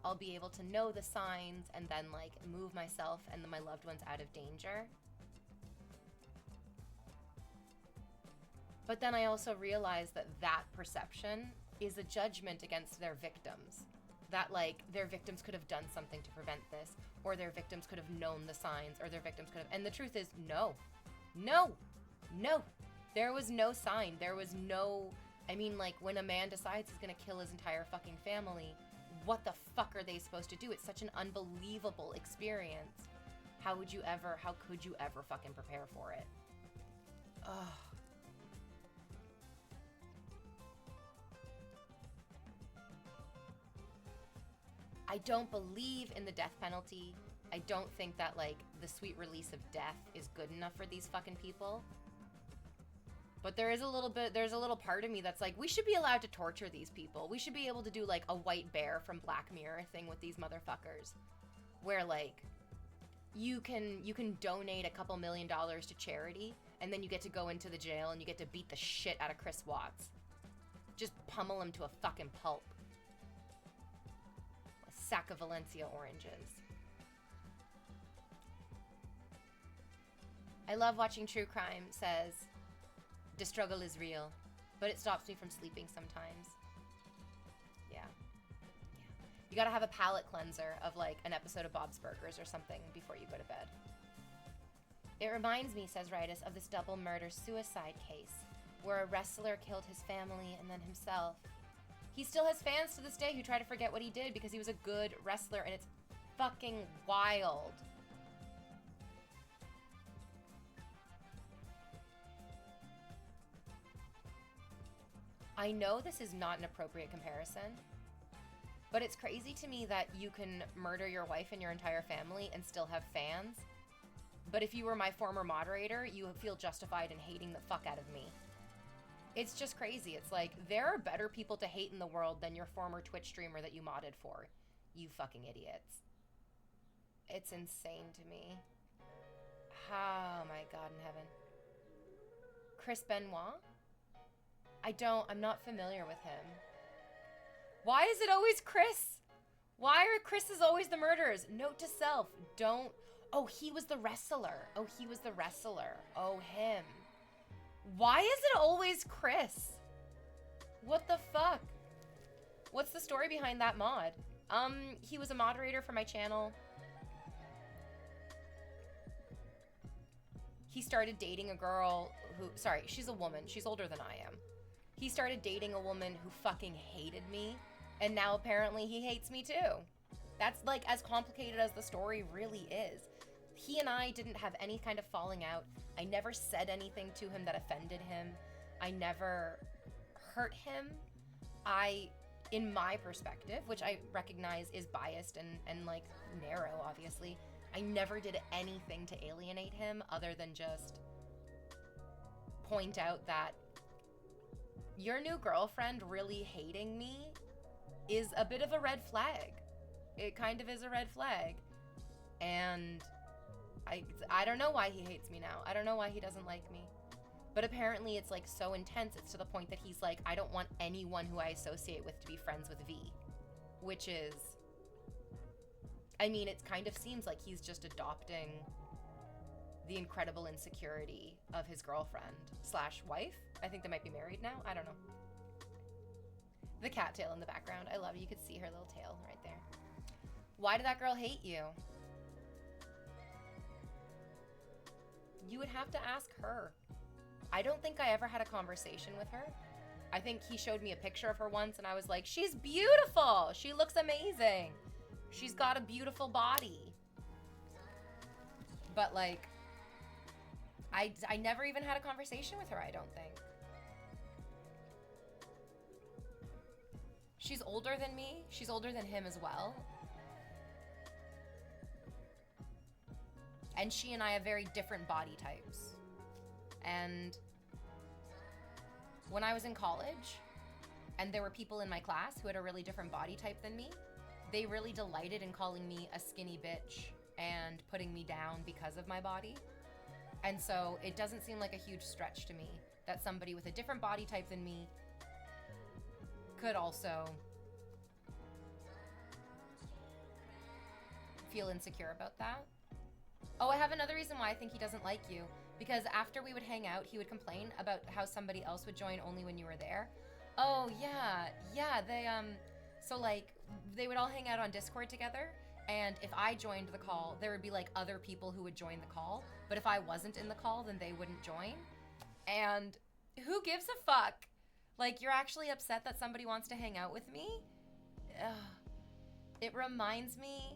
I'll be able to know the signs and then like move myself and my loved ones out of danger. But then I also realized that perception is a judgment against their victims. that, like, their victims could have done something to prevent this, or their victims could have known the signs, or their victims could have, and the truth is, no. There was no sign. There was no, I mean, like, when a man decides he's gonna kill his entire fucking family, what the fuck are they supposed to do? It's such an unbelievable experience. How could you ever fucking prepare for it? Ugh. I don't believe in the death penalty. I don't think that, like, the sweet release of death is good enough for these fucking people. But there's a little part of me that's like, we should be allowed to torture these people. We should be able to do, like, a White Bear from Black Mirror thing with these motherfuckers. Where, like, you can donate a couple $1 million to charity, and then you get to go into the jail and you get to beat the shit out of Chris Watts. Just pummel him to a fucking pulp. A sack of Valencia oranges. I love watching true crime, says, the struggle is real, but it stops me from sleeping sometimes. Yeah. You gotta have a palate cleanser of, like, an episode of Bob's Burgers or something before you go to bed. It reminds me, says Ritus, of this double murder-suicide case, where a wrestler killed his family and then himself. He still has fans to this day who try to forget what he did because he was a good wrestler, and it's fucking wild. I know this is not an appropriate comparison, but it's crazy to me that you can murder your wife and your entire family and still have fans. But if you were my former moderator, you feel justified in hating the fuck out of me. It's just crazy. It's like, there are better people to hate in the world than your former Twitch streamer that you modded for. You fucking idiots. It's insane to me. Oh my God in heaven. Chris Benoit? I'm not familiar with him. Why is it always Chris? Why are Chris's always the murderers? Note to self, don't. Oh, he was the wrestler. Oh, him. Why is it always Chris? What the fuck? What's the story behind that mod? He was a moderator for my channel. He started dating a girl who, sorry, she's a woman. She's older than I am. He started dating a woman who fucking hated me, and now apparently he hates me too. That's, like, as complicated as the story really is. He and I didn't have any kind of falling out. I never said anything to him that offended him. I never hurt him. In my perspective, which I recognize is biased and like narrow, obviously, I never did anything to alienate him other than just point out that your new girlfriend really hating me is a bit of a red flag. It kind of is a red flag. And I don't know why he hates me now. I don't know why he doesn't like me. But apparently it's, like, so intense. It's to the point that he's like, I don't want anyone who I associate with to be friends with V. Which is, I mean, it kind of seems like he's just adopting the incredible insecurity of his girlfriend / wife. I think they might be married now. I don't know. The cattail in the background. I love it. You could see her little tail right there. Why did that girl hate you? You would have to ask her. I don't think I ever had a conversation with her. I think he showed me a picture of her once and I was like, she's beautiful. She looks amazing. She's got a beautiful body. But, like, I never even had a conversation with her, I don't think. She's older than me. She's older than him as well. And she and I have very different body types. And when I was in college, and there were people in my class who had a really different body type than me, they really delighted in calling me a skinny bitch and putting me down because of my body. And so it doesn't seem like a huge stretch to me that somebody with a different body type than me could also feel insecure about that. Oh, I have another reason why I think he doesn't like you. Because after we would hang out, he would complain about how somebody else would join only when you were there. Oh, yeah, they, so, like, they would all hang out on Discord together. And if I joined the call, there would be like other people who would join the call. But if I wasn't in the call, then they wouldn't join. And who gives a fuck? Like, you're actually upset that somebody wants to hang out with me? Ugh. It reminds me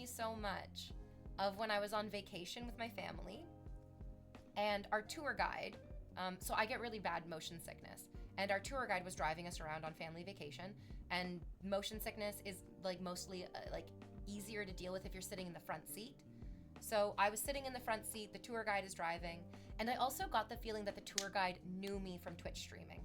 so much of when I was on vacation with my family and our tour guide. So I get really bad motion sickness, and our tour guide was driving us around on family vacation, and motion sickness is like mostly like easier to deal with if you're sitting in the front seat. So I was sitting in the front seat, the tour guide is driving, and I also got the feeling that the tour guide knew me from Twitch streaming.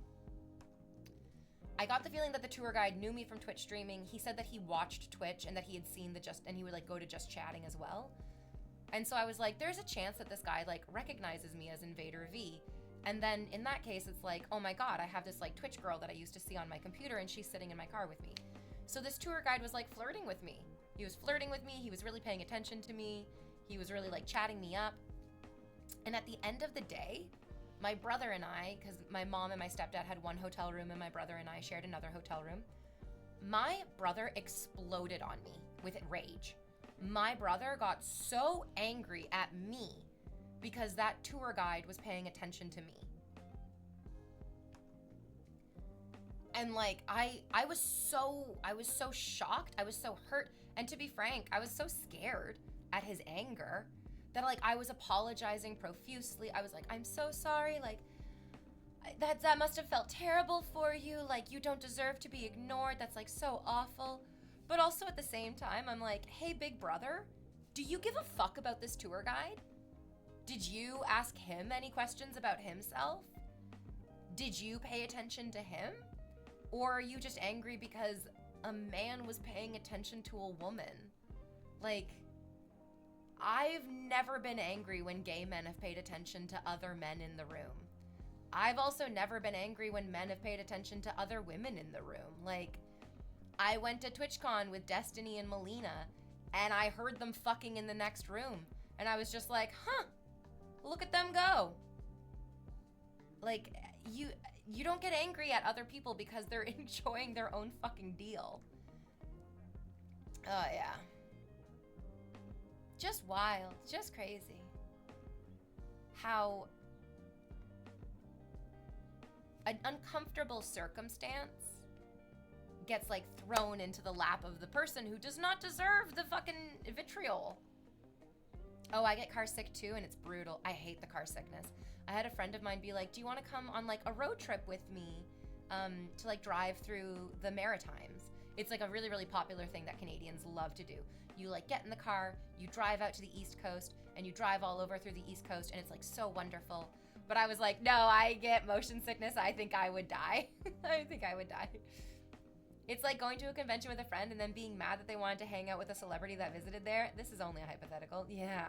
I got the feeling that the tour guide knew me from Twitch streaming. He said that he watched Twitch and that he had seen and he would like go to Just Chatting as well. And so I was like, there's a chance that this guy like recognizes me as Invader V. And then in that case, it's like, oh my God, I have this like Twitch girl that I used to see on my computer and she's sitting in my car with me. So this tour guide was like flirting with me. He was flirting with me. He was really paying attention to me. He was really like chatting me up. And at the end of the day, my brother and I, because my mom and my stepdad had one hotel room and my brother and I shared another hotel room, my brother exploded on me with rage. My brother got so angry at me because that tour guide was paying attention to me. And like, I was so shocked. I was so hurt. And to be frank, I was so scared at his anger that like I was apologizing profusely. I was like, I'm so sorry. Like, that must have felt terrible for you. Like, you don't deserve to be ignored. That's like so awful. But also at the same time, I'm like, hey, big brother, do you give a fuck about this tour guide? Did you ask him any questions about himself? Did you pay attention to him? Or are you just angry because a man was paying attention to a woman? Like, I've never been angry when gay men have paid attention to other men in the room. I've also never been angry when men have paid attention to other women in the room. Like, I went to TwitchCon with Destiny and Melina, and I heard them fucking in the next room. And I was just like, huh, look at them go. Like, you don't get angry at other people because they're enjoying their own fucking deal. Oh, yeah. Just wild, just crazy. How an uncomfortable circumstance gets like thrown into the lap of the person who does not deserve the fucking vitriol. Oh, I get car sick too, and it's brutal. I hate the car sickness. I had a friend of mine be like, do you want to come on like a road trip with me to like drive through the Maritimes? It's like a really, really popular thing that Canadians love to do. You like get in the car, you drive out to the East Coast, and you drive all over through the East Coast, and it's like so wonderful. But I was like, no, I get motion sickness. I think I would die. I think I would die. It's like going to a convention with a friend and then being mad that they wanted to hang out with a celebrity that visited there. This is only a hypothetical. Yeah.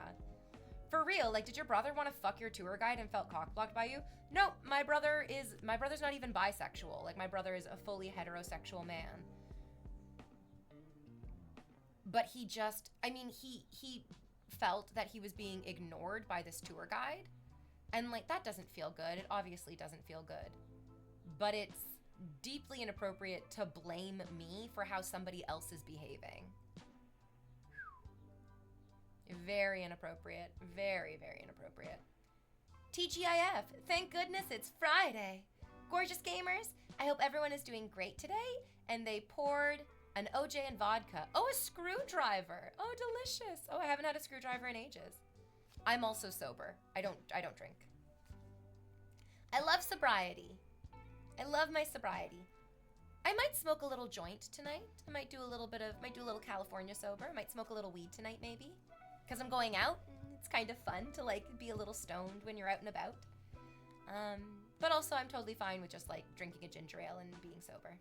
For real, like, did your brother want to fuck your tour guide and felt cock-blocked by you? No, my brother's not even bisexual. Like, my brother is a fully heterosexual man. But he just, I mean, he felt that he was being ignored by this tour guide. And, like, that doesn't feel good. It obviously doesn't feel good. But it's deeply inappropriate to blame me for how somebody else is behaving. Very inappropriate. Very, very inappropriate. TGIF, thank goodness it's Friday. Gorgeous gamers, I hope everyone is doing great today. And they poured an OJ and vodka. Oh, a screwdriver. Oh, delicious. Oh, I haven't had a screwdriver in ages. I'm also sober. I don't drink. I love sobriety. I love my sobriety. I might smoke a little joint tonight. I might do a little California sober. I might smoke a little weed tonight maybe. Because I'm going out. It's kind of fun to like be a little stoned when you're out and about. But also I'm totally fine with just like drinking a ginger ale and being sober.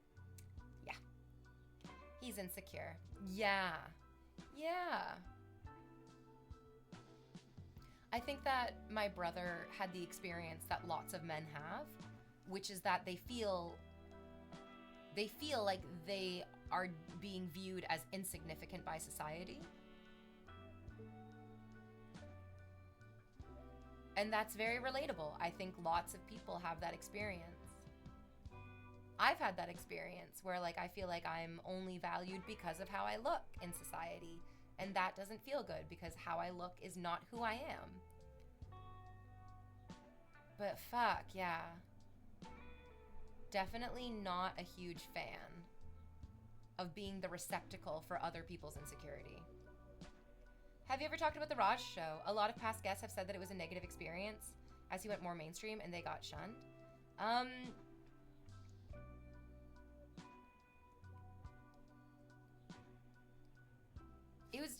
Yeah. He's insecure. Yeah. Yeah. I think that my brother had the experience that lots of men have, which is that they feel like they are being viewed as insignificant by society. And that's very relatable. I think lots of people have that experience. I've had that experience where like I feel like I'm only valued because of how I look in society, and that doesn't feel good because how I look is not who I am. But fuck, yeah. Definitely not a huge fan of being the receptacle for other people's insecurity. Have you ever talked about the Raj show? A lot of past guests have said that it was a negative experience as he went more mainstream and they got shunned.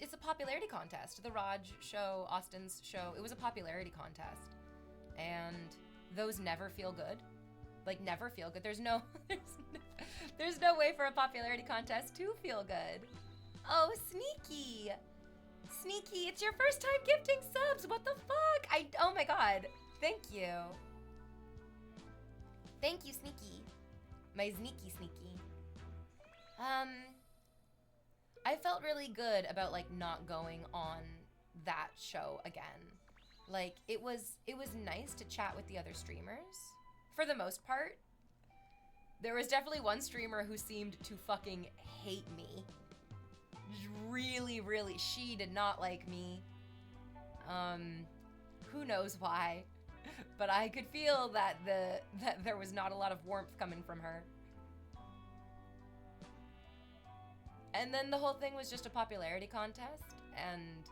It's a popularity contest. The Raj show, Austin's show, it was a popularity contest. And those never feel good. Like, never feel good. There's no way for a popularity contest to feel good. Oh, Sneaky! Sneaky, it's your first time gifting subs. What the fuck? Oh my god. Thank you. Thank you, Sneaky. My Sneaky. I felt really good about like not going on that show again. Like it was nice to chat with the other streamers for the most part. There was definitely one streamer who seemed to fucking hate me. Really, she did not like me. Who knows why, but I could feel that there was not a lot of warmth coming from her. And then the whole thing was just a popularity contest, and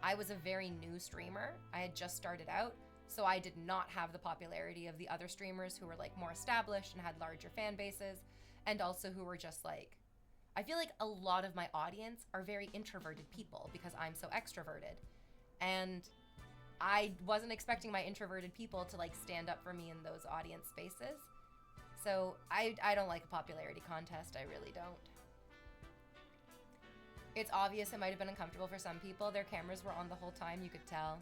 I was a very new streamer. I had just started out, so I did not have the popularity of the other streamers who were like more established and had larger fan bases, and also who were just like, I feel like a lot of my audience are very introverted people because I'm so extroverted. And I wasn't expecting my introverted people to like stand up for me in those audience spaces. So I don't like a popularity contest, I really don't. It's obvious it might have been uncomfortable for some people. Their cameras were on the whole time, you could tell.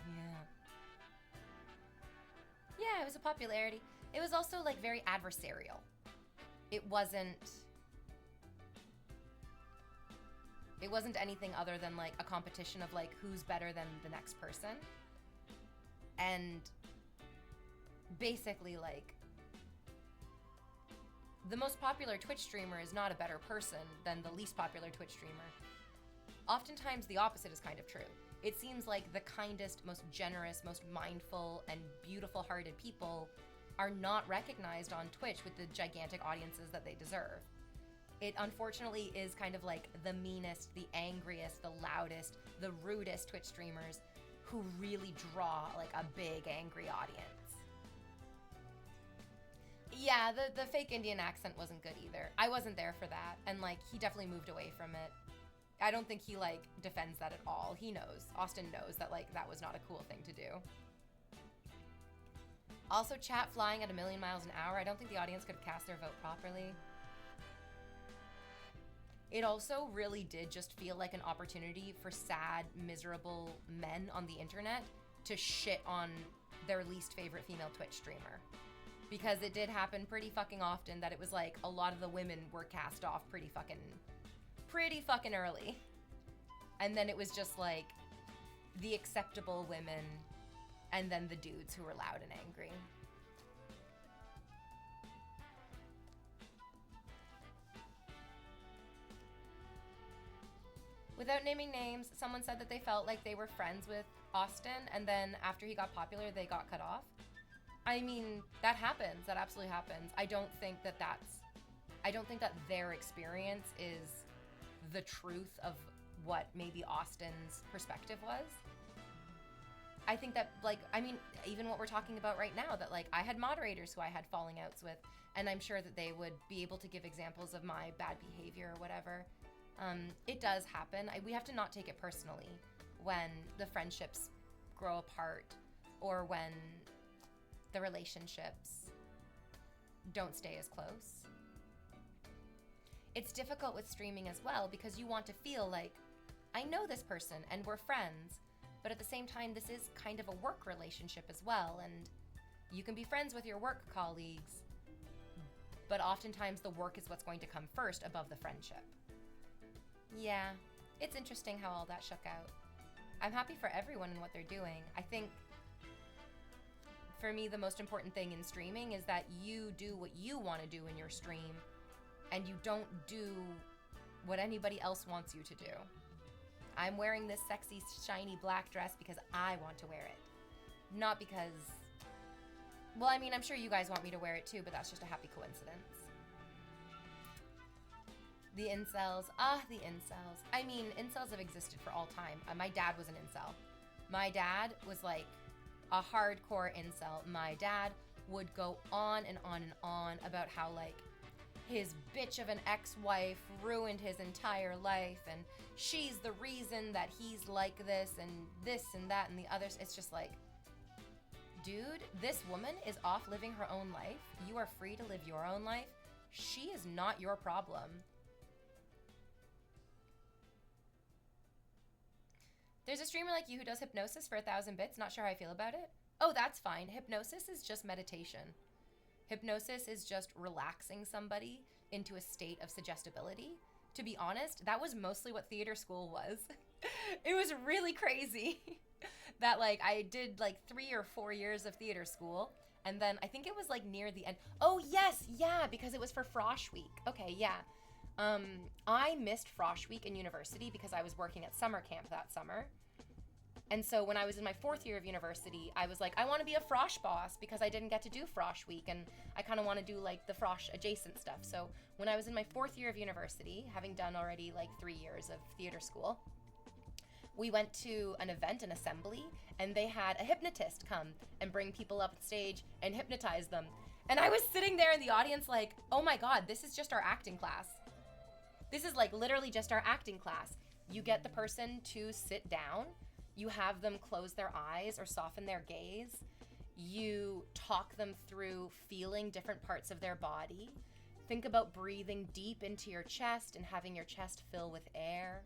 Yeah, it was a popularity. It was also like very adversarial. It wasn't anything other than like a competition of like who's better than the next person. And basically like the most popular Twitch streamer is not a better person than the least popular Twitch streamer. Oftentimes the opposite is kind of true. It seems like the kindest, most generous, most mindful, and beautiful-hearted people are not recognized on Twitch with the gigantic audiences that they deserve. It unfortunately is kind of like the meanest, the angriest, the loudest, the rudest Twitch streamers who really draw like a big, angry audience. Yeah, the fake Indian accent wasn't good either. I wasn't there for that, and like he definitely moved away from it. I don't think he like defends that at all. He knows, Austin knows that like that was not a cool thing to do. Also, chat flying at 1,000,000 miles an hour. I don't think the audience could have cast their vote properly. It also really did just feel like an opportunity for sad, miserable men on the internet to shit on their least favorite female Twitch streamer. Because it did happen pretty fucking often that it was like a lot of the women were cast off pretty fucking early. And then it was just like the acceptable women and then the dudes who were loud and angry. Without naming names, someone said that they felt like they were friends with Austin, and then after he got popular, they got cut off. I mean, that happens. That absolutely happens. I don't think that their experience is the truth of what maybe Austin's perspective was. I think that, like, I mean, even what we're talking about right now, that, like, I had moderators who I had falling outs with, and I'm sure that they would be able to give examples of my bad behavior or whatever. It does happen. We have to not take it personally when the friendships grow apart or when the relationships don't stay as close. It's difficult with streaming as well because you want to feel like, I know this person and we're friends, but at the same time, this is kind of a work relationship as well, and you can be friends with your work colleagues, but oftentimes the work is what's going to come first above the friendship. Yeah, it's interesting how all that shook out. I'm happy for everyone and what they're doing. I think for me, the most important thing in streaming is that you do what you want to do in your stream and you don't do what anybody else wants you to do. I'm wearing this sexy, shiny black dress because I want to wear it. Not because, well, I mean, I'm sure you guys want me to wear it too, but that's just a happy coincidence. The incels, the incels. I mean, incels have existed for all time. My dad was an incel. My dad was like a hardcore incel. My dad would go on and on and on about how like his bitch of an ex-wife ruined his entire life and she's the reason that he's like this and that and the others. It's just like, dude, this woman is off living her own life. You are free to live your own life. She is not your problem. There's a streamer like you who does hypnosis for 1,000 bits. Not sure how I feel about it. Oh, that's fine. Hypnosis is just meditation. Hypnosis is just relaxing somebody into a state of suggestibility. To be honest, that was mostly what theater school was. It was really crazy that like I did like 3 or 4 years of theater school. And then I think it was like near the end. Oh yes, yeah, because it was for Frosh Week. Okay, yeah. I missed Frosh Week in university because I was working at summer camp that summer. And so when I was in my 4th year of university, I was like, I want to be a Frosh boss because I didn't get to do Frosh Week and I kind of want to do like the Frosh adjacent stuff. So when I was in my 4th year of university, having done already like 3 years of theater school, we went to an event, an assembly, and they had a hypnotist come and bring people up on stage and hypnotize them. And I was sitting there in the audience like, oh my God, this is just our acting class. This is like literally just our acting class. You get the person to sit down. You have them close their eyes or soften their gaze. You talk them through feeling different parts of their body. Think about breathing deep into your chest and having your chest fill with air.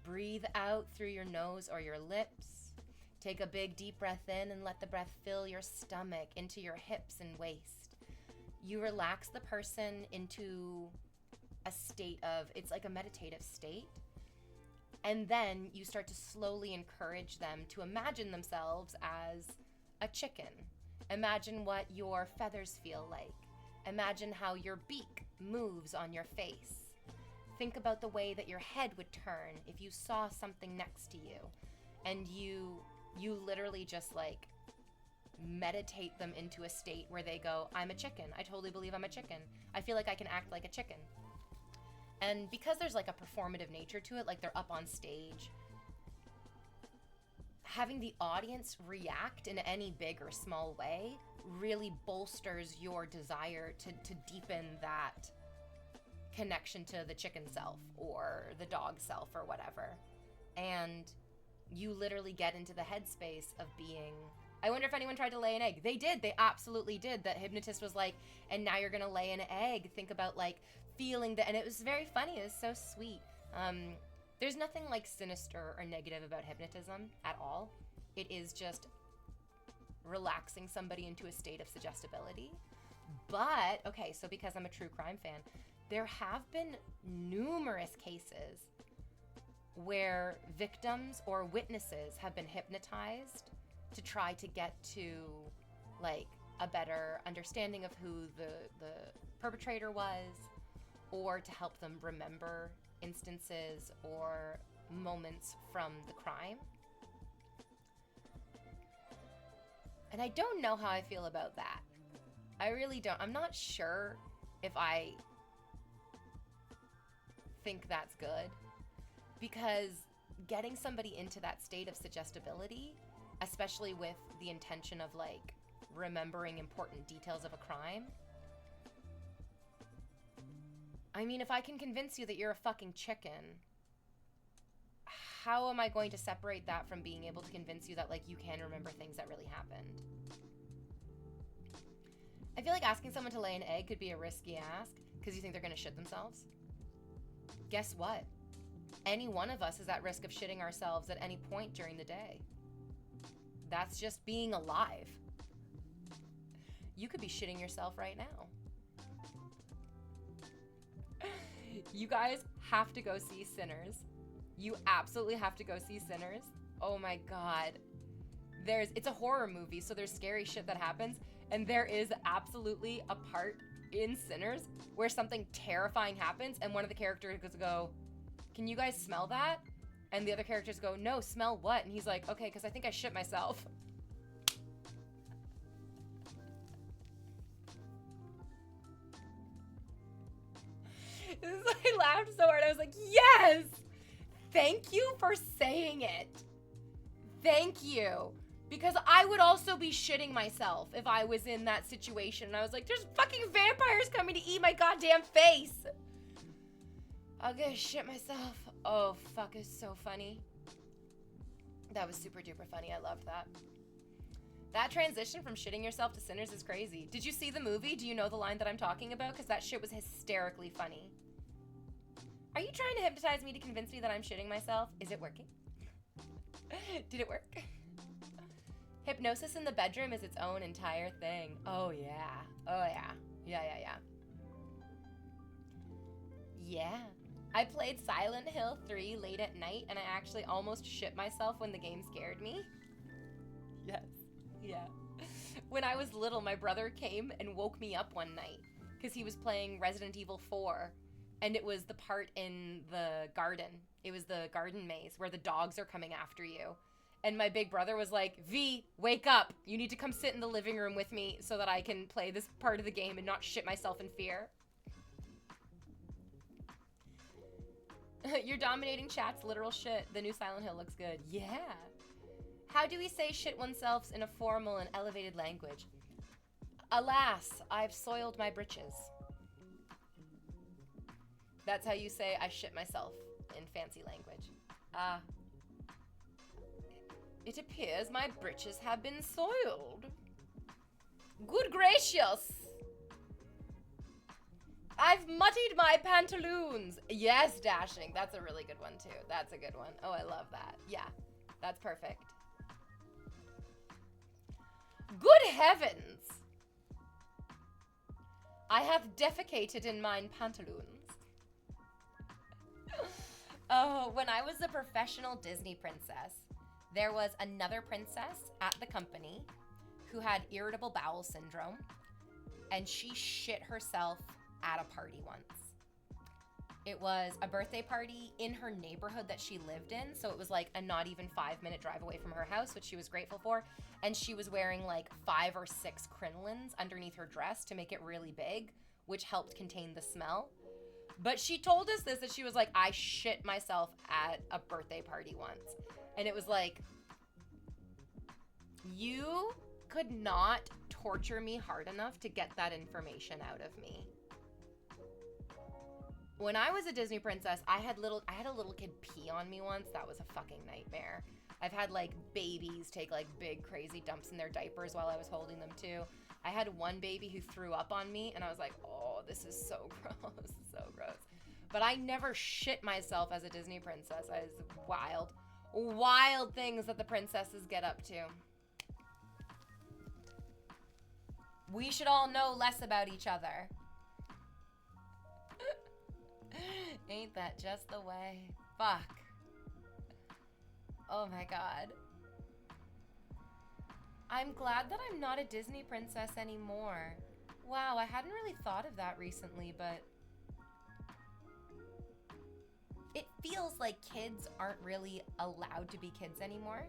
Breathe out through your nose or your lips. Take a big deep breath in and let the breath fill your stomach into your hips and waist. You relax the person into a state of, it's like a meditative state. And then you start to slowly encourage them to imagine themselves as a chicken. Imagine what your feathers feel like. Imagine how your beak moves on your face. Think about the way that your head would turn if you saw something next to you. And you literally just like meditate them into a state where they go, I'm a chicken. I totally believe I'm a chicken. I feel like I can act like a chicken. And because there's like a performative nature to it, like they're up on stage, having the audience react in any big or small way really bolsters your desire to deepen that connection to the chicken self or the dog self or whatever. And you literally get into the headspace of being, I wonder if anyone tried to lay an egg. They did. They absolutely did. The hypnotist was like, and now you're going to lay an egg. Think about like feeling that. And it was very funny. It was so sweet. There's nothing like sinister or negative about hypnotism at all. It is just relaxing somebody into a state of suggestibility. But, okay, so because I'm a true crime fan, there have been numerous cases where victims or witnesses have been hypnotized to try to get to like a better understanding of who the perpetrator was, or to help them remember instances or moments from the crime. And I don't know how I feel about that. I really don't. I'm not sure if I think that's good, because getting somebody into that state of suggestibility, especially with the intention of like remembering important details of a crime. I mean, if I can convince you that you're a fucking chicken, how am I going to separate that from being able to convince you that like you can remember things that really happened? I feel like asking someone to lay an egg could be a risky ask because you think they're going to shit themselves. Guess what? Any one of us is at risk of shitting ourselves at any point during the day. That's just being alive. You could be shitting yourself right now. You guys have to go see Sinners. You absolutely have to go see Sinners. Oh my God. it's a horror movie, so there's scary shit that happens, and there is absolutely a part in Sinners where something terrifying happens, and one of the characters go, "Can you guys smell that?" And the other characters go, "No, smell what?" And he's like, "Okay, because I think I shit myself." I laughed so hard. I was like, yes! Thank you for saying it. Thank you. Because I would also be shitting myself if I was in that situation. And I was like, there's fucking vampires coming to eat my goddamn face. I'll go shit myself. Oh, fuck, it's so funny. That was super duper funny. I loved that. That transition from shitting yourself to Sinners is crazy. Did you see the movie? Do you know the line that I'm talking about? Because that shit was hysterically funny. Are you trying to hypnotize me to convince me that I'm shitting myself? Is it working? Did it work? Hypnosis in the bedroom is its own entire thing. Oh, yeah. Oh, yeah. Yeah. Yeah. I played Silent Hill 3 late at night, and I actually almost shit myself when the game scared me. Yes. Yeah. When I was little, my brother came and woke me up one night because he was playing Resident Evil 4, and it was the part in the garden. It was the garden maze where the dogs are coming after you. And my big brother was like, V, wake up. You need to come sit in the living room with me so that I can play this part of the game and not shit myself in fear. You're dominating chat's literal shit. The new Silent Hill looks good. Yeah. How do we say shit oneself in a formal and elevated language? Alas, I've soiled my britches. That's how you say I shit myself in fancy language. It appears my britches have been soiled. Good gracious! I've muddied my pantaloons. Yes, Dashing. That's a really good one, too. That's a good one. Oh, I love that. Yeah, that's perfect. Good heavens! I have defecated in mine pantaloons. Oh, when I was a professional Disney princess, there was another princess at the company who had irritable bowel syndrome, and she shit herself at a party once. It was a birthday party in her neighborhood that she lived in, so it was like a not even 5-minute drive away from her house, which she was grateful for, and she was wearing like 5 or 6 crinolines underneath her dress to make it really big, which helped contain the smell. But she told us this, that she was like, I shit myself at a birthday party once. And it was like, you could not torture me hard enough to get that information out of me. When I was a Disney princess, I had a little kid pee on me once. That was a fucking nightmare. I've had like babies take like big crazy dumps in their diapers while I was holding them too. I had one baby who threw up on me, and I was like, oh, this is so gross. This is so gross. But I never shit myself as a Disney princess. It's wild things that the princesses get up to. We should all know less about each other. Ain't that just the way? Fuck. Oh my god. I'm glad that I'm not a Disney princess anymore. Wow, I hadn't really thought of that recently, but it feels like kids aren't really allowed to be kids anymore.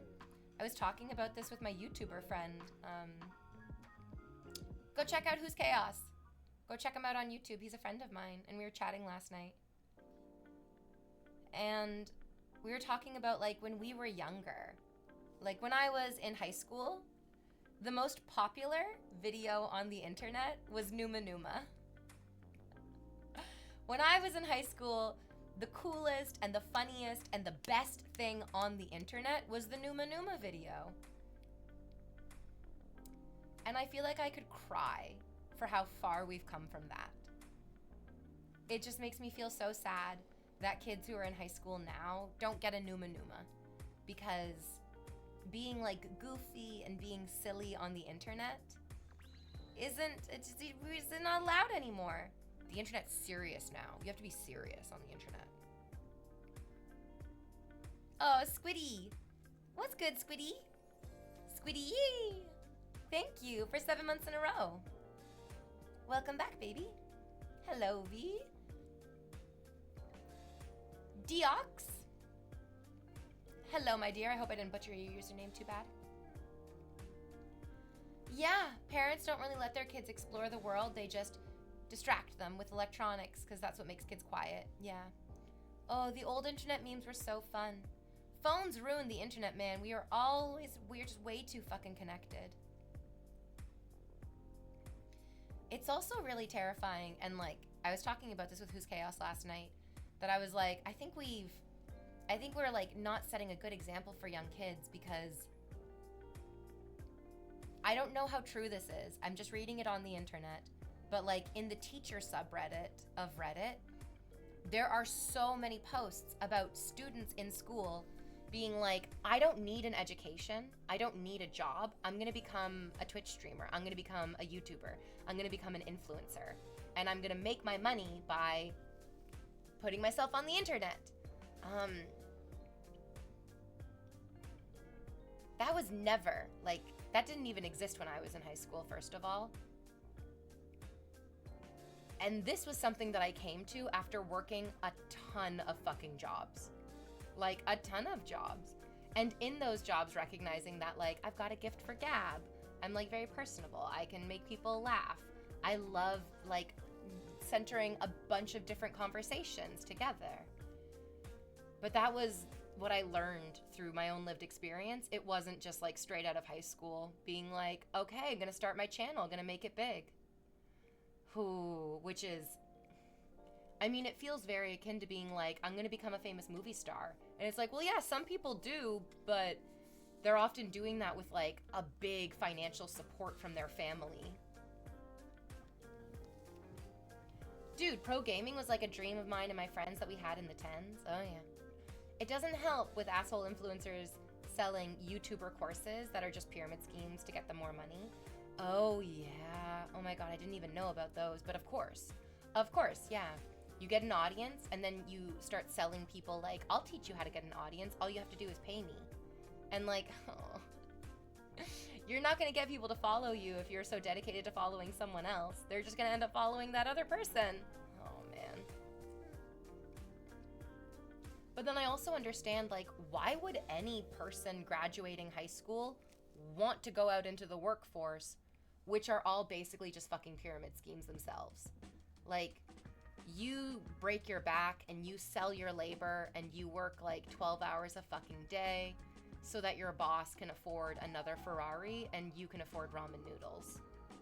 I was talking about this with my YouTuber friend. Go check out Who's Chaos. Go check him out on YouTube. He's a friend of mine, and we were chatting last night. And we were talking about like when we were younger. Like when I was in high school, the most popular video on the internet was Numa Numa. When I was in high school, the coolest and the funniest and the best thing on the internet was the Numa Numa video. And I feel like I could cry for how far we've come from that. It just makes me feel so sad that kids who are in high school now don't get a Numa Numa, because being like goofy and being silly on the internet it's not allowed anymore. The internet's serious now. You have to be serious on the internet. Oh, Squiddy. What's good, Squiddy? Squiddy! Thank you for 7 months in a row. Welcome back, baby. Hello, V. Deox. Hello, my dear. I hope I didn't butcher your username too bad. Yeah, parents don't really let their kids explore the world. They just distract them with electronics because that's what makes kids quiet. Yeah. Oh, the old internet memes were so fun. Phones ruined the internet, man. We're just way too fucking connected. It's also really terrifying, and like, I was talking about this with Who's Chaos last night, that I was like, I think we're like not setting a good example for young kids, because I don't know how true this is. I'm just reading it on the internet, but like in the teacher subreddit of Reddit, there are so many posts about students in school being like, I don't need an education. I don't need a job. I'm going to become a Twitch streamer. I'm going to become a YouTuber. I'm going to become an influencer. And I'm going to make my money by putting myself on the internet. That was never, like, that didn't even exist when I was in high school, first of all. And this was something that I came to after working a ton of fucking jobs. Like, a ton of jobs. And in those jobs, recognizing that, like, I've got a gift for gab. I'm, like, very personable. I can make people laugh. I love, like, centering a bunch of different conversations together. But that was what I learned through my own lived experience. It wasn't just, like, straight out of high school being like, okay, I'm gonna start my channel, gonna make it big. Which is, I mean, it feels very akin to being like, I'm gonna become a famous movie star. And it's like, well, yeah, some people do, but they're often doing that with like a big financial support from their family. Dude, pro gaming was like a dream of mine and my friends that we had in the 10s. Oh yeah. It doesn't help with asshole influencers selling YouTuber courses that are just pyramid schemes to get them more money. Oh yeah. Oh my god, I didn't even know about those. But of course, yeah. You get an audience and then you start selling people like, I'll teach you how to get an audience. All you have to do is pay me. And like, oh. You're not gonna get people to follow you if you're so dedicated to following someone else. They're just gonna end up following that other person. Oh man. But then I also understand, like, why would any person graduating high school want to go out into the workforce, which are all basically just fucking pyramid schemes themselves? Like, you break your back and you sell your labor and you work like 12 hours a fucking day so that your boss can afford another Ferrari and you can afford ramen noodles.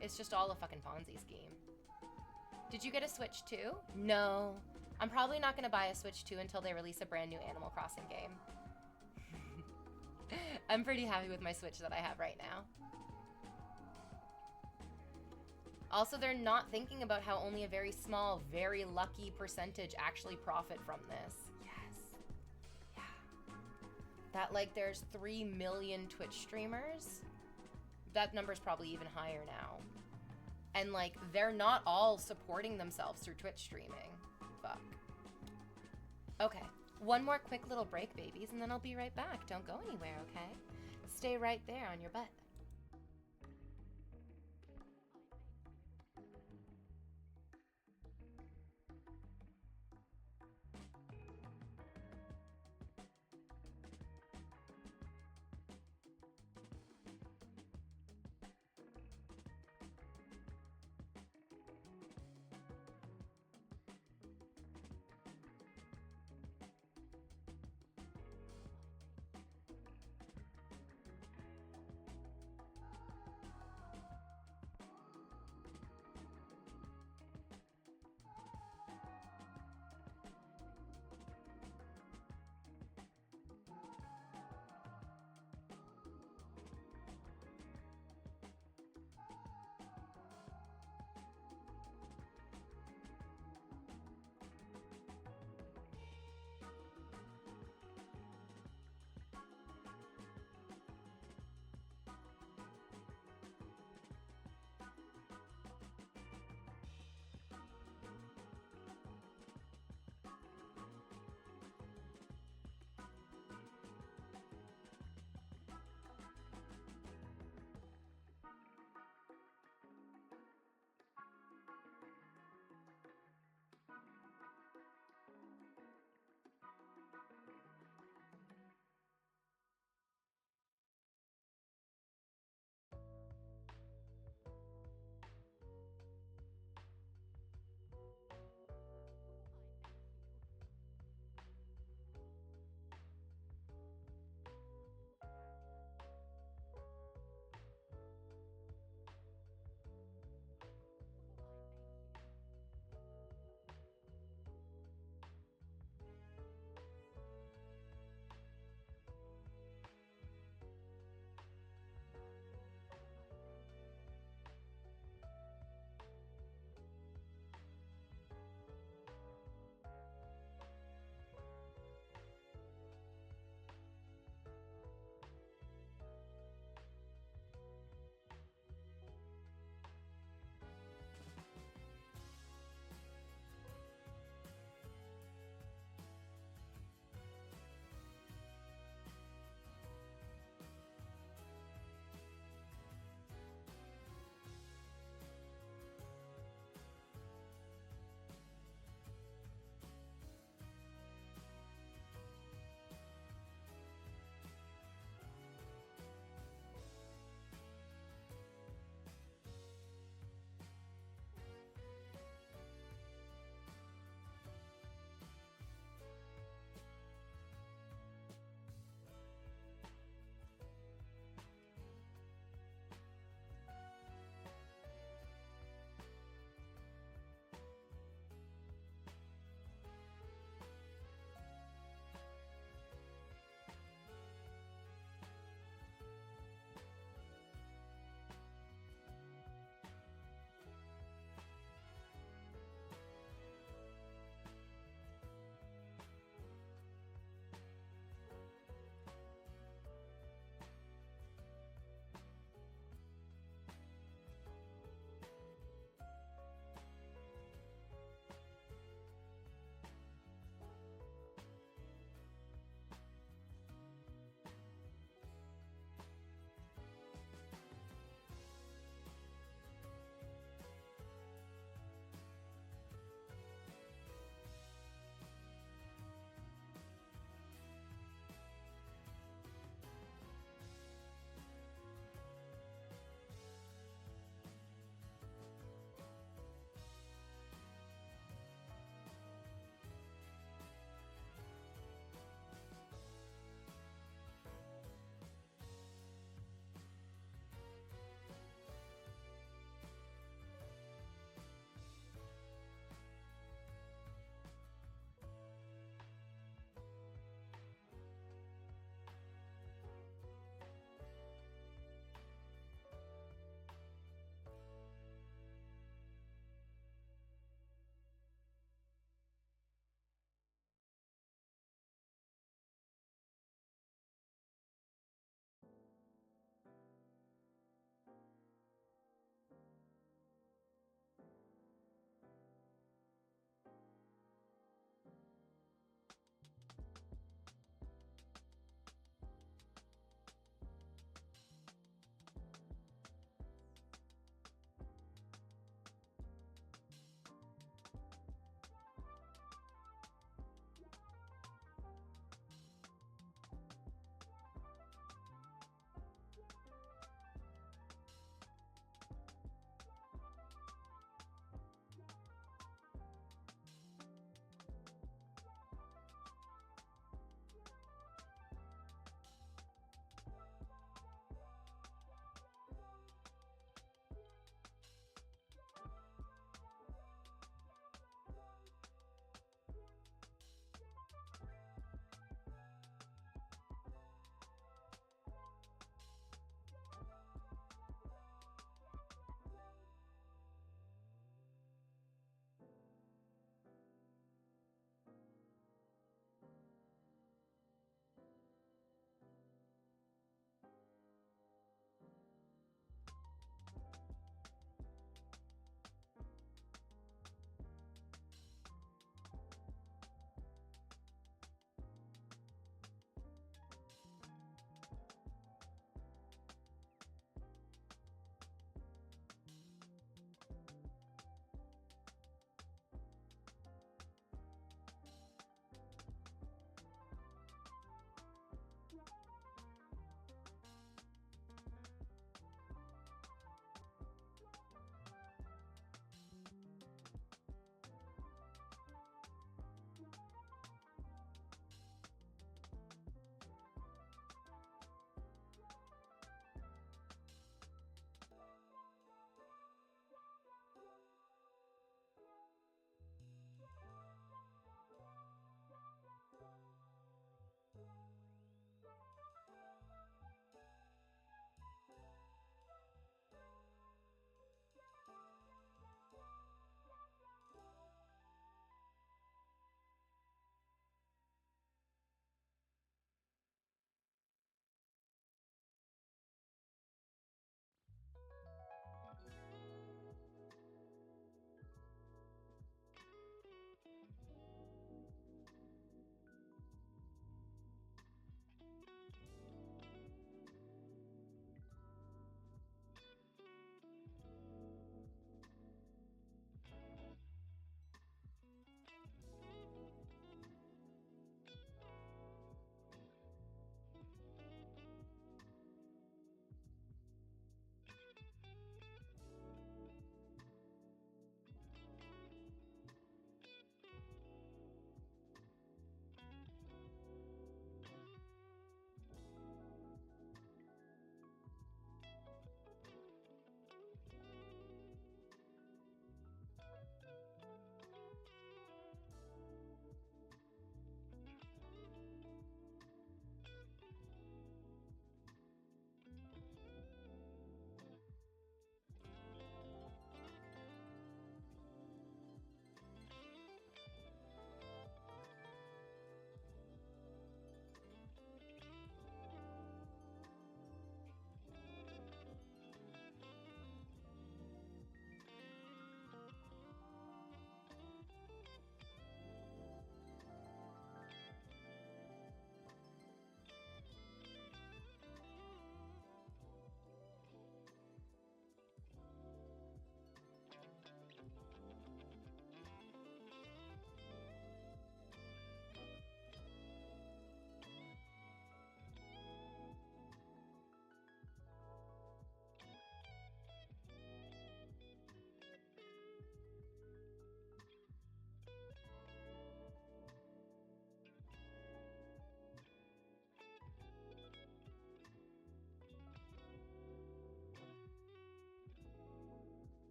It's just all a fucking Ponzi scheme. Did you get a Switch 2? No. I'm probably not gonna buy a Switch 2 until they release a brand new Animal Crossing game. I'm pretty happy with my Switch that I have right now. Also, they're not thinking about how only a very small, very lucky percentage actually profit from this. Yes. Yeah. That, like, there's 3 million Twitch streamers. That number's probably even higher now. And, like, they're not all supporting themselves through Twitch streaming. Fuck. Okay. One more quick little break, babies, and then I'll be right back. Don't go anywhere, okay? Stay right there on your butt.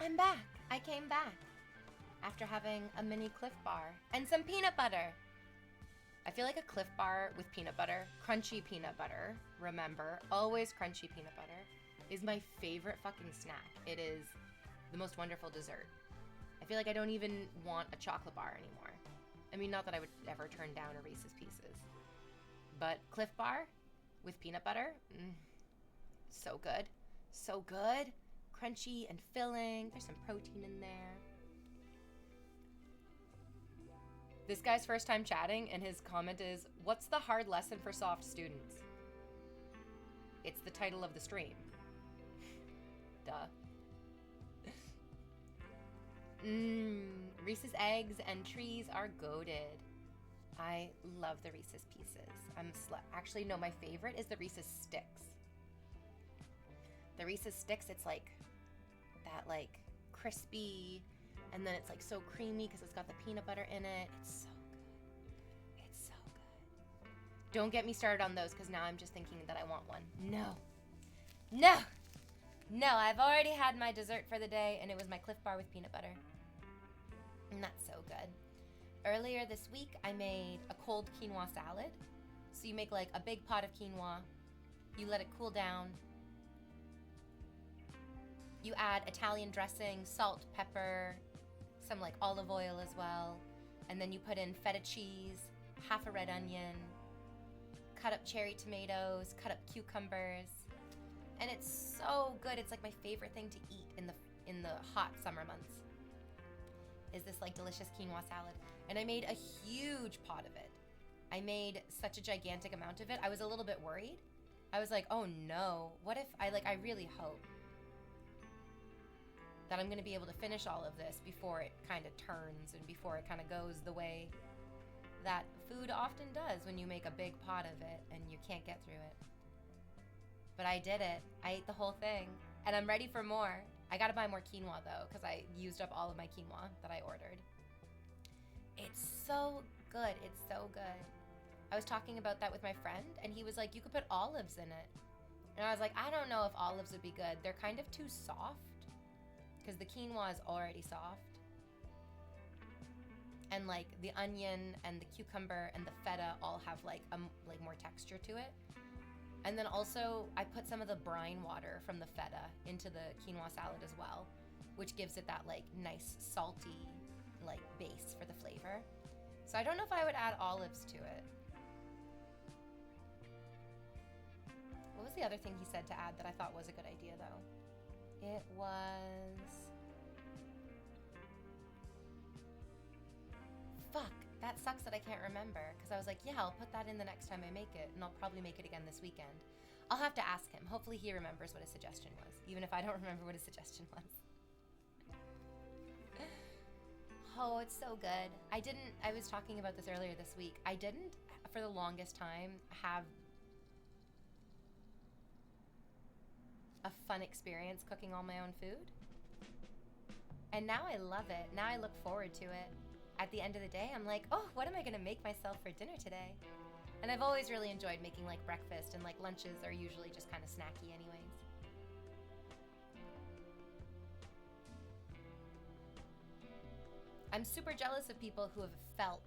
I'm back. I came back after having a mini Cliff Bar and some peanut butter. I feel like a Cliff Bar with peanut butter, crunchy peanut butter, remember, always crunchy peanut butter, is my favorite fucking snack. It is the most wonderful dessert. I feel like I don't even want a chocolate bar anymore. I mean, not that I would ever turn down a Reese's Pieces, but Cliff Bar with peanut butter, so good. So good. Crunchy and filling. There's some protein in there. This guy's first time chatting, and his comment is, "What's the hard lesson for soft students?" It's the title of the stream. Duh. Reese's eggs and trees are goated. I love the Reese's Pieces. Actually, no, my favorite is the Reese's Sticks. The Reese's Sticks, it's like that like crispy, and then it's like so creamy because it's got the peanut butter in it. It's so good. It's so good. Don't get me started on those because now I'm just thinking that I want one. No. No. No, I've already had my dessert for the day, and it was my Cliff Bar with peanut butter. And that's so good. Earlier this week, I made a cold quinoa salad. So you make like a big pot of quinoa. You let it cool down. You add Italian dressing, salt, pepper, some like olive oil as well. And then you put in feta cheese, half a red onion, cut up cherry tomatoes, cut up cucumbers. And it's so good. It's like my favorite thing to eat in the hot summer months. Is this like delicious quinoa salad. And I made a huge pot of it. I made such a gigantic amount of it. I was a little bit worried. I was like, oh no, what if I really hope that I'm gonna be able to finish all of this before it kind of turns and before it kind of goes the way that food often does when you make a big pot of it and you can't get through it. But I did it. I ate the whole thing and I'm ready for more. I gotta buy more quinoa though, because I used up all of my quinoa that I ordered. It's so good. It's so good. I was talking about that with my friend, and he was like, you could put olives in it. And I was like, I don't know if olives would be good. They're kind of too soft, because the quinoa is already soft. And like the onion and the cucumber and the feta all have like more texture to it. And then also, I put some of the brine water from the feta into the quinoa salad as well, which gives it that like nice salty like base for the flavor. So I don't know if I would add olives to it. What was the other thing he said to add that I thought was a good idea though? It was... Fuck, that sucks that I can't remember, because I was like, yeah, I'll put that in the next time I make it, and I'll probably make it again this weekend. I'll have to ask him. Hopefully he remembers what his suggestion was, even if I don't remember what his suggestion was. Oh, it's so good. I was talking about this earlier this week. I didn't, for the longest time, have a fun experience cooking all my own food. And now I love it. Now I look forward to it. At the end of the day, I'm like, oh, what am I gonna make myself for dinner today? And I've always really enjoyed making like breakfast, and like lunches are usually just kind of snacky anyways. I'm super jealous of people who have felt,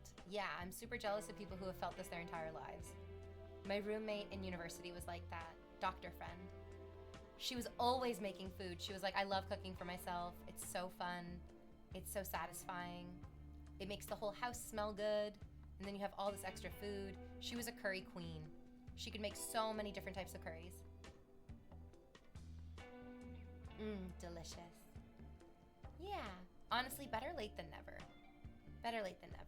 I'm super jealous of people who have felt this their entire lives. My roommate in university was like that, doctor friend. She was always making food. She was like, I love cooking for myself. It's so fun. It's so satisfying. It makes the whole house smell good. And then you have all this extra food. She was a curry queen. She could make so many different types of curries. Delicious. Yeah, honestly, better late than never. Better late than never.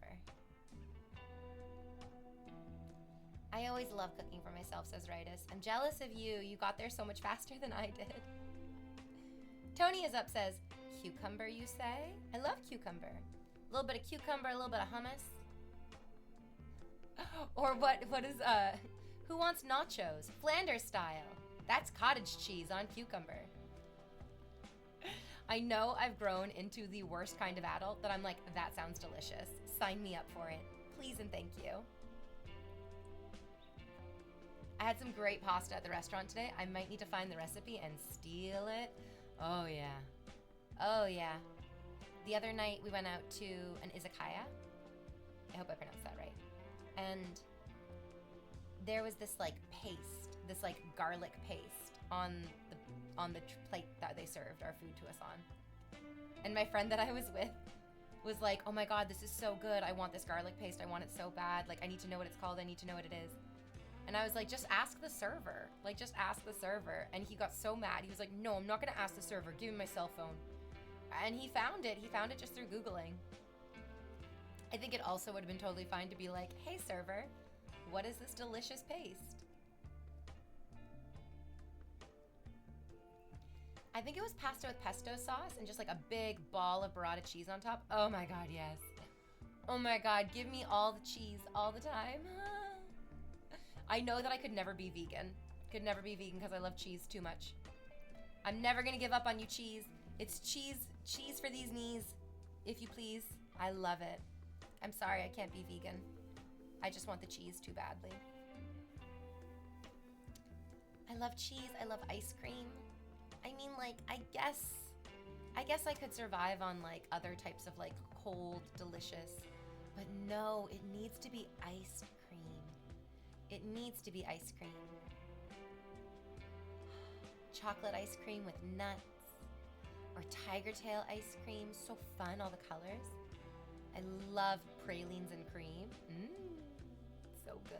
I always love cooking for myself, says Ritus. I'm jealous of you. You got there so much faster than I did. Tony is up, says, cucumber, you say? I love cucumber. A little bit of cucumber, a little bit of hummus. Or what is, who wants nachos? Flanders style. That's cottage cheese on cucumber. I know I've grown into the worst kind of adult that I'm like, that sounds delicious. Sign me up for it. Please and thank you. I had some great pasta at the restaurant today. I might need to find the recipe and steal it. Oh yeah. Oh, yeah. The other night we went out to an izakaya. I hope I pronounced that right. And there was this like paste, this like garlic paste on the plate that they served our food to us on. And my friend that I was with was like, oh my God, this is so good. I want this garlic paste. I want it so bad. Like, I need to know what it's called. I need to know what it is. And I was like, just ask the server. Like, just ask the server. And he got so mad. He was like, no, I'm not gonna ask the server. Give me my cell phone. And he found it. He found it just through Googling. I think it also would have been totally fine to be like, hey server, what is this delicious paste? I think it was pasta with pesto sauce and just like a big ball of burrata cheese on top. Oh my God, yes. Oh my God, give me all the cheese all the time. I know that I could never be vegan. Could never be vegan because I love cheese too much. I'm never gonna give up on you, cheese. It's cheese for these knees, if you please. I love it. I'm sorry I can't be vegan. I just want the cheese too badly. I love cheese, I love ice cream. I mean, like, I guess I could survive on like other types of like cold, delicious, but no, it needs to be ice cream. It needs to be ice cream. Chocolate ice cream with nuts, or tiger tail ice cream, so fun, all the colors. I love pralines and cream. So good.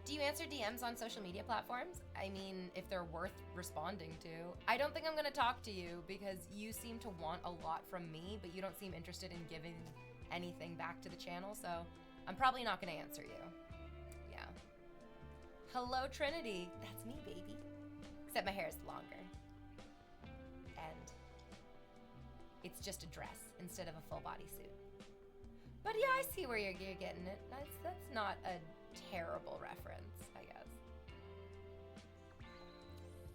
Do you answer DMs on social media platforms? I mean, if they're worth responding to. I don't think I'm gonna talk to you because you seem to want a lot from me, but you don't seem interested in giving anything back to the channel, so I'm probably not gonna answer you. Yeah. Hello, Trinity. That's me, baby. Except my hair is longer. And it's just a dress instead of a full bodysuit. But yeah, I see where you're getting it. That's not a terrible reference, I guess.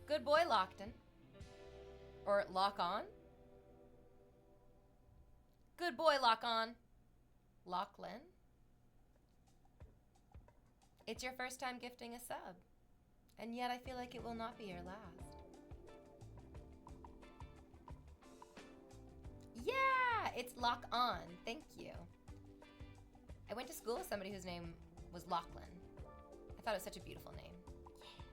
Good boy, Lockton. Or Lock On. Good boy, Lock On. Lachlan. It's your first time gifting a sub. And yet I feel like it will not be your last. Yeah, it's Lock On. Thank you. I went to school with somebody whose name was Lachlan. I thought it was such a beautiful name. Yeah.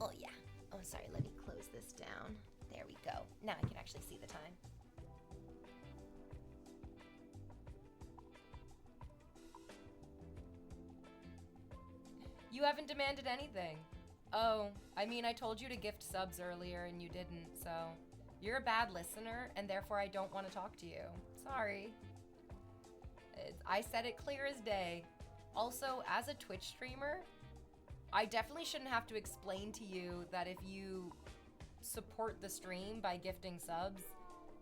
Oh yeah. Oh, sorry, let me close this down. There we go. Now I can actually see the time. You haven't demanded anything. Oh, I mean, I told you to gift subs earlier and you didn't, so you're a bad listener and therefore I don't want to talk to you. Sorry. I said it clear as day. Also, as a Twitch streamer, I definitely shouldn't have to explain to you that if you support the stream by gifting subs,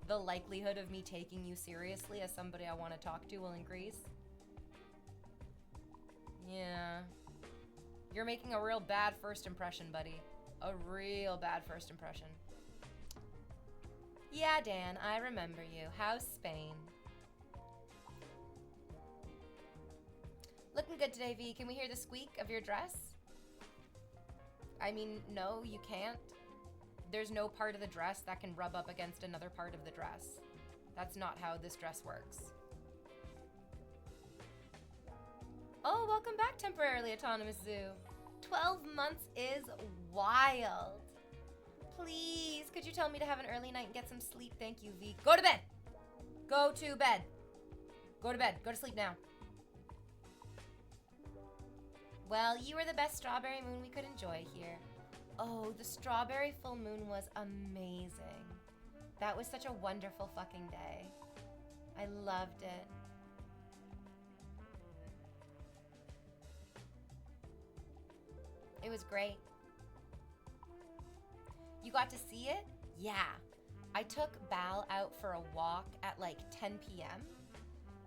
the likelihood of me taking you seriously as somebody I want to talk to will increase. Yeah. You're making a real bad first impression, buddy. A real bad first impression. Yeah, Dan, I remember you. How's Spain? Looking good today, V. Can we hear the squeak of your dress? I mean, no, you can't. There's no part of the dress that can rub up against another part of the dress. That's not how this dress works. Oh, welcome back, Temporarily Autonomous Zoo. 12 months is wild. Please, could you tell me to have an early night and get some sleep? Thank you, V. Go to bed. Go to bed. Go to bed. Go to sleep now. Well, you were the best strawberry moon we could enjoy here. Oh, the strawberry full moon was amazing. That was such a wonderful fucking day. I loved it. It was great. You got to see it? Yeah. I took Bal out for a walk at like 10 p.m.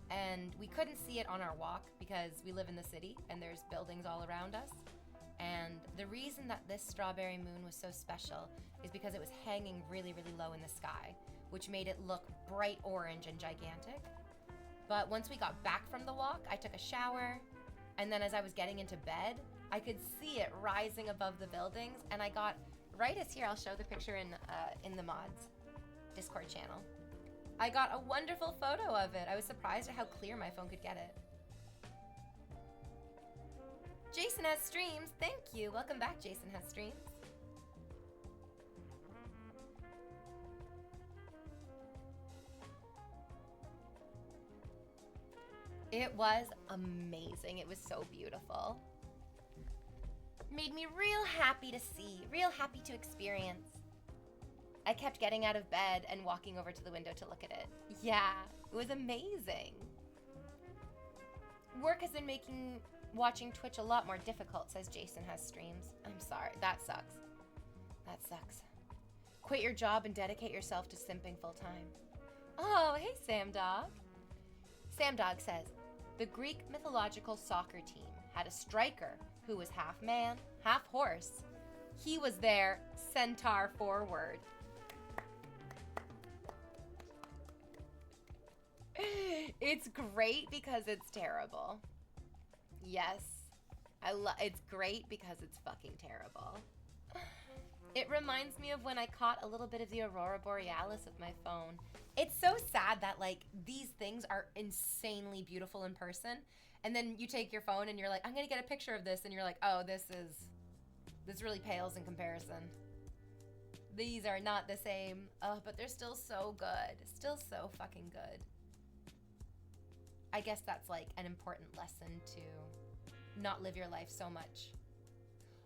and we couldn't see it on our walk because we live in the city and there's buildings all around us. And the reason that this strawberry moon was so special is because it was hanging really, really low in the sky, which made it look bright orange and gigantic. But once we got back from the walk, I took a shower, and then as I was getting into bed, I could see it rising above the buildings, and I got Right is here. I'll show the picture in the mods Discord channel. I got a wonderful photo of it. I was surprised at how clear my phone could get it. Jason Has Streams. Thank you. Welcome back, Jason Has Streams. It was amazing. It was so beautiful. Made me real happy to see, real happy to experience. I kept getting out of bed and walking over to the window to look at it. Yeah, it was amazing. Work has been making watching Twitch a lot more difficult, says Jason Has Streams. I'm sorry, that sucks. That sucks. Quit your job and dedicate yourself to simping full time. Oh, hey Sam Dog. Sam Dog says, the Greek mythological soccer team had a striker who was half man, half horse. He was their centaur forward. It's great because it's terrible. Yes. It's great because it's fucking terrible. It reminds me of when I caught a little bit of the Aurora Borealis with my phone. It's so sad that, like, these things are insanely beautiful in person, and then you take your phone and you're like, I'm gonna get a picture of this, and you're like, oh, this really pales in comparison. These are not the same. Oh, but they're still so good. Still so fucking good. I guess that's, like, an important lesson to not live your life so much.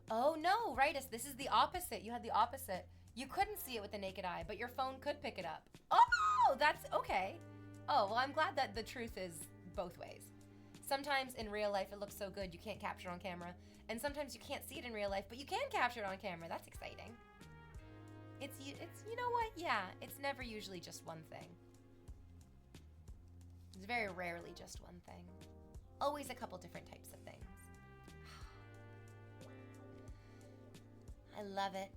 Oh, no, Rightus, this is the opposite. You had the opposite. You couldn't see it with the naked eye, but your phone could pick it up. Oh, that's okay. Oh, well, I'm glad that the truth is both ways. Sometimes in real life it looks so good you can't capture it on camera, and sometimes you can't see it in real life, but you can capture it on camera. That's exciting. It's you know what? Yeah, it's never usually just one thing. It's very rarely just one thing. Always a couple different types of things. I love it.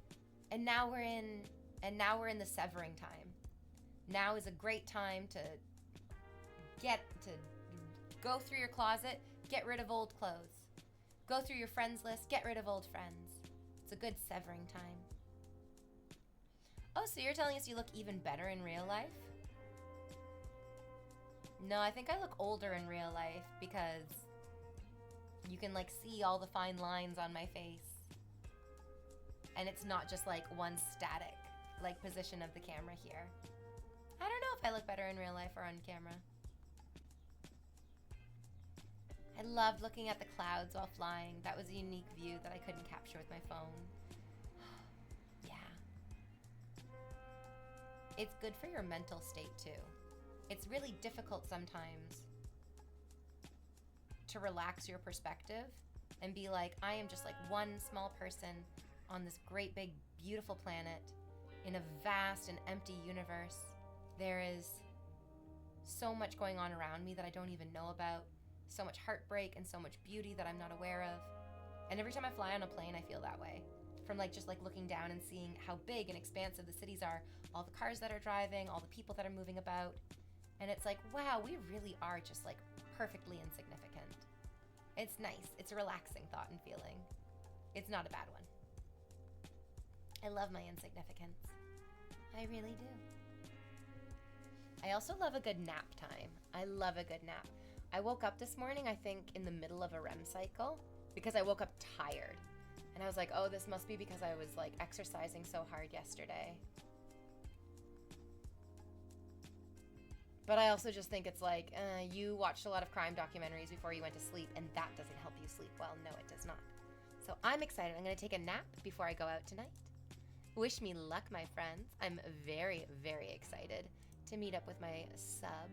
And now we're in the severing time. Now is a great time to go through your closet, get rid of old clothes. Go through your friends list, get rid of old friends. It's a good severing time. Oh, so you're telling us you look even better in real life? No, I think I look older in real life because you can, like, see all the fine lines on my face. And it's not just, like, one static, like, position of the camera here. I don't know if I look better in real life or on camera. I loved looking at the clouds while flying. That was a unique view that I couldn't capture with my phone. Yeah. It's good for your mental state, too. It's really difficult sometimes to relax your perspective and be like, I am just like one small person on this great big beautiful planet in a vast and empty universe. There is so much going on around me that I don't even know about, so much heartbreak and so much beauty that I'm not aware of. And every time I fly on a plane, I feel that way. From like just like looking down and seeing how big and expansive the cities are, all the cars that are driving, all the people that are moving about. And it's like, wow, we really are just like perfectly insignificant. It's nice. It's a relaxing thought and feeling. It's not a bad one. I love my insignificance. I really do. I also love a good nap time. I love a good nap. I woke up this morning, I think, in the middle of a REM cycle because I woke up tired. And I was like, oh, this must be because I was like exercising so hard yesterday. But I also just think it's like, you watched a lot of crime documentaries before you went to sleep, and that doesn't help you sleep well. No, it does not. So I'm excited. I'm going to take a nap before I go out tonight. Wish me luck, my friends. I'm very, very excited to meet up with my sub,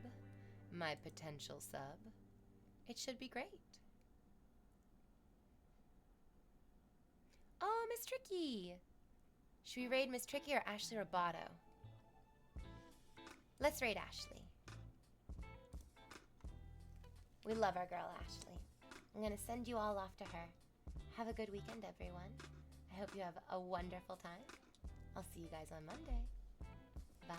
my potential sub. It should be great. Oh, Miss Tricky. Should we raid Miss Tricky or Ashley Roboto? Let's raid Ashley. We love our girl, Ashley. I'm going to send you all off to her. Have a good weekend, everyone. I hope you have a wonderful time. I'll see you guys on Monday. Bye.